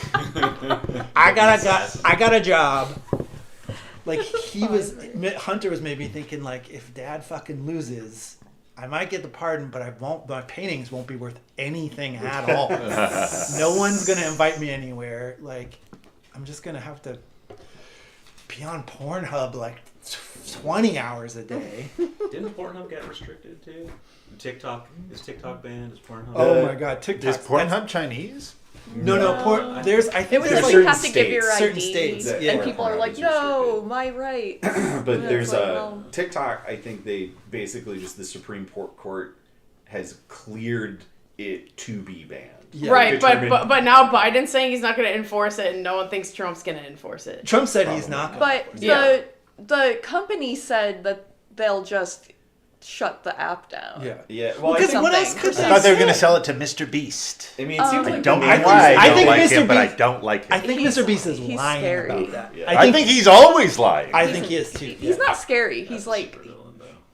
I got a job. Like Hunter was maybe thinking like, if Dad fucking loses, I might get the pardon, but my paintings won't be worth anything at all. No one's gonna invite me anywhere. Like, I'm just gonna have to be on Pornhub like 20 hours a day. Didn't Pornhub get restricted too? TikTok is TikTok banned? Is Pornhub? Oh my God, TikTok. Is Pornhub Chinese? No. I think It was there's like like you have to give your certain ID, states, that- yeah. and people are like, Pornhub is "No, restricted. my right." But there's like, a well- TikTok. I think they basically just the Supreme Court has cleared it to be banned. Yeah. Right, Determined- but now Biden's saying he's not going to enforce it, and no one thinks Trump's going to enforce it. Trump said he's not. But Yeah. the company said that they'll just shut the app down. Yeah. Yeah. Well, I Because think, what else something. could I they thought they were going to say? sell it to Mr. Beast. I mean, it seems I like I don't the know main why reason- I I don't think like Mr. him, but I Beast- don't like him. I think He's- Mr. Beast is he's lying scary. about that. Yeah. I think he's always lying. I think he is too. He's not scary. He's like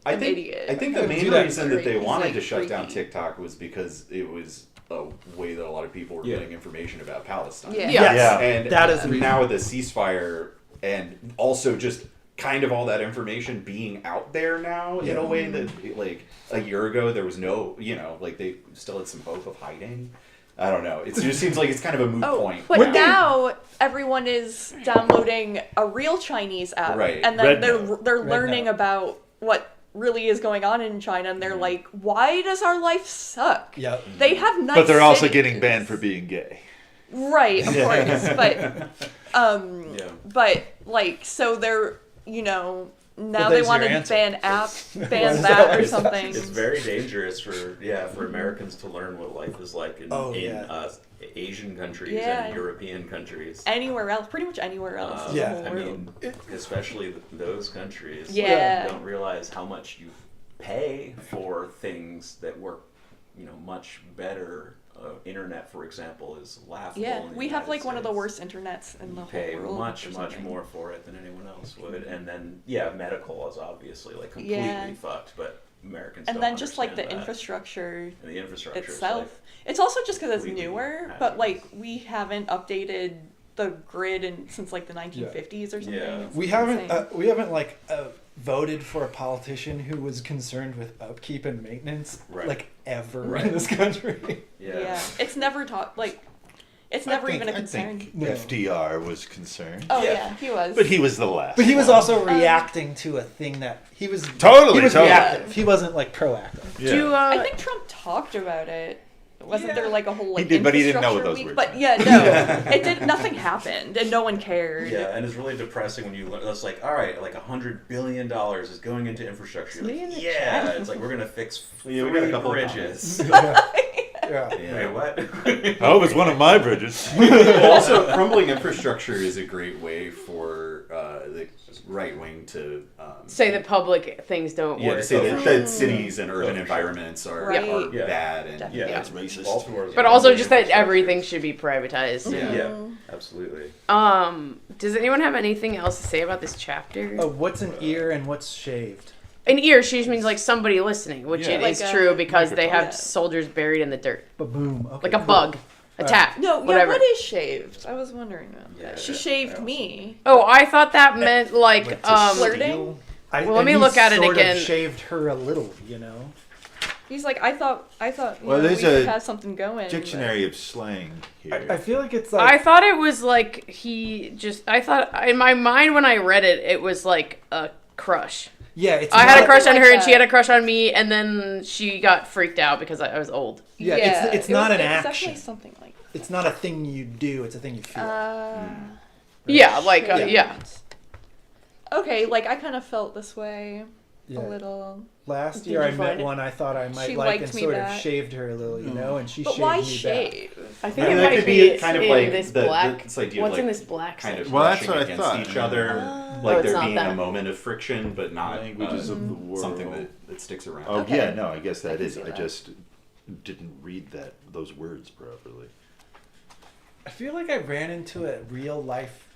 I an think, idiot. I think the Couldn't main do that. reason that they He's, wanted like, to shut down freaky. TikTok was because it was a way that a lot of people were getting information about Palestine. Yeah. Yeah. Yes. And That is the reason. now with the ceasefire and also just kind of all that information being out there now in a way that like a year ago there was no, like they still had some hope of hiding. I don't know. It just seems like it's kind of a moot point. But now everyone is downloading a real Chinese app, Right. and then Red they're Note. learning Note. about what really is going on in China, and they're like, "Why does our life suck?" Yeah. They have nice. But they're also cities. getting banned for being gay. Right, of course, but Yeah. but like so they're now Well, they there's want your to answer. ban that or It's- something. It's very dangerous for Americans to learn what life is like in, Asian countries Yeah. and European countries. Anywhere else, pretty much anywhere else in Yeah. the whole I world. mean, especially those countries. Yeah. Don't realize how much you pay for things that work, much better. Internet, for example, is laughable. Yeah, in the we have United like one of the States. worst internets in the You pay whole world. much or much something. more for it than anyone else would, and then medical is obviously like completely Yeah. fucked, but Americans And don't then just like the understand that. infrastructure And the infrastructure is, itself. like, It's also just because it's completely newer, but hazardous. like we haven't updated the grid since like the 1950s or something. Yeah. It's We haven't insane. voted for a politician who was concerned with upkeep and maintenance Right. like ever Right. in this country. Yeah. It's never taught like it's never even a concern. I think No. FDR was concerned. Oh Yeah. yeah, he was. But he was the last. But he was one. also reacting to a thing that he was Totally, He was totally. reactive. He wasn't like proactive. Yeah. Do I think Trump talked about it. Wasn't there like a whole like did, but he didn't know what infrastructure those week? words But meant. yeah, no, it did. Nothing happened, and no one cared. Yeah, and it's really depressing when you learn. That's like, all right, like $100 billion is going into infrastructure. You're Somebody in like, the yeah, chat. it's like we're gonna fix Yeah, we three got a couple of bridges. Yeah. Wait, what? I hope it's one of my bridges. Also, crumbling infrastructure is a great way for the right wing to Say that public things don't yeah, work. to say that cities and urban environments are, Right. are Yeah. bad and Definitely. Yeah, Yeah. it's racist. Baltimore's But a also crumbling just that infrastructure. everything should be privatized. Yeah, Mhm. absolutely. Does anyone have anything else to say about this chapter? Oh, what's an ear and what's shaved? An ear sheath means like somebody listening, which Yeah. it is Like a- true because they have Yeah. soldiers buried in the dirt, Ba-boom. Okay, like a cool. bug, a tap, No, yeah. whatever. What is shaved? I was wondering about Yeah, that. She I shaved also- me. Oh, I thought that meant like Flirting? Well, let me and he look at it sort of again. shaved her a little, you know. He's like, I thought. Well, we there's could a have something going. Dictionary of slang here. I feel like it's I like thought it was like I thought in my mind when I read it, it was like a crush. yeah, it's I had a not- crush on like her and that. she had a crush on me, and then she got freaked out because I was old. Yeah, it's it not was, an it was action. definitely something like. It's not a thing you do. It's a thing you feel. Yeah, like Yeah. yeah. Okay, like I kind of felt this way Yeah. a little. Last Did year you I met find it? one I thought I might She like liked and me sort of back. shaved her a little, you know, and she But shaved why me back. I shave? think I it mean, that might could be be kind of in like this the- black. this idea of, What's in like, this black kind of section? Well, that's brushing what I against thought. each other, Oh, like it's there not being that. a moment of friction, but not Languages of the world. something that sticks around. Oh Okay. yeah, no, I guess that can is. see I that. just didn't read those words properly. I feel like I ran into a real life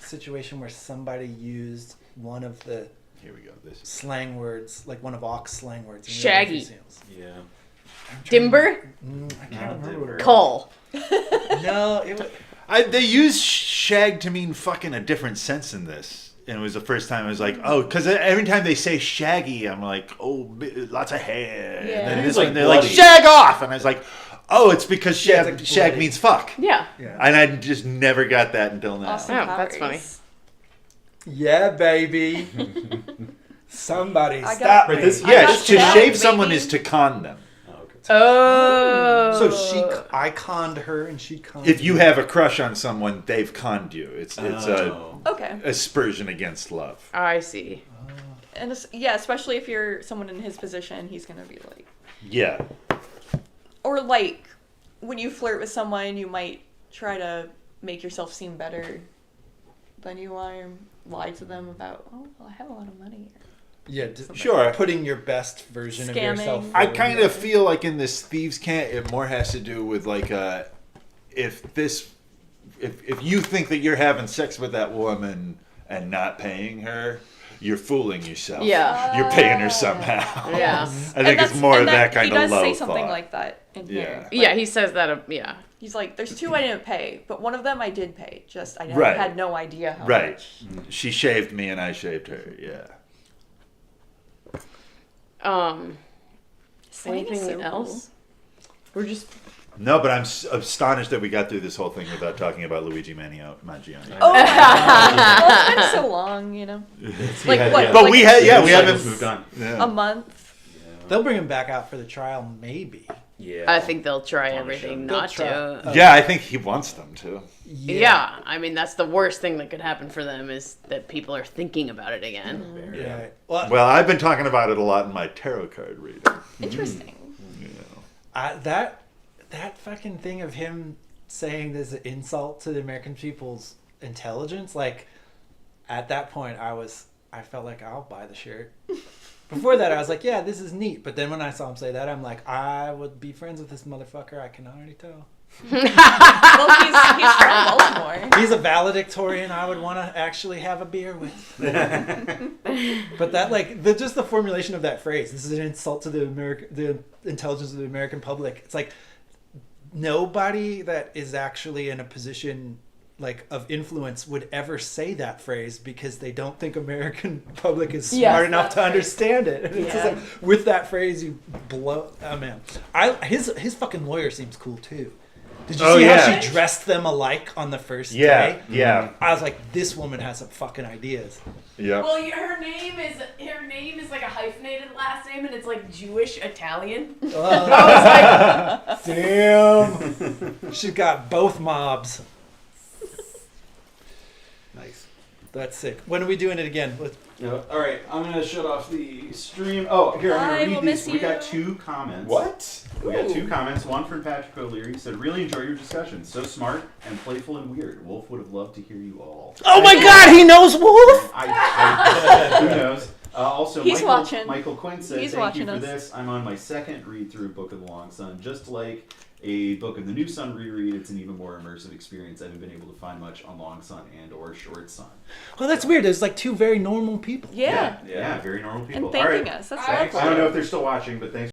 situation where somebody used one of the Here we go. This is slang words, like one of Ock's slang words. in Shaggy. Real Life Museums. Yeah. Dimber, I can't Not remember what it was. cull. No, it was. they use shag to mean fucking a different sense in this. And it was the first time I was like, oh, because every time they say shaggy, I'm like, oh, lots of hair. Yeah. And then It this was, like, one, they're like, bloody. shag off. And I was like, oh, it's because Yeah, shag, it's like shag bloody. means fuck. Yeah. Yeah. And I just never got that until now. Austin Oh, that's Powers. Yeah, baby. Somebody I got- stop Right, me. this- Yeah, got to shag, shave someone baby. is to con them. Oh, okay. Oh. So I conned her and she conned If you me. have a crush on someone, they've conned you. It's Oh. Okay. a aspersion against love. I see. And yeah, especially if you're someone in his position, he's gonna be like, Yeah. or like, when you flirt with someone, you might try to make yourself seem better than you are, lie to them about, oh, well, I have a lot of money. Yeah, Sure. putting your best version of Scamming. yourself. I forward. kind of feel like in this thieves' cant, it more has to do with like if you think that you're having sex with that woman and not paying her, you're fooling yourself. Yeah. You're paying her somehow. Yeah. I think it's more of that kind he does of low say something thought. like that in here. Yeah. Yeah, he says that. Yeah. He's like, there's two I didn't pay, but one of them I did pay. Just I Right. had no idea how Right. much. She shaved me and I shaved her. Yeah. Slang is Anything so else? We're just. No, but I'm astonished that we got through this whole thing without talking about Luigi Mangione. Oh my god! Well, it's been so long, you know. Like what? But like we had, yeah, we Cycles haven't moved on. Yeah. a month. They'll bring him back out for the trial, maybe. Yeah. I think they'll try Punish everything him. not They'll to. Yeah, I think he wants them to. Yeah, I mean that's the worst thing that could happen for them is that people are thinking about it again. Yeah. Well, Well, I've been talking about it a lot in my tarot card reading. Interesting. that fucking thing of him saying there's an insult to the American people's intelligence, like at that point I felt like I'll buy the shirt. Before that I was like, yeah, this is neat. But then when I saw him say that, I'm like, I would be friends with this motherfucker, I can already tell. Well, he's from Baltimore. He's a valedictorian I would want to actually have a beer with. But that, like, just the formulation of that phrase, this is an insult to the intelligence of the American public. It's like nobody that is actually in a position like of influence would ever say that phrase because they don't think American public is smart enough to understand it. And it's just like with that phrase you blow. Oh man, his fucking lawyer seems cool too. Did you see how she dressed them alike on the first day? Yeah. I was like, this woman has some fucking ideas. Yeah. Well, her name is like a hyphenated last name, and it's like Jewish Italian. I was like, Damn. She's got both mobs. Nice. That's sick. When are we doing it again? All right, I'm gonna shut off the stream. Oh, here, I'm I gonna will read miss these. We got you. 2 comments. What? We got 2 comments. One from Patrick O'Leary. He said, "Really enjoy your discussion. So smart and playful and weird. Wolf would have loved to hear you all." Oh my god, he knows Wolf! Who knows? Also, He's watching. Michael Quinn said, He's "Thank you watching for us. this. I'm on my 2nd read through Book of the Long Sun. Just like a Book of the New Sun reread, it's an even more immersive experience. I haven't been able to find much on Long Sun and or Short Sun." Well, that's weird. There's like 2 very normal people. Yeah. Yeah, very normal people. And thanking All right. us. That's Thanks. awesome. I don't know if they're still watching, but thanks.